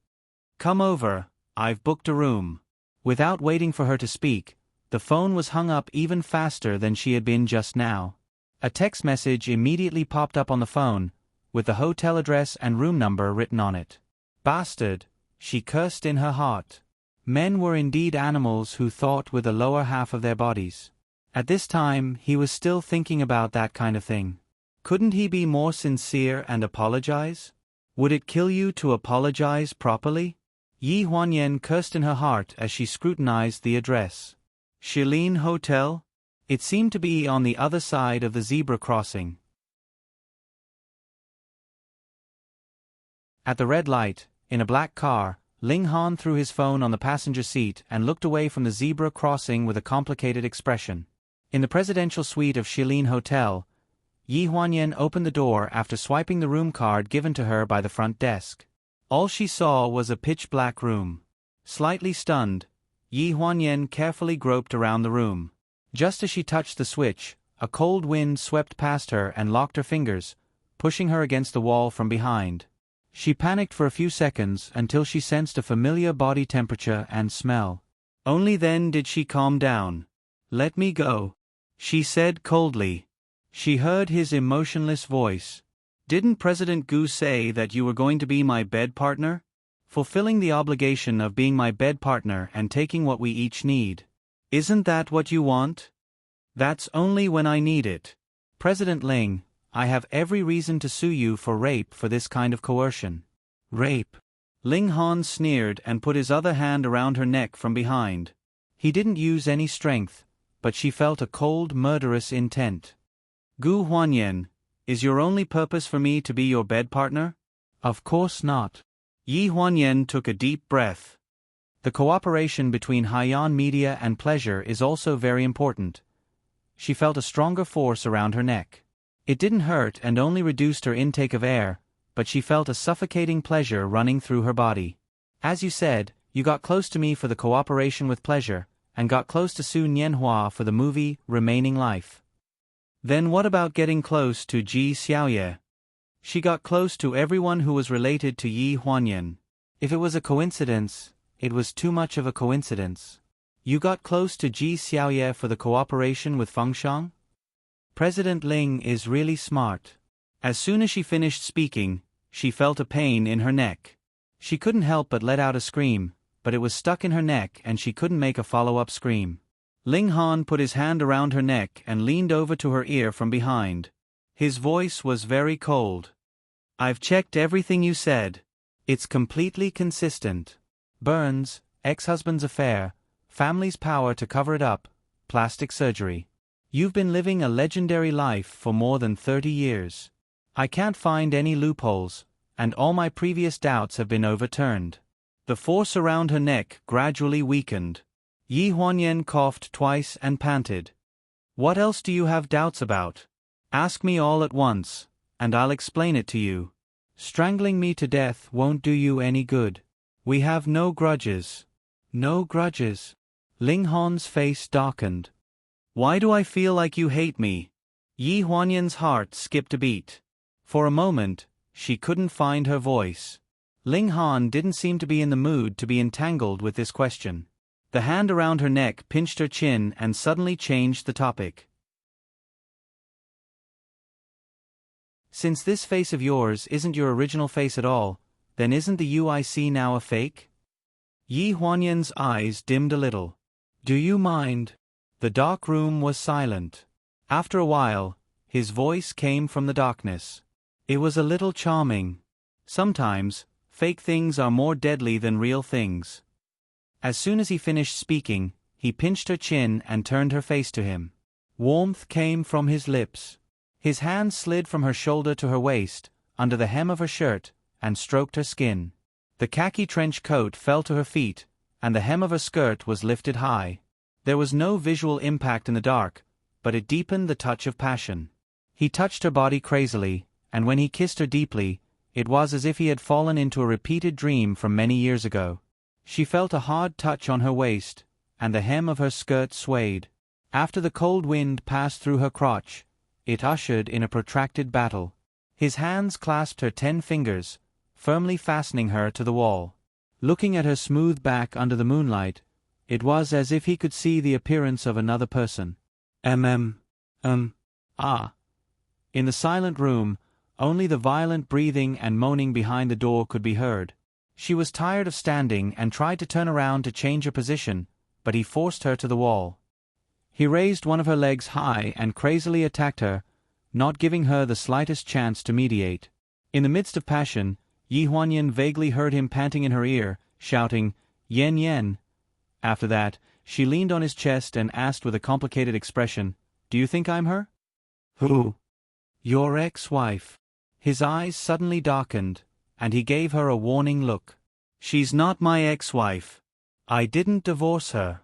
Come over, I've booked a room. Without waiting for her to speak, the phone was hung up even faster than she had been just now. A text message immediately popped up on the phone, with the hotel address and room number written on it. Bastard, she cursed in her heart. Men were indeed animals who thought with the lower half of their bodies. At this time, he was still thinking about that kind of thing. Couldn't he be more sincere and apologize? Would it kill you to apologize properly? Yi Huanyan cursed in her heart as she scrutinized the address. Shilin Hotel? It seemed to be on the other side of the zebra crossing. At the red light, in a black car, Ling Han threw his phone on the passenger seat and looked away from the zebra crossing with a complicated expression. In the presidential suite of Shilin Hotel, Yi Huanyan opened the door after swiping the room card given to her by the front desk. All she saw was a pitch-black room. Slightly stunned, Yi Huanyan carefully groped around the room. Just as she touched the switch, a cold wind swept past her and locked her fingers, pushing her against the wall from behind. She panicked for a few seconds until she sensed a familiar body temperature and smell. Only then did she calm down. Let me go, she said coldly. She heard his emotionless voice. Didn't President Gu say that you were going to be my bed partner? fulfilling the obligation of being my bed partner and taking what we each need. Isn't that what you want? That's only when I need it. President Ling, I have every reason to sue you for rape for this kind of coercion. Rape? Ling Han sneered and put his other hand around her neck from behind. He didn't use any strength, but she felt a cold, murderous intent. Gu Huanyan, is your only purpose for me to be your bed partner? Of course not. Yi Huanyan took a deep breath. The cooperation between Haiyan Media and pleasure is also very important. She felt a stronger force around her neck. It didn't hurt and only reduced her intake of air, but she felt a suffocating pleasure running through her body. As you said, you got close to me for the cooperation with pleasure, and got close to Su Nianhua for the movie Remaining Life. Then what about getting close to Ji Xiaoye? She got close to everyone who was related to Yi Huanyan. If it was a coincidence, it was too much of a coincidence. You got close to Ji Xiaoye for the cooperation with Fengshang? President Ling is really smart. As soon as she finished speaking, she felt a pain in her neck. She couldn't help but let out a scream, but it was stuck in her neck and she couldn't make a follow-up scream. Ling Han put his hand around her neck and leaned over to her ear from behind. His voice was very cold. I've checked everything you said. It's completely consistent. Burns, ex-husband's affair, family's power to cover it up, plastic surgery. You've been living a legendary life for more than 30 years. I can't find any loopholes, and all my previous doubts have been overturned. The force around her neck gradually weakened. Yi Huanyan coughed twice and panted. What else do you have doubts about? Ask me all at once, and I'll explain it to you. Strangling me to death won't do you any good. We have no grudges. No grudges. Ling Han's face darkened. Why do I feel like you hate me? Yi Huanyan's heart skipped a beat. For a moment, she couldn't find her voice. Ling Han didn't seem to be in the mood to be entangled with this question. The hand around her neck pinched her chin and suddenly changed the topic. Since this face of yours isn't your original face at all, then isn't the you I see now a fake? Yi Huanyan's eyes dimmed a little. Do you mind? The dark room was silent. After a while, his voice came from the darkness. It was a little charming. Sometimes, fake things are more deadly than real things. As soon as he finished speaking, he pinched her chin and turned her face to him. Warmth came from his lips. His hand slid from her shoulder to her waist, under the hem of her shirt, and stroked her skin. The khaki trench coat fell to her feet, and the hem of her skirt was lifted high. There was no visual impact in the dark, but it deepened the touch of passion. He touched her body crazily, and when he kissed her deeply, it was as if he had fallen into a repeated dream from many years ago. She felt a hard touch on her waist, and the hem of her skirt swayed. After the cold wind passed through her crotch, it ushered in a protracted battle. His hands clasped her 10 fingers, firmly fastening her to the wall. Looking at her smooth back under the moonlight, it was as if he could see the appearance of another person. Ah. In the silent room, only the violent breathing and moaning behind the door could be heard. She was tired of standing and tried to turn around to change her position, but he forced her to the wall. He raised one of her legs high and crazily attacked her, not giving her the slightest chance to mediate. In the midst of passion, Yi Huanyan vaguely heard him panting in her ear, shouting, "Yen Yen." After that, she leaned on his chest and asked with a complicated expression, "Do you think I'm her?" "Who?" "Your ex-wife." His eyes suddenly darkened, and he gave her a warning look. "She's not my ex-wife. I didn't divorce her."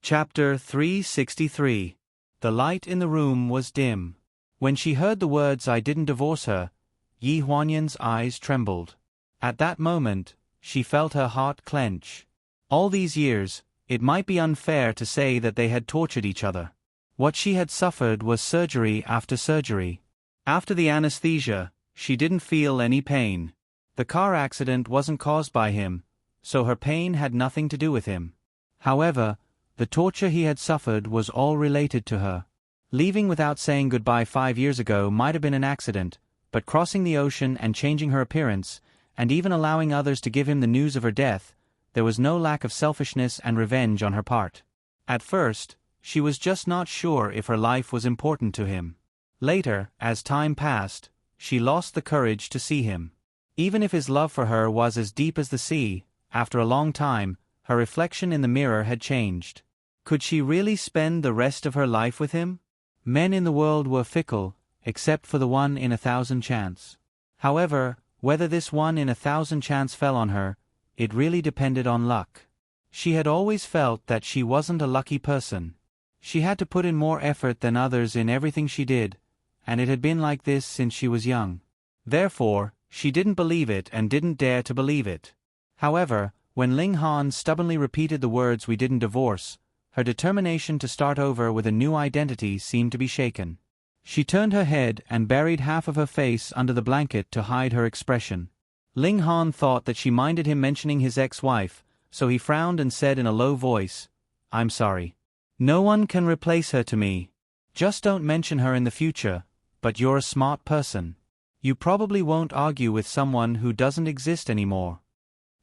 Chapter 363. The light in the room was dim. When she heard the words "I didn't divorce her," Yi Huanyan's eyes trembled. At that moment, she felt her heart clench. All these years, it might be unfair to say that they had tortured each other. What she had suffered was surgery after surgery. After the anesthesia, she didn't feel any pain. The car accident wasn't caused by him, so her pain had nothing to do with him. However, the torture he had suffered was all related to her. Leaving without saying goodbye 5 years ago might have been an accident, but crossing the ocean and changing her appearance, and even allowing others to give him the news of her death, there was no lack of selfishness and revenge on her part. At first, she was just not sure if her life was important to him. Later, as time passed, she lost the courage to see him. Even if his love for her was as deep as the sea, after a long time, her reflection in the mirror had changed. Could she really spend the rest of her life with him? Men in the world were fickle, except for the 1 in 1,000 chance. However, whether this 1 in 1,000 chance fell on her, it really depended on luck. She had always felt that she wasn't a lucky person. She had to put in more effort than others in everything she did, and it had been like this since she was young. Therefore, she didn't believe it and didn't dare to believe it. However, when Ling Han stubbornly repeated the words "we didn't divorce," her determination to start over with a new identity seemed to be shaken. She turned her head and buried half of her face under the blanket to hide her expression. Ling Han thought that she minded him mentioning his ex-wife, so he frowned and said in a low voice, "I'm sorry. No one can replace her to me. Just don't mention her in the future, but you're a smart person. You probably won't argue with someone who doesn't exist anymore."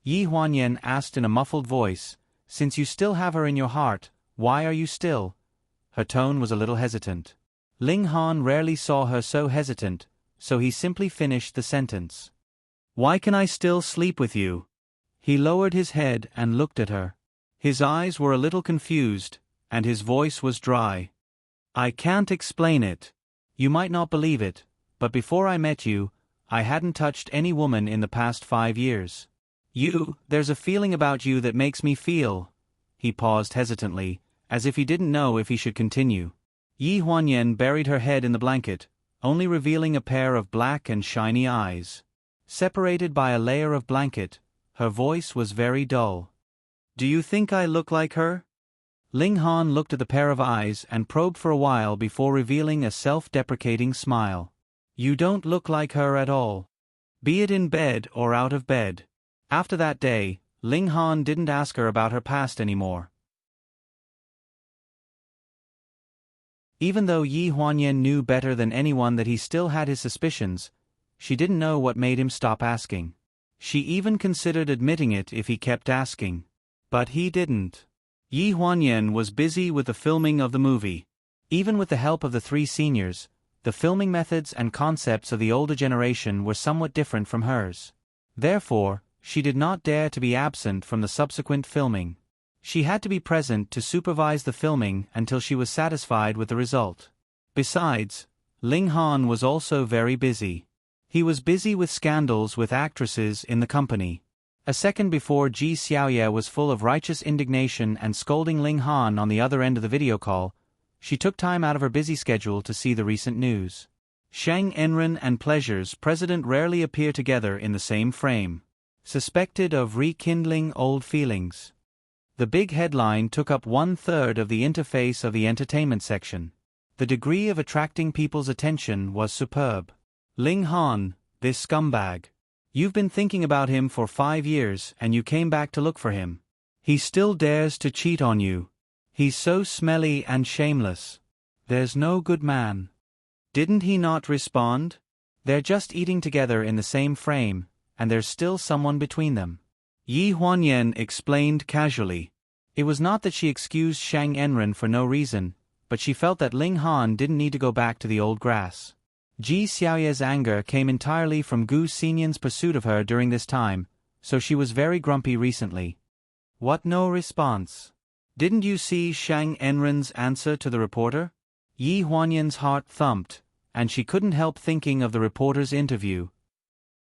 Yi Huanyan asked in a muffled voice, "Since you still have her in your heart, why are you still?" Her tone was a little hesitant. Ling Han rarely saw her so hesitant, so he simply finished the sentence. "Why can I still sleep with you?" He lowered his head and looked at her. His eyes were a little confused, and his voice was dry. "I can't explain it. You might not believe it, but before I met you, I hadn't touched any woman in the past 5 years. There's a feeling about you that makes me feel." He paused hesitantly, as if he didn't know if he should continue. Yi Huanyan buried her head in the blanket, only revealing a pair of black and shiny eyes. Separated by a layer of blanket, her voice was very dull. "Do you think I look like her?" Ling Han looked at the pair of eyes and probed for a while before revealing a self-deprecating smile. "You don't look like her at all. Be it in bed or out of bed." After that day, Ling Han didn't ask her about her past anymore. Even though Yi Huanyan knew better than anyone that he still had his suspicions, she didn't know what made him stop asking. She even considered admitting it if he kept asking. But he didn't. Yi Huanyan was busy with the filming of the movie. Even with the help of the 3 seniors, the filming methods and concepts of the older generation were somewhat different from hers. Therefore, she did not dare to be absent from the subsequent filming. She had to be present to supervise the filming until she was satisfied with the result. Besides, Ling Han was also very busy. He was busy with scandals with actresses in the company. A second before, Ji Xiaoye was full of righteous indignation and scolding Ling Han on the other end of the video call. She took time out of her busy schedule to see the recent news. Shang Enren and Pleasure's president rarely appear together in the same frame. Suspected of rekindling old feelings. The big headline took up 1/3 of the interface of the entertainment section. The degree of attracting people's attention was superb. "Ling Han, this scumbag. You've been thinking about him for 5 years and you came back to look for him. He still dares to cheat on you. He's so smelly and shameless. There's no good man." Didn't he not respond? "They're just eating together in the same frame, and there's still someone between them." Yi Huanyan explained casually. It was not that she excused Shang Enren for no reason, but she felt that Ling Han didn't need to go back to the old grass. Ji Xiaoye's anger came entirely from Gu Xinyan's pursuit of her during this time, so she was very grumpy recently. "What, no response? Didn't you see Shang Enren's answer to the reporter?" Yi Huanyan's heart thumped, and she couldn't help thinking of the reporter's interview.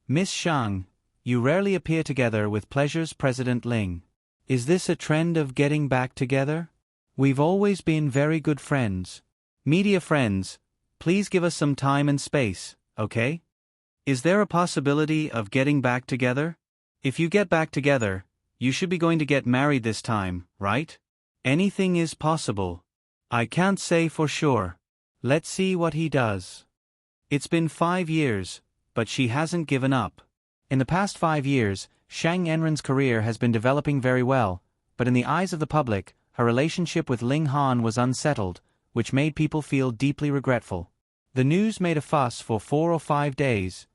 "Miss Shang, you rarely appear together with Pleasure's President Ling. Is this a trend of getting back together? We've always been very good friends. Media friends, please give us some time and space, okay? Is there a possibility of getting back together? If you get back together, you should be going to get married this time, right? Anything is possible. I can't say for sure. Let's see what he does." It's been 5 years, but she hasn't given up. In the past 5 years, Shang Enren's career has been developing very well, but in the eyes of the public, her relationship with Ling Han was unsettled, which made people feel deeply regretful. The news made a fuss for 4 or 5 days,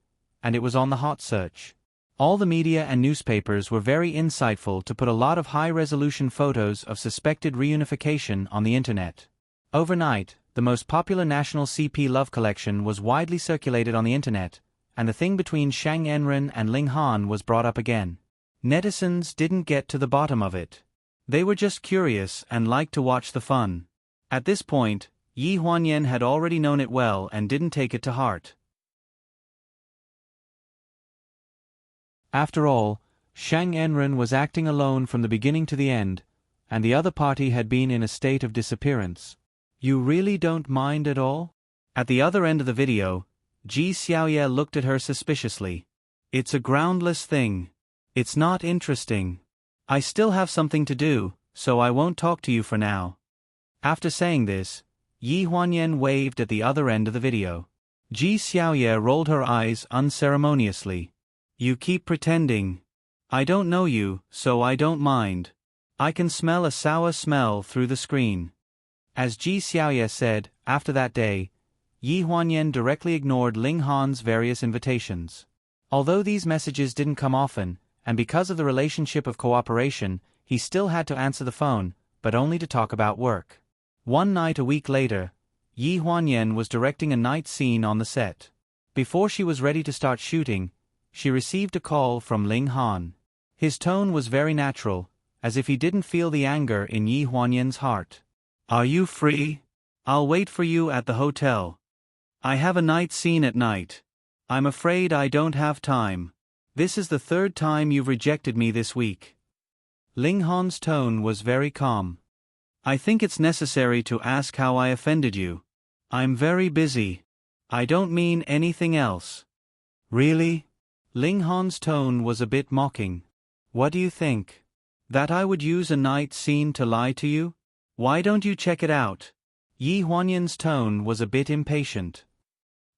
and it was on the hot search. All the media and newspapers were very insightful to put a lot of high-resolution photos of suspected reunification on the internet. Overnight, the most popular national CP love collection was widely circulated on the internet, and the thing between Shang Enren and Ling Han was brought up again. Netizens didn't get to the bottom of it. They were just curious and liked to watch the fun. At this point, Yi Huanyan had already known it well and didn't take it to heart. After all, Shang Enren was acting alone from the beginning to the end, and the other party had been in a state of disappearance. You really don't mind at all? At the other end of the video, Ji Xiaoye looked at her suspiciously. It's a groundless thing. It's not interesting. I still have something to do, so I won't talk to you for now. After saying this, Yi Huanyan waved at the other end of the video. Ji Xiaoye rolled her eyes unceremoniously. You keep pretending. I don't know you, so I don't mind. I can smell a sour smell through the screen. As Ji Xiaoye said, after that day, Yi Huanyan directly ignored Ling Han's various invitations. Although these messages didn't come often, and because of the relationship of cooperation, he still had to answer the phone, but only to talk about work. One night a week later, Yi Huanyan was directing a night scene on the set. Before she was ready to start shooting, she received a call from Ling Han. His tone was very natural, as if he didn't feel the anger in Yi Huanyan's heart. Are you free? I'll wait for you at the hotel. I have a night scene at night. I'm afraid I don't have time. This is the 3rd time you've rejected me this week. Ling Han's tone was very calm. I think it's necessary to ask how I offended you. I'm very busy. I don't mean anything else. Really? Ling Han's tone was a bit mocking. What do you think? That I would use a night scene to lie to you? Why don't you check it out? Yi Huanyan's tone was a bit impatient.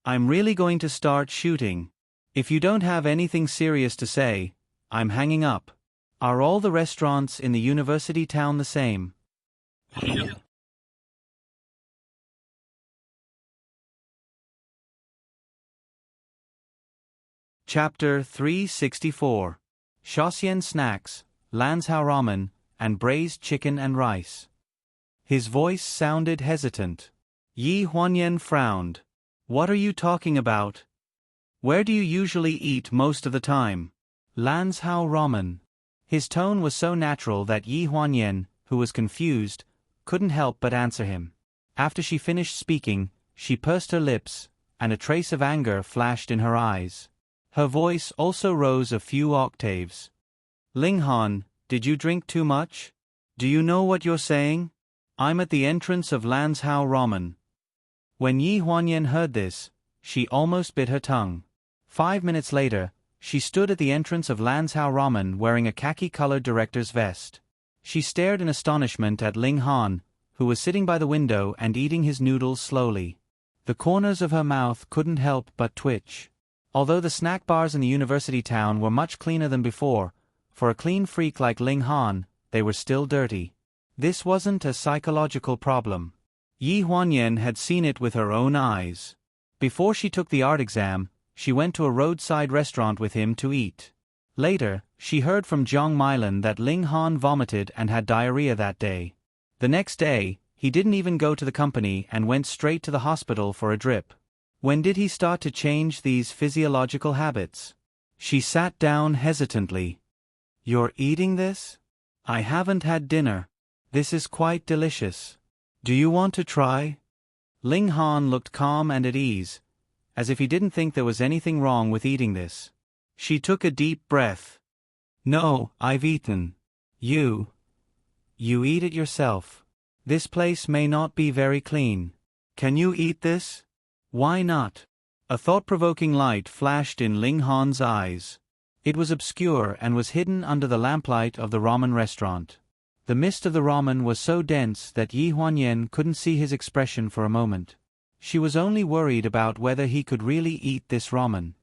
I'm really going to start shooting. If you don't have anything serious to say, I'm hanging up. Are all the restaurants in the university town the same? Chapter 364. Shaoxian Snacks, Lanzhou Ramen, and Braised Chicken and Rice. His voice sounded hesitant. Yi Huanyan frowned. What are you talking about? Where do you usually eat most of the time? Lanzhou Ramen. His tone was so natural that Yi Huanyan, who was confused, couldn't help but answer him. After she finished speaking, she pursed her lips, and a trace of anger flashed in her eyes. Her voice also rose a few octaves. Ling Han, did you drink too much? Do you know what you're saying? I'm at the entrance of Lanzhou Ramen. When Yi Huanyan heard this, she almost bit her tongue. 5 minutes later, she stood at the entrance of Lanzhou Ramen wearing a khaki-colored director's vest. She stared in astonishment at Ling Han, who was sitting by the window and eating his noodles slowly. The corners of her mouth couldn't help but twitch. Although the snack bars in the university town were much cleaner than before, for a clean freak like Ling Han, they were still dirty. This wasn't a psychological problem. Yi Huanyan had seen it with her own eyes. Before she took the art exam, she went to a roadside restaurant with him to eat. Later, she heard from Zhang Mailan that Ling Han vomited and had diarrhea that day. The next day, he didn't even go to the company and went straight to the hospital for a drip. When did he start to change these physiological habits? She sat down hesitantly. You're eating this? I haven't had dinner. This is quite delicious. Do you want to try? Ling Han looked calm and at ease, as if he didn't think there was anything wrong with eating this. She took a deep breath. No, I've eaten. You eat it yourself. This place may not be very clean. Can you eat this? Why not? A thought-provoking light flashed in Ling Han's eyes. It was obscure and was hidden under the lamplight of the ramen restaurant. The mist of the ramen was so dense that Yi Huanyan couldn't see his expression for a moment. She was only worried about whether he could really eat this ramen.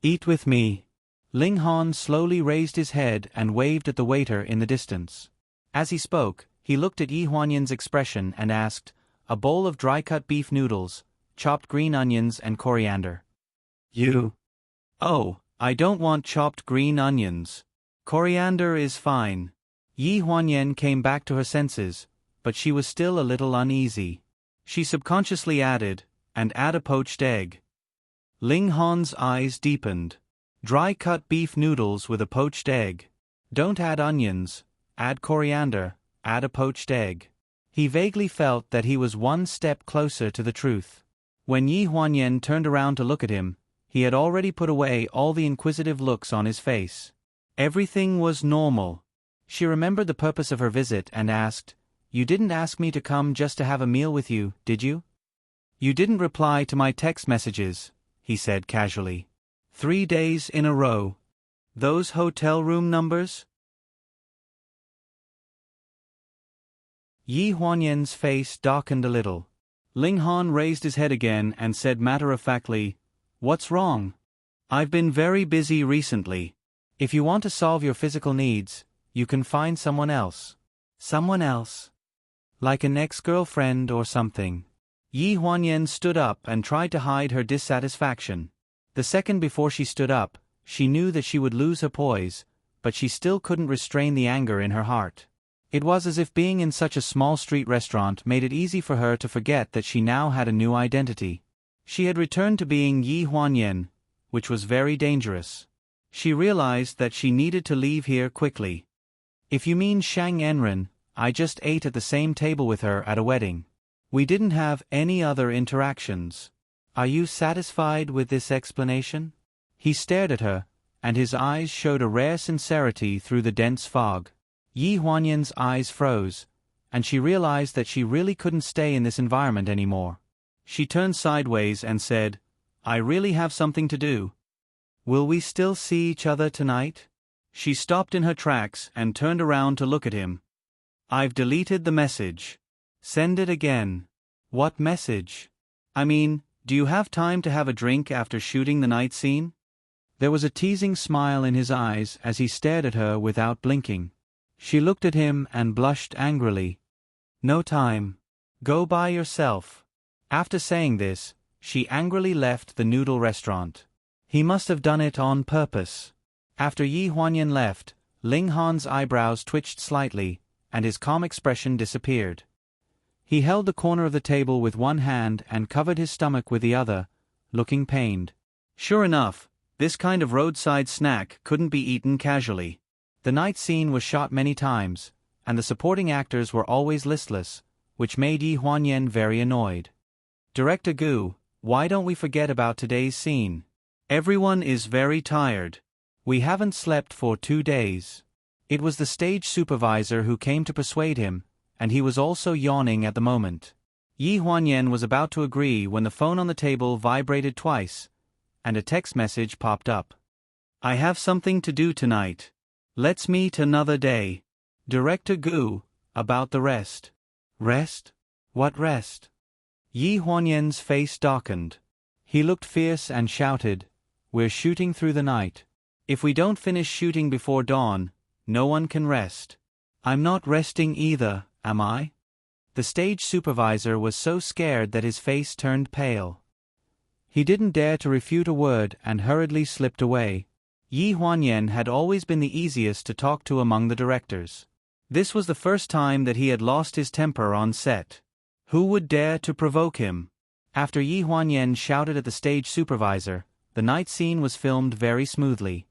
Eat with me. Ling Han slowly raised his head and waved at the waiter in the distance. As he spoke, he looked at Yi Huanyan's expression and asked, a bowl of dry-cut beef noodles, chopped green onions and coriander. You? Oh, I don't want chopped green onions. Coriander is fine. Yi Huanyan came back to her senses, but she was still a little uneasy. She subconsciously added, and add a poached egg. Ling Han's eyes deepened. Dry-cut beef noodles with a poached egg. Don't add onions, add coriander, add a poached egg. He vaguely felt that he was one step closer to the truth. When Yi Huanyan turned around to look at him, he had already put away all the inquisitive looks on his face. Everything was normal. She remembered the purpose of her visit and asked, "You didn't ask me to come just to have a meal with you, did you?" "You didn't reply to my text messages," he said casually. 3 days in a row. Those hotel room numbers? Yi Huanyan's face darkened a little. Ling Han raised his head again and said matter-of-factly, "What's wrong? I've been very busy recently. If you want to solve your physical needs, you can find someone else." Someone else? Like an ex-girlfriend or something? Yi Huanyan stood up and tried to hide her dissatisfaction. The second before she stood up, she knew that she would lose her poise, but she still couldn't restrain the anger in her heart. It was as if being in such a small street restaurant made it easy for her to forget that she now had a new identity. She had returned to being Yi Huanyan, which was very dangerous. She realized that she needed to leave here quickly. "If you mean Shang Enren, I just ate at the same table with her at a wedding. We didn't have any other interactions. Are you satisfied with this explanation?" He stared at her, and his eyes showed a rare sincerity through the dense fog. Yi Huanyan's eyes froze, and she realized that she really couldn't stay in this environment anymore. She turned sideways and said, "I really have something to do. Will we still see each other tonight?" She stopped in her tracks and turned around to look at him. "I've deleted the message. Send it again." "What message? I mean, do you have time to have a drink after shooting the night scene?" There was a teasing smile in his eyes as he stared at her without blinking. She looked at him and blushed angrily. "No time. Go by yourself." After saying this, she angrily left the noodle restaurant. He must have done it on purpose. After Yi Huanyan left, Ling Han's eyebrows twitched slightly, and his calm expression disappeared. He held the corner of the table with one hand and covered his stomach with the other, looking pained. Sure enough, this kind of roadside snack couldn't be eaten casually. The night scene was shot many times, and the supporting actors were always listless, which made Yi Huanyan very annoyed. "Director Gu, why don't we forget about today's scene? Everyone is very tired. We haven't slept for 2 days." It was the stage supervisor who came to persuade him, and he was also yawning at the moment. Yi Huanyan was about to agree when the phone on the table vibrated twice, and a text message popped up. "I have something to do tonight. Let's meet another day. Director Gu, about the rest." "Rest? What rest?" Yi Huanyan's face darkened. He looked fierce and shouted, "We're shooting through the night. If we don't finish shooting before dawn, no one can rest." "I'm not resting either, am I?" The stage supervisor was so scared that his face turned pale. He didn't dare to refute a word and hurriedly slipped away. Yi Huanyan had always been the easiest to talk to among the directors. This was the first time that he had lost his temper on set. Who would dare to provoke him? After Yi Huanyan shouted at the stage supervisor, the night scene was filmed very smoothly.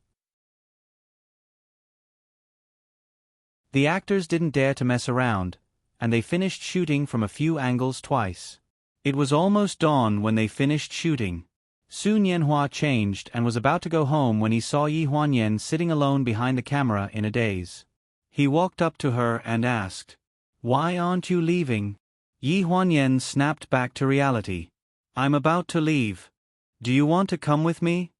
The actors didn't dare to mess around, and they finished shooting from a few angles twice. It was almost dawn when they finished shooting. Su Nianhua changed and was about to go home when he saw Yi Huanyan sitting alone behind the camera in a daze. He walked up to her and asked, "Why aren't you leaving?" Yi Huanyan snapped back to reality. "I'm about to leave. Do you want to come with me?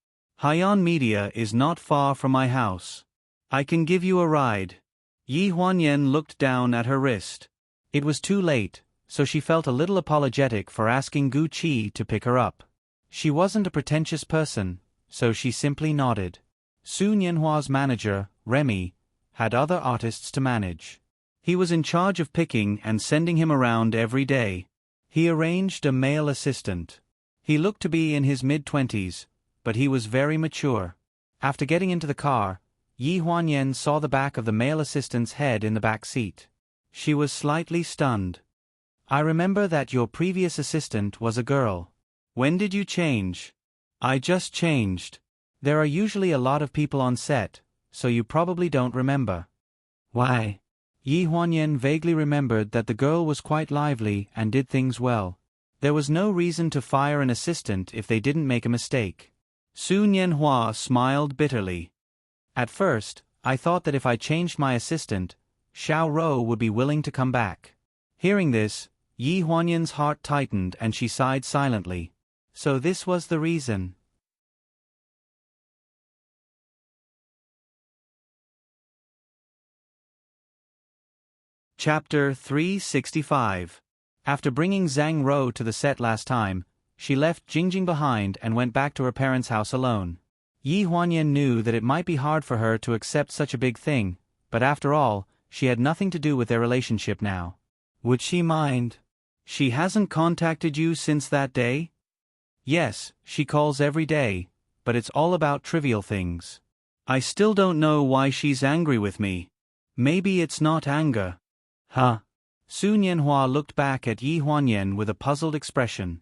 Haiyan Media is not far from my house. I can give you a ride." Yi Huanyan looked down at her wrist. It was too late, so she felt a little apologetic for asking Gu Qi to pick her up. She wasn't a pretentious person, so she simply nodded. Su Nianhua's manager, Remy, had other artists to manage. He was in charge of picking and sending him around every day. He arranged a male assistant. He looked to be in his mid-20s, but he was very mature. After getting into the car, Yi Huanyan saw the back of the male assistant's head in the back seat. She was slightly stunned. I remember that your previous assistant was a girl. When did you change? I just changed. There are usually a lot of people on set, so you probably don't remember. Why? Yi Huanyan vaguely remembered that the girl was quite lively and did things well. There was no reason to fire an assistant if they didn't make a mistake. Su Nianhua smiled bitterly. At first, I thought that if I changed my assistant, Xiao Rou would be willing to come back. Hearing this, Yi Huanyan's heart tightened and she sighed silently. So this was the reason. Chapter 365. After bringing Zhang Rou to the set last time, she left Jingjing behind and went back to her parents' house alone. Yi Huanyan knew that it might be hard for her to accept such a big thing, but after all, she had nothing to do with their relationship now. Would she mind? She hasn't contacted you since that day? Yes, she calls every day, but it's all about trivial things. I still don't know why she's angry with me. Maybe it's not anger. Huh? Su Nianhua looked back at Yi Huanyan with a puzzled expression.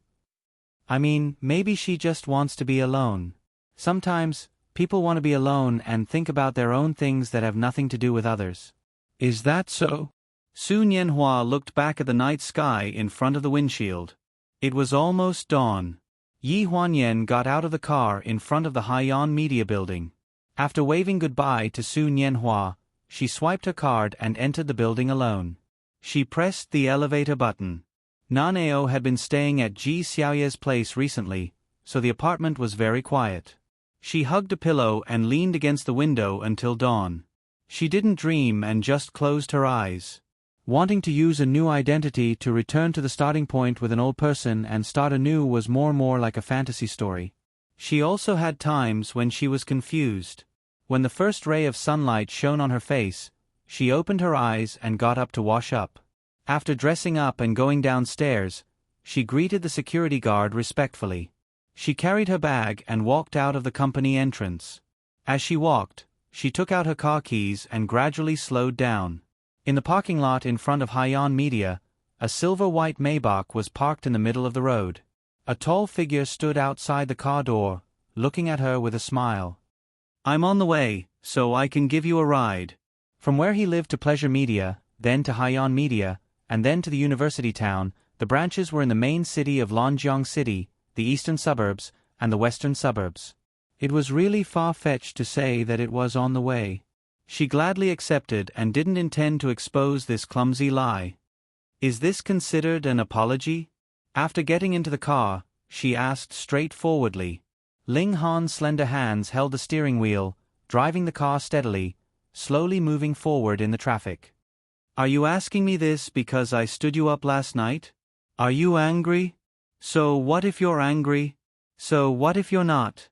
I mean, maybe she just wants to be alone. Sometimes, people want to be alone and think about their own things that have nothing to do with others. Is that so? Su Nianhua looked back at the night sky in front of the windshield. It was almost dawn. Yi Huanyan got out of the car in front of the Haiyan Media building. After waving goodbye to Su Nianhua, she swiped her card and entered the building alone. She pressed the elevator button. Naneo had been staying at Ji Xiaoye's place recently, so the apartment was very quiet. She hugged a pillow and leaned against the window until dawn. She didn't dream and just closed her eyes. Wanting to use a new identity to return to the starting point with an old person and start anew was more and more like a fantasy story. She also had times when she was confused. When the first ray of sunlight shone on her face, she opened her eyes and got up to wash up. After dressing up and going downstairs, she greeted the security guard respectfully. She carried her bag and walked out of the company entrance. As she walked, she took out her car keys and gradually slowed down. In the parking lot in front of Haiyan Media, a silver-white Maybach was parked in the middle of the road. A tall figure stood outside the car door, looking at her with a smile. I'm on the way, so I can give you a ride. From where he lived to Pleasure Media, then to Haiyan Media, and then to the university town, the branches were in the main city of Lonjiang City, the eastern suburbs, and the western suburbs. It was really far-fetched to say that it was on the way. She gladly accepted and didn't intend to expose this clumsy lie. Is this considered an apology? After getting into the car, she asked straightforwardly. Ling Han's slender hands held the steering wheel, driving the car steadily, slowly moving forward in the traffic. Are you asking me this because I stood you up last night? Are you angry? So what if you're angry? So what if you're not?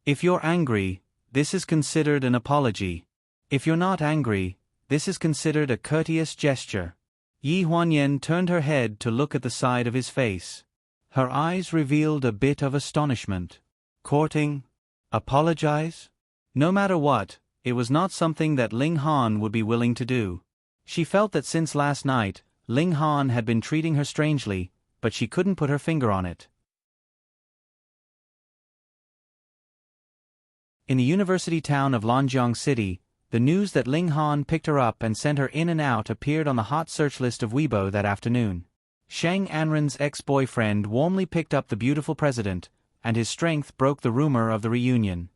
If you're angry, this is considered an apology. If you're not angry, this is considered a courteous gesture. Yi Huanyan turned her head to look at the side of his face. Her eyes revealed a bit of astonishment. Courting? Apologize? No matter what, it was not something that Ling Han would be willing to do. She felt that since last night, Ling Han had been treating her strangely, but she couldn't put her finger on it. In the university town of Lonjiang City, the news that Ling Han picked her up and sent her in and out appeared on the hot search list of Weibo that afternoon. Shang Anren's ex-boyfriend warmly picked up the beautiful president, and his strength broke the rumor of the reunion.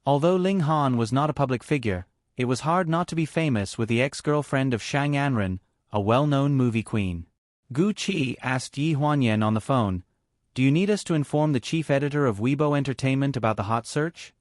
Although Ling Han was not a public figure, it was hard not to be famous with the ex-girlfriend of Shang Anren, a well-known movie queen. Gu Qi asked Yi Huanyan on the phone, "Do you need us to inform the chief editor of Weibo Entertainment about the hot search?"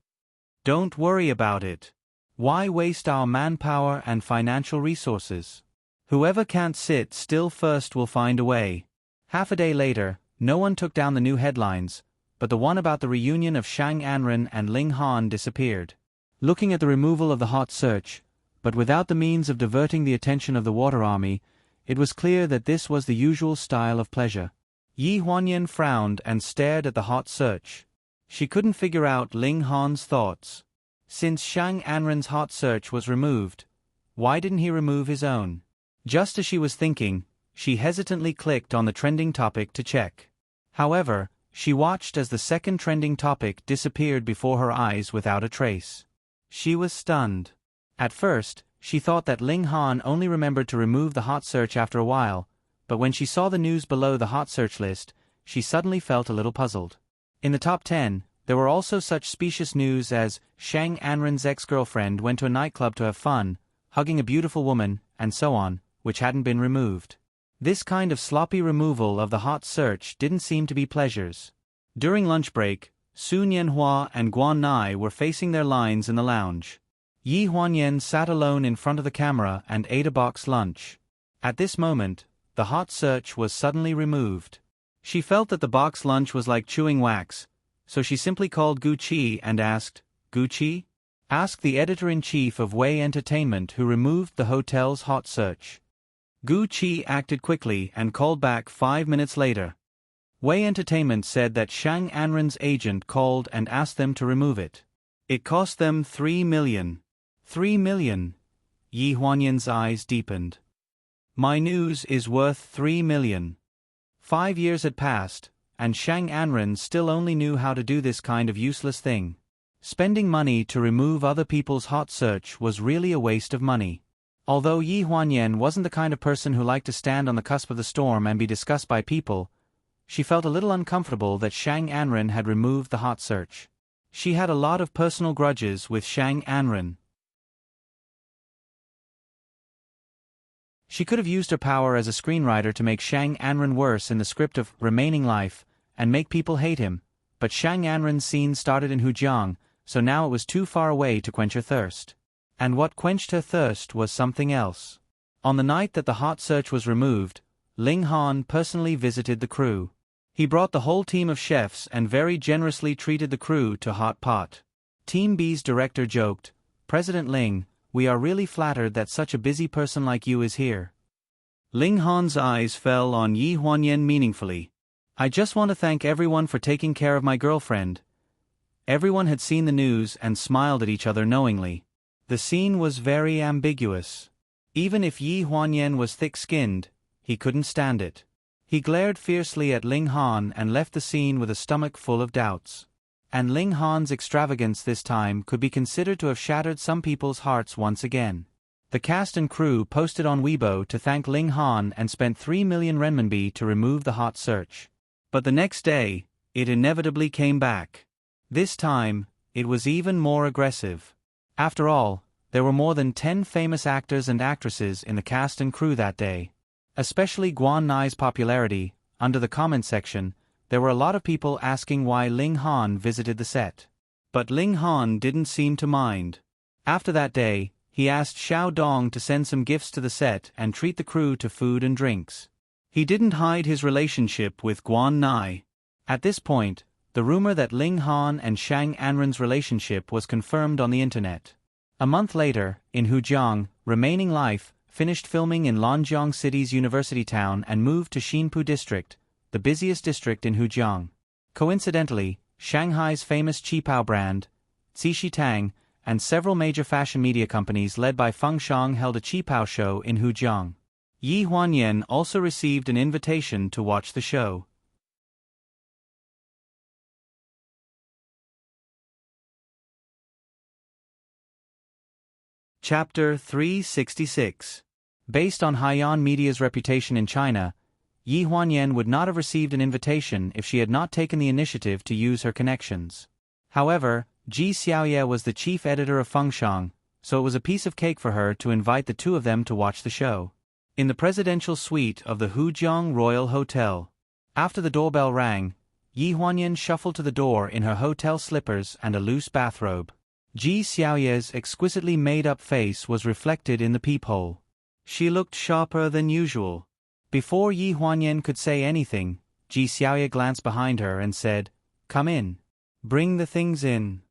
"Don't worry about it. Why waste our manpower and financial resources? Whoever can't sit still first will find a way." Half a day later, no one took down the new headlines, but the one about the reunion of Shang Anren and Ling Han disappeared. Looking at the removal of the hot search, but without the means of diverting the attention of the water army, it was clear that this was the usual style of pleasure. Yi Huanyan frowned and stared at the hot search. She couldn't figure out Ling Han's thoughts. Since Shang Anren's hot search was removed, why didn't he remove his own? Just as she was thinking, she hesitantly clicked on the trending topic to check. However, she watched as the second trending topic disappeared before her eyes without a trace. She was stunned. At first, she thought that Ling Han only remembered to remove the hot search after a while, but when she saw the news below the hot search list, she suddenly felt a little puzzled. In the top 10, there were also such specious news as Shang Anren's ex-girlfriend went to a nightclub to have fun, hugging a beautiful woman, and so on, which hadn't been removed. This kind of sloppy removal of the hot search didn't seem to be pleasures. During lunch break, Su Nianhua and Guan Nai were facing their lines in the lounge. Yi Huanyan sat alone in front of the camera and ate a box lunch. At this moment, the hot search was suddenly removed. She felt that the box lunch was like chewing wax, so she simply called Gu Qi and asked, "Gu Qi?" Asked the editor-in-chief of Wei Entertainment who removed the hotel's hot search. Gu Qi acted quickly and called back 5 minutes later. Wei Entertainment said that Shang Anren's agent called and asked them to remove it. It cost them 3 million. 3 million? Yi Huanyan's eyes deepened. My news is worth 3 million. 5 years had passed, and Shang Anren still only knew how to do this kind of useless thing. Spending money to remove other people's hot search was really a waste of money. Although Yi Huanyan wasn't the kind of person who liked to stand on the cusp of the storm and be discussed by people, she felt a little uncomfortable that Shang Anren had removed the hot search. She had a lot of personal grudges with Shang Anren. She could have used her power as a screenwriter to make Shang Anren worse in the script of Remaining Life, and make people hate him, but Shang Anren's scene started in Hujiang, so now it was too far away to quench her thirst. And what quenched her thirst was something else. On the night that the hot search was removed, Ling Han personally visited the crew. He brought the whole team of chefs and very generously treated the crew to hot pot. Team B's director joked, "President Ling, we are really flattered that such a busy person like you is here." Ling Han's eyes fell on Yi Huanyan meaningfully. "I just want to thank everyone for taking care of my girlfriend." Everyone had seen the news and smiled at each other knowingly. The scene was very ambiguous. Even if Yi Huanyan was thick-skinned, he couldn't stand it. He glared fiercely at Ling Han and left the scene with a stomach full of doubts. And Ling Han's extravagance this time could be considered to have shattered some people's hearts once again. The cast and crew posted on Weibo to thank Ling Han and spent 3 million renminbi to remove the hot search. But the next day, it inevitably came back. This time, it was even more aggressive. After all, there were more than 10 famous actors and actresses in the cast and crew that day. Especially Guan Nai's popularity, under the comment section, there were a lot of people asking why Ling Han visited the set. But Ling Han didn't seem to mind. After that day, he asked Xiao Dong to send some gifts to the set and treat the crew to food and drinks. He didn't hide his relationship with Guan Nai. At this point, the rumor that Ling Han and Shang Anren's relationship was confirmed on the internet. A month later, in Hujiang, Remaining Life finished filming in Lanjiang City's university town and moved to Xinpu District, the busiest district in Hujiang. Coincidentally, Shanghai's famous Qipao brand, Zixi Tang, and several major fashion media companies led by Feng Shang held a Qipao show in Hujiang. Yi Huanyan also received an invitation to watch the show. Chapter 366. Based on Haiyan Media's reputation in China, Yi Huanyan would not have received an invitation if she had not taken the initiative to use her connections. However, Ji Xiaoye was the chief editor of Fengshang, so it was a piece of cake for her to invite the two of them to watch the show. In the presidential suite of the Hujiang Royal Hotel. After the doorbell rang, Yi Huanyan shuffled to the door in her hotel slippers and a loose bathrobe. Ji Xiaoye's exquisitely made-up face was reflected in the peephole. She looked sharper than usual. Before Yi Huanyan could say anything, Ji Xiaoye glanced behind her and said, "Come in. Bring the things in."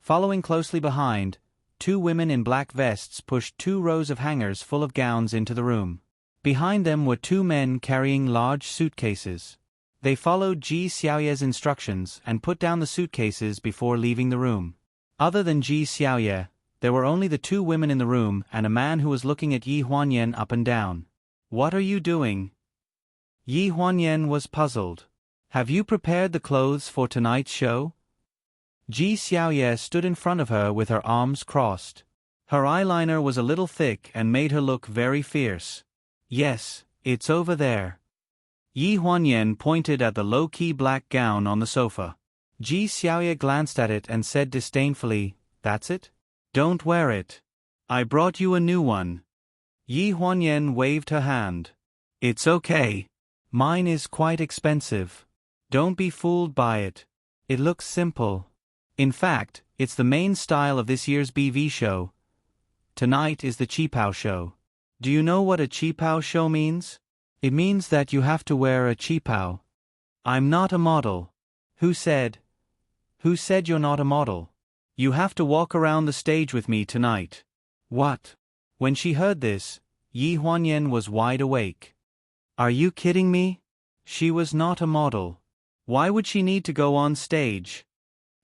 Following closely behind, 2 women in black vests pushed 2 rows of hangers full of gowns into the room. Behind them were 2 men carrying large suitcases. They followed Ji Xiaoye's instructions and put down the suitcases before leaving the room. Other than Ji Xiaoye, there were only the two women in the room and a man who was looking at Yi Huanyan up and down. "What are you doing?" Yi Huanyan was puzzled. "Have you prepared the clothes for tonight's show?" Ji Xiaoye stood in front of her with her arms crossed. Her eyeliner was a little thick and made her look very fierce. "Yes, it's over there." Yi Huanyan pointed at the low-key black gown on the sofa. Ji Xiaoye glanced at it and said disdainfully, "That's it? Don't wear it. I brought you a new one." Yi Huanyan waved her hand. "It's okay. Mine is quite expensive. Don't be fooled by it. It looks simple. In fact, it's the main style of this year's BV show. Tonight is the Qipao show. Do you know what a Qipao show means? It means that you have to wear a qipao." "I'm not a model." Who said? Who said you're not a model? "You have to walk around the stage with me tonight." "What?" When she heard this, Yi Huanyan was wide awake. "Are you kidding me? She was not a model. Why would she need to go on stage?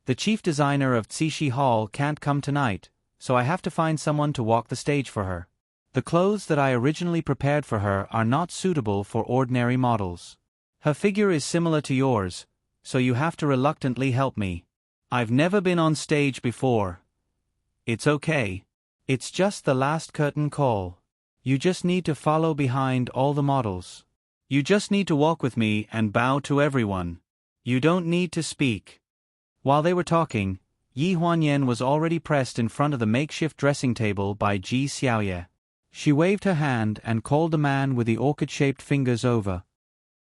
The chief designer of Zishi Hall can't come tonight, so I have to find someone to walk the stage for her. The clothes that I originally prepared for her are not suitable for ordinary models. Her figure is similar to yours, so you have to reluctantly help me. I've never been on stage before. It's okay. It's just the last curtain call. You just need to follow behind all the models. You just need to walk with me and bow to everyone. You don't need to speak." While they were talking, Yi Huanyan was already pressed in front of the makeshift dressing table by Ji Xiaoye. She waved her hand and called the man with the orchid-shaped fingers over.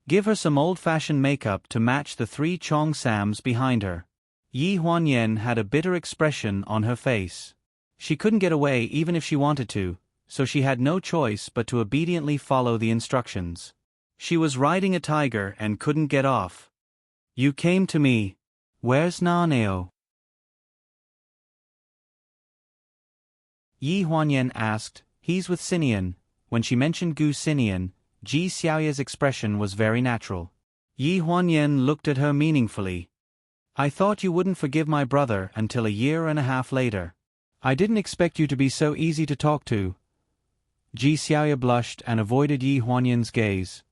"Give her some old-fashioned makeup to match the three Chong Sams behind her." Yi Huanyan had a bitter expression on her face. She couldn't get away even if she wanted to, so she had no choice but to obediently follow the instructions. She was riding a tiger and couldn't get off. "You came to me. Where's Naneo?" Yi Huanyan asked. "He's with Sinian." When she mentioned Gu Sinian, Ji Xiaoye's expression was very natural. Yi Huanyan looked at her meaningfully. "I thought you wouldn't forgive my brother until a year and a half later. I didn't expect you to be so easy to talk to." Ji Xiaoye blushed and avoided Yi Huanyan's gaze.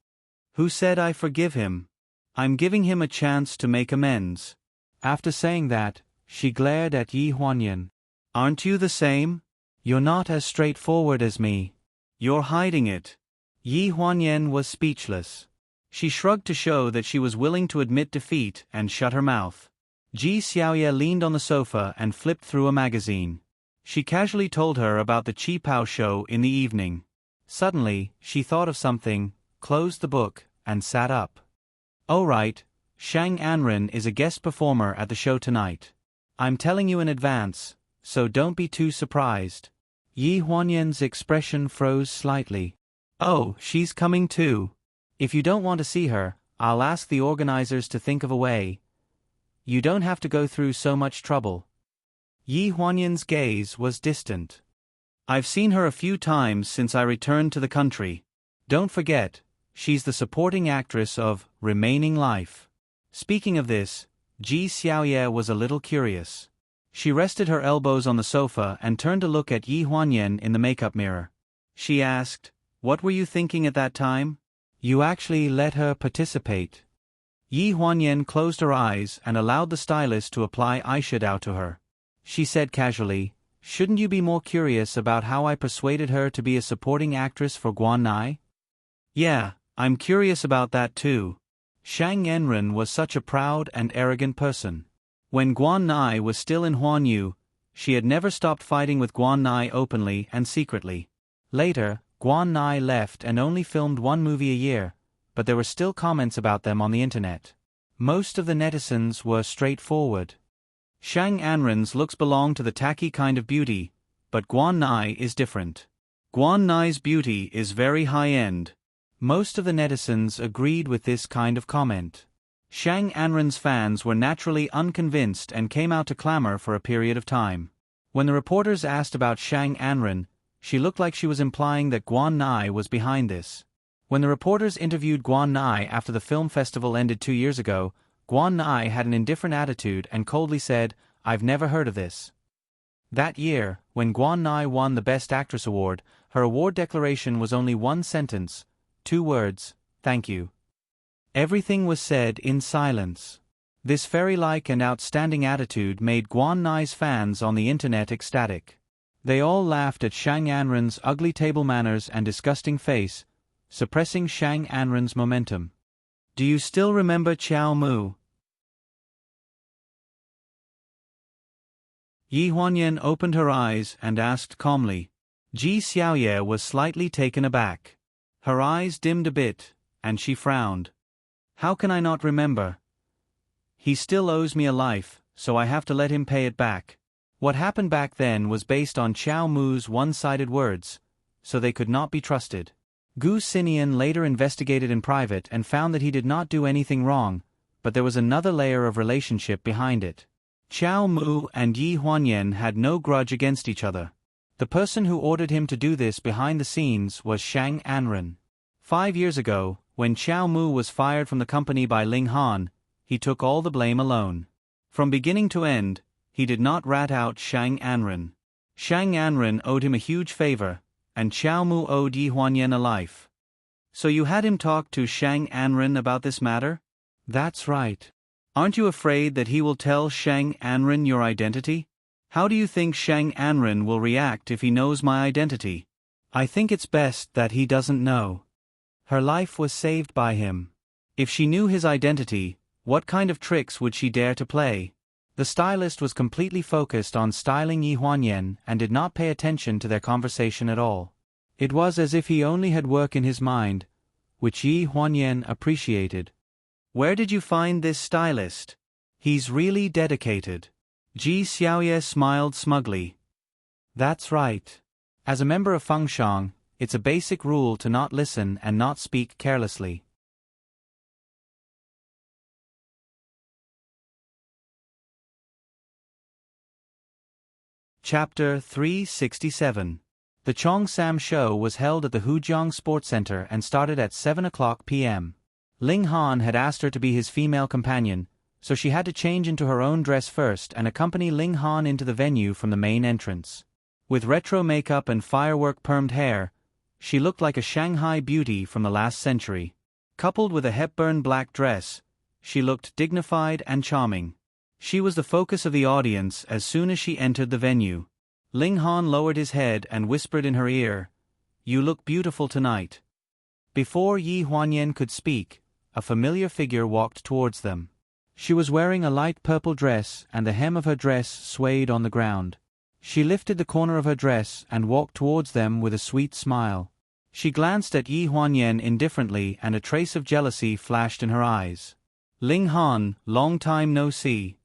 "Who said I forgive him? I'm giving him a chance to make amends." After saying that, she glared at Yi Huanyan. "Aren't you the same? You're not as straightforward as me. You're hiding it." Yi Huanyan was speechless. She shrugged to show that she was willing to admit defeat and shut her mouth. Ji Xiaoye leaned on the sofa and flipped through a magazine. She casually told her about the Qipao show in the evening. Suddenly, she thought of something, closed the book, and sat up. "Oh right, Shang Anren is a guest performer at the show tonight. I'm telling you in advance, so don't be too surprised." Yi Huanyan's expression froze slightly. "Oh, she's coming too. If you don't want to see her, I'll ask the organizers to think of a way. You don't have to go through so much trouble." Yi Huanyan's gaze was distant. "I've seen her a few times since I returned to the country. Don't forget, she's the supporting actress of Remaining Life." Speaking of this, Ji Xiaoye was a little curious. She rested her elbows on the sofa and turned to look at Yi Huanyan in the makeup mirror. She asked, "What were you thinking at that time? You actually let her participate." Yi Huanyan closed her eyes and allowed the stylist to apply eyeshadow to her. She said casually, "Shouldn't you be more curious about how I persuaded her to be a supporting actress for Guan Nai?" "Yeah, I'm curious about that too. Shang Enren was such a proud and arrogant person. When Guan Nai was still in Huanyu, she had never stopped fighting with Guan Nai openly and secretly. Later, Guan Nai left and only filmed one movie a year, but there were still comments about them on the internet. Most of the netizens were straightforward. Shang Anren's looks belong to the tacky kind of beauty, but Guan Nai is different. Guan Nai's beauty is very high-end." Most of the netizens agreed with this kind of comment. Shang Anren's fans were naturally unconvinced and came out to clamor for a period of time. When the reporters asked about Shang Anren, she looked like she was implying that Guan Nai was behind this. When the reporters interviewed Guan Nai after the film festival ended 2 years ago, Guan Nai had an indifferent attitude and coldly said, "I've never heard of this." That year, when Guan Nai won the Best Actress award, her award declaration was only one sentence, 2 words, "Thank you." Everything was said in silence. This fairy-like and outstanding attitude made Guan Nai's fans on the internet ecstatic. They all laughed at Shang Anren's ugly table manners and disgusting face, suppressing Shang Anren's momentum. Do you still remember Qiao Mu? Yi Huanyan opened her eyes and asked calmly. Ji Xiaoye was slightly taken aback. Her eyes dimmed a bit, and she frowned. How can I not remember? He still owes me a life, so I have to let him pay it back. What happened back then was based on Qiao Mu's one-sided words, so they could not be trusted. Gu Xinian later investigated in private and found that he did not do anything wrong, but there was another layer of relationship behind it. Qiao Mu and Yi Huanyan had no grudge against each other. The person who ordered him to do this behind the scenes was Shang Anren. 5 years ago, when Qiao Mu was fired from the company by Ling Han, he took all the blame alone. From beginning to end, he did not rat out Shang Anren. Shang Anren owed him a huge favor, and Qiao Mu owed Yi Huanyan a life. So you had him talk to Shang Anren about this matter? That's right. Aren't you afraid that he will tell Shang Anren your identity? How do you think Shang Anren will react if he knows my identity? I think it's best that he doesn't know. Her life was saved by him. If she knew his identity, what kind of tricks would she dare to play? The stylist was completely focused on styling Yi Huanyan and did not pay attention to their conversation at all. It was as if he only had work in his mind, which Yi Huanyan appreciated. Where did you find this stylist? He's really dedicated. Ji Xiaoye smiled smugly. That's right. As a member of Fengshang, it's a basic rule to not listen and not speak carelessly. Chapter 367. The Cheongsam show was held at the Hujiang Sports Center and started at 7 o'clock p.m. Ling Han had asked her to be his female companion, so she had to change into her own dress first and accompany Ling Han into the venue from the main entrance. With retro makeup and firework permed hair, she looked like a Shanghai beauty from the last century. Coupled with a Hepburn black dress, she looked dignified and charming. She was the focus of the audience as soon as she entered the venue. Ling Han lowered his head and whispered in her ear, "You look beautiful tonight." Before Yi Huanyan could speak, a familiar figure walked towards them. She was wearing a light purple dress and the hem of her dress swayed on the ground. She lifted the corner of her dress and walked towards them with a sweet smile. She glanced at Yi Huanyan indifferently and a trace of jealousy flashed in her eyes. "Ling Han, long time no see."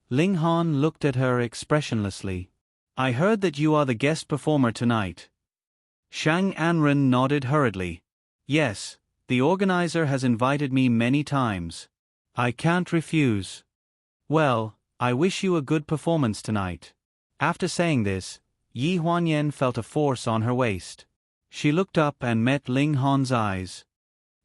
Ling Han looked at her expressionlessly. "I heard that you are the guest performer tonight." Shang Anren nodded hurriedly. "Yes, the organizer has invited me many times. I can't refuse." "Well, I wish you a good performance tonight." After saying this, Yi Huanyan felt a force on her waist. She looked up and met Ling Han's eyes.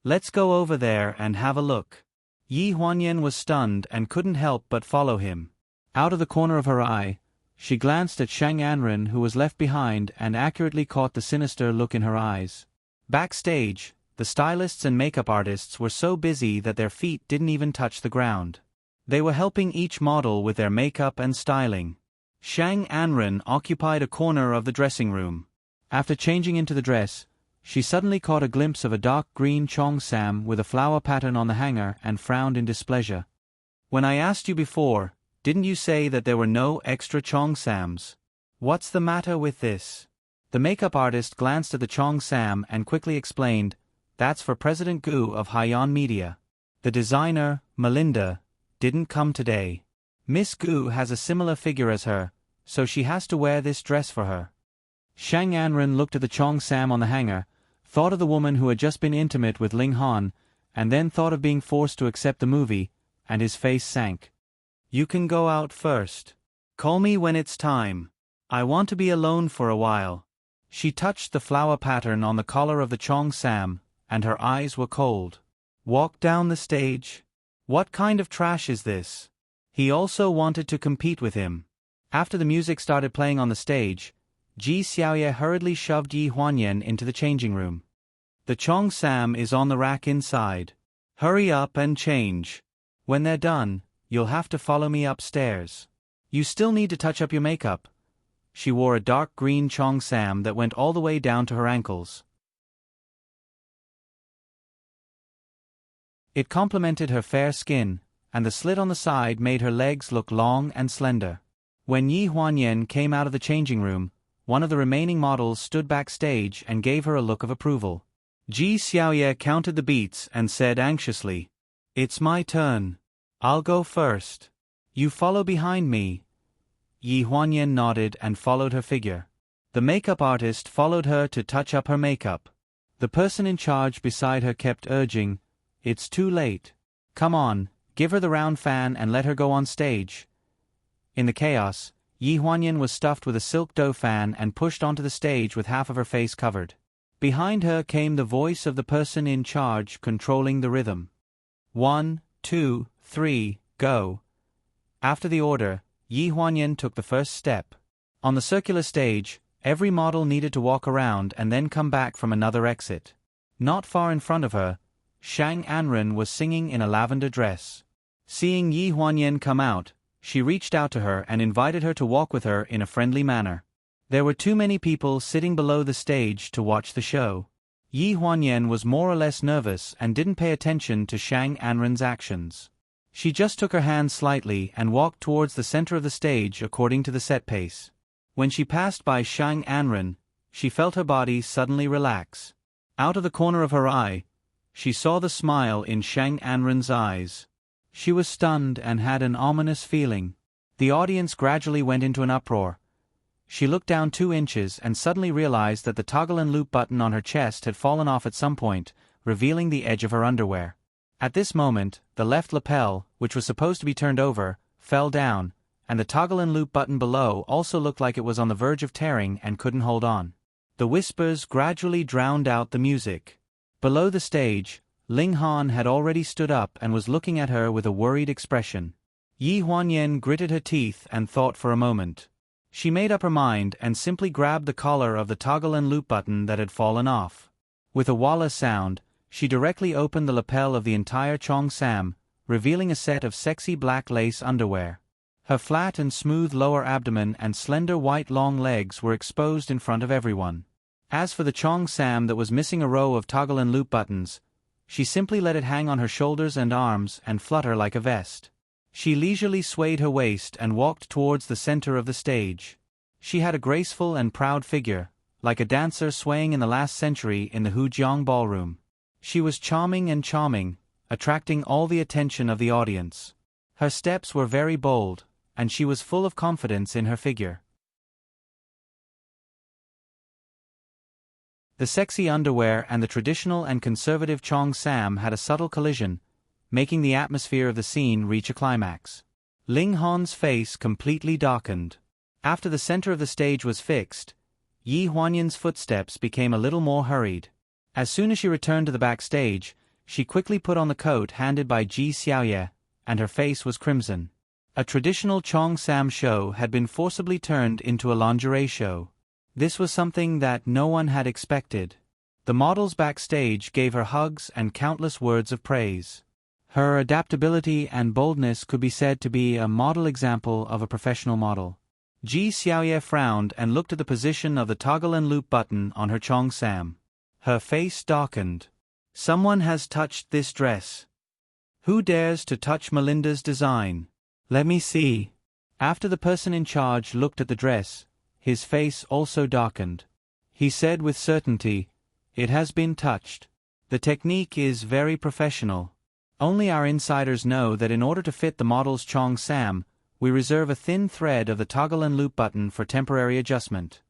"Let's go over there and have a look." Yi Huanyan was stunned and couldn't help but follow him. Out of the corner of her eye, she glanced at Shang Anren, who was left behind, and accurately caught the sinister look in her eyes. Backstage, the stylists and makeup artists were so busy that their feet didn't even touch the ground. They were helping each model with their makeup and styling. Shang Anren occupied a corner of the dressing room. After changing into the dress, she suddenly caught a glimpse of a dark green cheongsam with a flower pattern on the hanger and frowned in displeasure. "When I asked you before, didn't you say that there were no extra cheongsams? What's the matter with this?" The makeup artist glanced at the cheongsam and quickly explained, "That's for President Gu of Haiyan Media. The designer, Melinda, didn't come today. Miss Gu has a similar figure as her, so she has to wear this dress for her." Shang Anren looked at the cheongsam on the hanger, thought of the woman who had just been intimate with Ling Han, and then thought of being forced to accept the movie, and his face sank. "You can go out first. Call me when it's time. I want to be alone for a while." She touched the flower pattern on the collar of the cheongsam, and her eyes were cold. Walk down the stage? What kind of trash is this? He also wanted to compete with him. After the music started playing on the stage, Ji Xiaoye hurriedly shoved Yi Huanyan into the changing room. The Cheongsam is on the rack inside. Hurry up and change. When they're done, you'll have to follow me upstairs. You still need to touch up your makeup. She wore a dark green Cheongsam that went all the way down to her ankles. It complemented her fair skin, and the slit on the side made her legs look long and slender. When Yi Huanyan came out of the changing room, one of the remaining models stood backstage and gave her a look of approval. Ji Xiaoye counted the beats and said anxiously, "It's my turn. I'll go first. You follow behind me." Yi Huanyan nodded and followed her figure. The makeup artist followed her to touch up her makeup. The person in charge beside her kept urging, "It's too late. Come on, give her the round fan and let her go on stage." In the chaos, Yi Huanyan was stuffed with a silk dough fan and pushed onto the stage with half of her face covered. Behind her came the voice of the person in charge controlling the rhythm. 1, 2, 3, go. After the order, Yi Huanyan took the first step. On the circular stage, every model needed to walk around and then come back from another exit. Not far in front of her, Shang Anren was singing in a lavender dress. Seeing Yi Huanyan come out, she reached out to her and invited her to walk with her in a friendly manner. There were too many people sitting below the stage to watch the show. Yi Huanyan was more or less nervous and didn't pay attention to Shang Anren's actions. She just took her hand slightly and walked towards the center of the stage according to the set pace. When she passed by Shang Anren, she felt her body suddenly relax. Out of the corner of her eye, she saw the smile in Shang Anren's eyes. She was stunned and had an ominous feeling. The audience gradually went into an uproar. She looked down 2 inches and suddenly realized that the toggle and loop button on her chest had fallen off at some point, revealing the edge of her underwear. At this moment, the left lapel, which was supposed to be turned over, fell down, and the toggle and loop button below also looked like it was on the verge of tearing and couldn't hold on. The whispers gradually drowned out the music. Below the stage, Ling Han had already stood up and was looking at her with a worried expression. Yi Huanyan gritted her teeth and thought for a moment. She made up her mind and simply grabbed the collar of the toggle and loop button that had fallen off. With a walla sound, she directly opened the lapel of the entire Cheongsam, revealing a set of sexy black lace underwear. Her flat and smooth lower abdomen and slender white long legs were exposed in front of everyone. As for the Cheongsam that was missing a row of toggle and loop buttons, she simply let it hang on her shoulders and arms and flutter like a vest. She leisurely swayed her waist and walked towards the center of the stage. She had a graceful and proud figure, like a dancer swaying in the last century in the Hujiang ballroom. She was charming, attracting all the attention of the audience. Her steps were very bold, and she was full of confidence in her figure. The sexy underwear and the traditional and conservative Cheongsam had a subtle collision, making the atmosphere of the scene reach a climax. Ling Han's face completely darkened. After the center of the stage was fixed, Yi Huanyan's footsteps became a little more hurried. As soon as she returned to the backstage, she quickly put on the coat handed by Ji Xiaoye, and her face was crimson. A traditional Cheongsam show had been forcibly turned into a lingerie show. This was something that no one had expected. The models backstage gave her hugs and countless words of praise. Her adaptability and boldness could be said to be a model example of a professional model. Ji Xiaoye frowned and looked at the position of the toggle and loop button on her Cheongsam. Her face darkened. Someone has touched this dress. Who dares to touch Melinda's design? Let me see. After the person in charge looked at the dress, his face also darkened. He said with certainty, "It has been touched. The technique is very professional. Only our insiders know that in order to fit the model's Cheongsam, we reserve a thin thread of the toggle and loop button for temporary adjustment."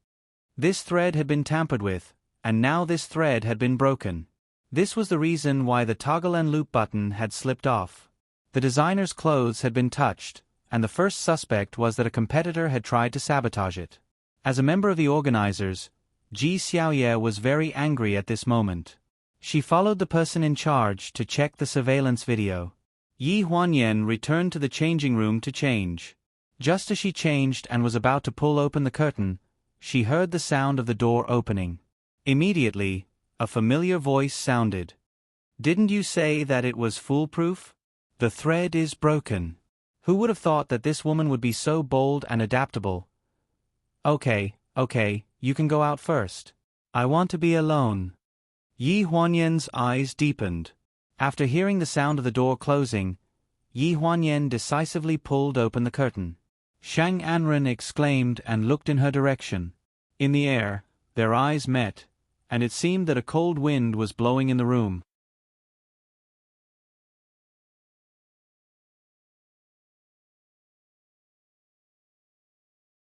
This thread had been tampered with, and now this thread had been broken. This was the reason why the toggle and loop button had slipped off. The designer's clothes had been touched, and the first suspect was that a competitor had tried to sabotage it. As a member of the organizers, Ji Xiaoye was very angry at this moment. She followed the person in charge to check the surveillance video. Yi Huanyan returned to the changing room to change. Just as she changed and was about to pull open the curtain, she heard the sound of the door opening. Immediately, a familiar voice sounded. "Didn't you say that it was foolproof? The thread is broken." Who would have thought that this woman would be so bold and adaptable? Okay, you can go out first. I want to be alone." Yi Huanyan's eyes deepened. After hearing the sound of the door closing, Yi Huanyan decisively pulled open the curtain. Shang Anren exclaimed and looked in her direction. In the air, their eyes met, and it seemed that a cold wind was blowing in the room.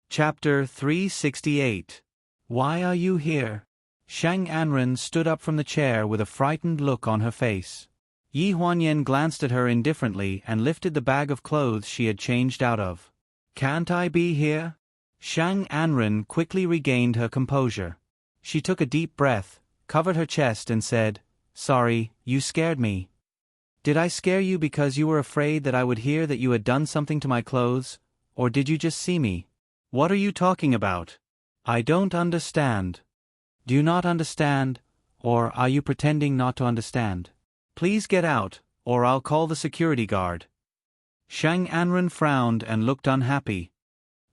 Chapter 368. Why are you here? Shang Anren stood up from the chair with a frightened look on her face. Yi Huanyan glanced at her indifferently and lifted the bag of clothes she had changed out of. "Can't I be here?" Shang Anren quickly regained her composure. She took a deep breath, covered her chest and said, "Sorry, you scared me." "Did I scare you because you were afraid that I would hear that you had done something to my clothes, or did you just see me?" "What are you talking about? I don't understand." "Do you not understand, or are you pretending not to understand? Please get out, or I'll call the security guard." Shang Anren frowned and looked unhappy.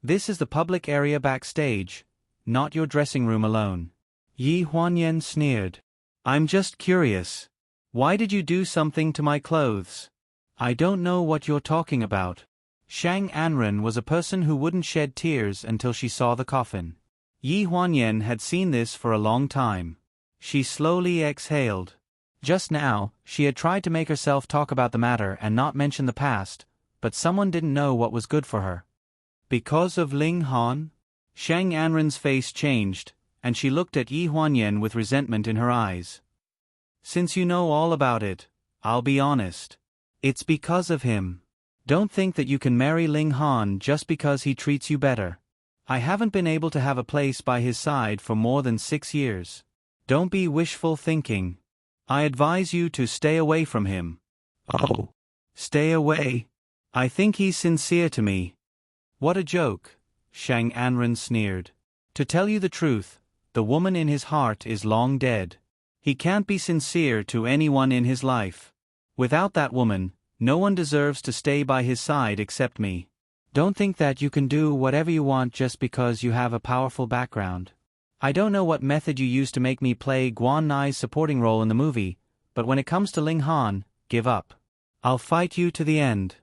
"This is the public area backstage, not your dressing room alone." Yi Huanyan sneered. "I'm just curious. Why did you do something to my clothes?" "I don't know what you're talking about." Shang Anren was a person who wouldn't shed tears until she saw the coffin. Yi Huanyan had seen this for a long time. She slowly exhaled. Just now, she had tried to make herself talk about the matter and not mention the past, but someone didn't know what was good for her. "Because of Ling Han?" Shang Anren's face changed, and she looked at Yi Huanyan with resentment in her eyes. "Since you know all about it, I'll be honest. It's because of him. Don't think that you can marry Ling Han just because he treats you better. I haven't been able to have a place by his side for more than 6 years. Don't be wishful thinking. I advise you to stay away from him." "Oh. Stay away? I think he's sincere to me." "What a joke," Shang Anren sneered. "To tell you the truth, the woman in his heart is long dead. He can't be sincere to anyone in his life. Without that woman, no one deserves to stay by his side except me. Don't think that you can do whatever you want just because you have a powerful background. I don't know what method you used to make me play Guan Nai's supporting role in the movie, but when it comes to Ling Han, give up. I'll fight you to the end.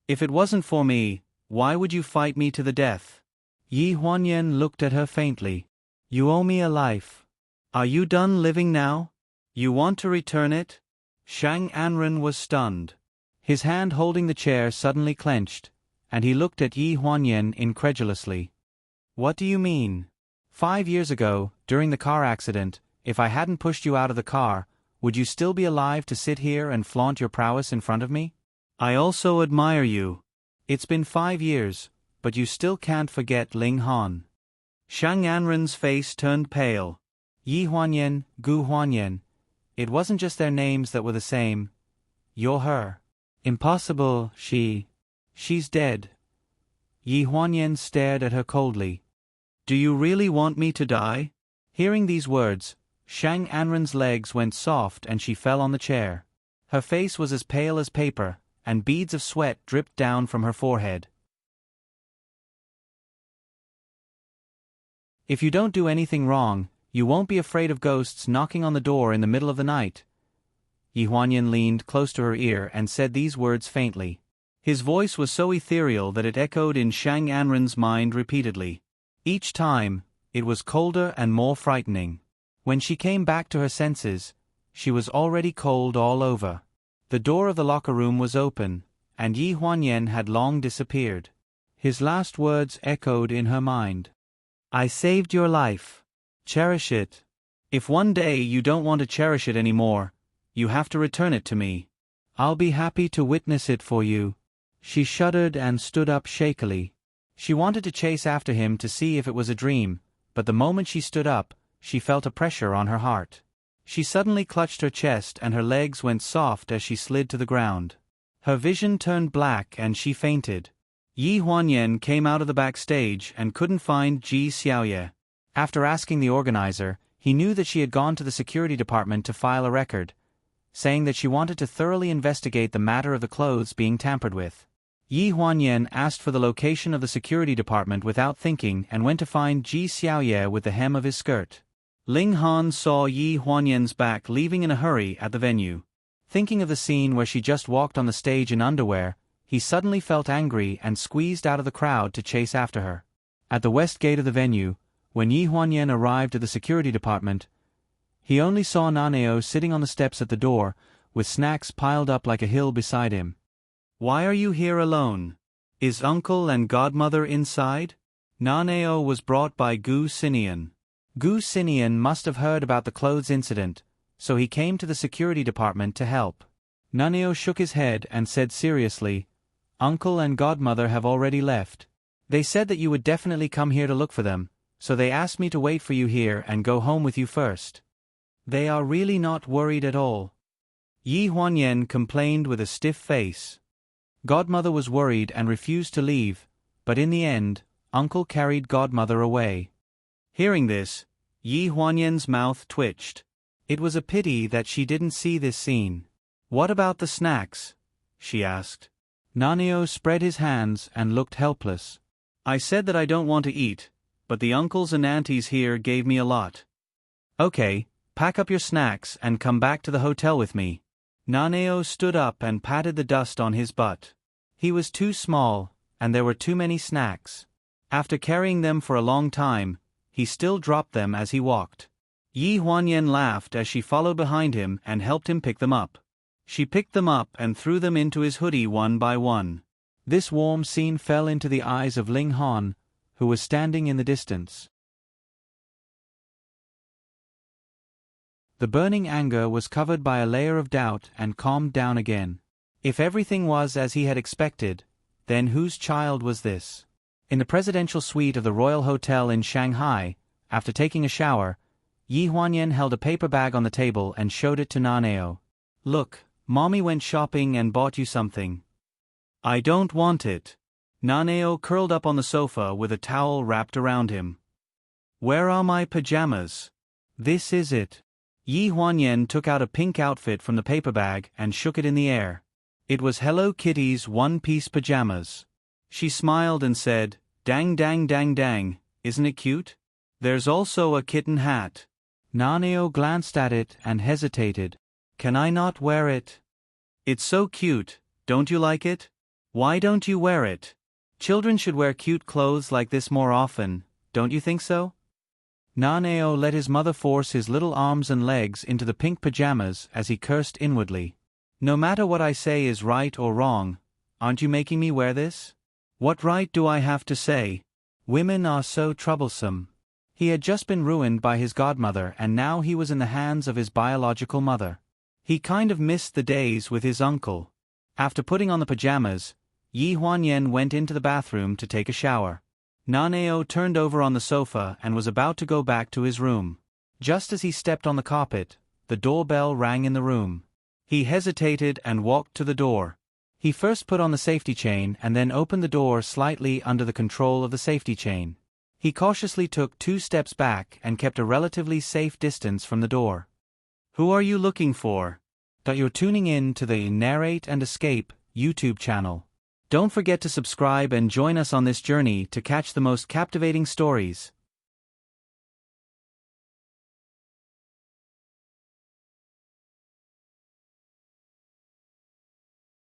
If it wasn't for me, why would you fight me to the death?" Yi Huanyan looked at her faintly. "You owe me a life. Are you done living now? You want to return it?" Shang Anren was stunned. His hand holding the chair suddenly clenched, and he looked at Yi Huanyan incredulously. "What do you mean? 5 years ago, during the car accident, if I hadn't pushed you out of the car, would you still be alive to sit here and flaunt your prowess in front of me? I also admire you. It's been 5 years, but you still can't forget Ling Han." Shang Anren's face turned pale. "Yi Huanyan, Gu Huanyan. It wasn't just their names that were the same. You're her." "Impossible, she's dead." Yi Huanyan stared at her coldly. "Do you really want me to die?" Hearing these words, Shang Anren's legs went soft and she fell on the chair. Her face was as pale as paper, and beads of sweat dripped down from her forehead. "If you don't do anything wrong, you won't be afraid of ghosts knocking on the door in the middle of the night." Yi Huanyan leaned close to her ear and said these words faintly. His voice was so ethereal that it echoed in Shang Anren's mind repeatedly. Each time, it was colder and more frightening. When she came back to her senses, she was already cold all over. The door of the locker room was open, and Yi Huanyan had long disappeared. His last words echoed in her mind. "I saved your life. Cherish it. If one day you don't want to cherish it anymore, you have to return it to me. I'll be happy to witness it for you." She shuddered and stood up shakily. She wanted to chase after him to see if it was a dream, but the moment she stood up, she felt a pressure on her heart. She suddenly clutched her chest and her legs went soft as she slid to the ground. Her vision turned black and she fainted. Yi Huanyan came out of the backstage and couldn't find Ji Xiaoye. After asking the organizer, he knew that she had gone to the security department to file a record, saying that she wanted to thoroughly investigate the matter of the clothes being tampered with. Yi Huanyan asked for the location of the security department without thinking and went to find Ji Xiaoye with the hem of his skirt. Ling Han saw Yi Huanyan's back leaving in a hurry at the venue. Thinking of the scene where she just walked on the stage in underwear, he suddenly felt angry and squeezed out of the crowd to chase after her. At the west gate of the venue, when Yi Huanyan arrived at the security department, he only saw Naneo sitting on the steps at the door, with snacks piled up like a hill beside him. "Why are you here alone? Is uncle and godmother inside?" Naneo was brought by Gu Sinian. Gu Sinian must have heard about the clothes incident, so he came to the security department to help. Naneo shook his head and said seriously, "Uncle and godmother have already left. They said that you would definitely come here to look for them, so they asked me to wait for you here and go home with you first. They are really not worried at all." Yi Huanyan complained with a stiff face. Godmother was worried and refused to leave, but in the end, uncle carried godmother away. Hearing this, Yi Huanyan's mouth twitched. It was a pity that she didn't see this scene. "What about the snacks?" she asked. Naneo spread his hands and looked helpless. "I said that I don't want to eat, but the uncles and aunties here gave me a lot." "Okay, pack up your snacks and come back to the hotel with me." Naneo stood up and patted the dust on his butt. He was too small, and there were too many snacks. After carrying them for a long time, he still dropped them as he walked. Yi Huanyan laughed as she followed behind him and helped him pick them up. She picked them up and threw them into his hoodie one by one. This warm scene fell into the eyes of Ling Han, who was standing in the distance. The burning anger was covered by a layer of doubt and calmed down again. If everything was as he had expected, then whose child was this? In the presidential suite of the Royal Hotel in Shanghai, after taking a shower, Yi Huanyan held a paper bag on the table and showed it to Naneo. "Look, Mommy went shopping and bought you something." "I don't want it." Naneo curled up on the sofa with a towel wrapped around him. "Where are my pajamas?" "This is it." Yi Huanyan took out a pink outfit from the paper bag and shook it in the air. It was Hello Kitty's one-piece pajamas. She smiled and said, "Dang dang dang dang, isn't it cute? There's also a kitten hat." Naneo glanced at it and hesitated. "Can I not wear it?" "It's so cute, don't you like it? Why don't you wear it? Children should wear cute clothes like this more often, don't you think so?" Naneo let his mother force his little arms and legs into the pink pajamas as he cursed inwardly. "No matter what I say is right or wrong, aren't you making me wear this? What right do I have to say? Women are so troublesome." He had just been ruined by his godmother and now he was in the hands of his biological mother. He kind of missed the days with his uncle. After putting on the pajamas, Yi Huanyan went into the bathroom to take a shower. Naneo turned over on the sofa and was about to go back to his room. Just as he stepped on the carpet, the doorbell rang in the room. He hesitated and walked to the door. He first put on the safety chain and then opened the door slightly under the control of the safety chain. He cautiously took 2 steps back and kept a relatively safe distance from the door. "Who are you looking for?" You're tuning in to the Narrate and Escape YouTube channel. Don't forget to subscribe and join us on this journey to catch the most captivating stories.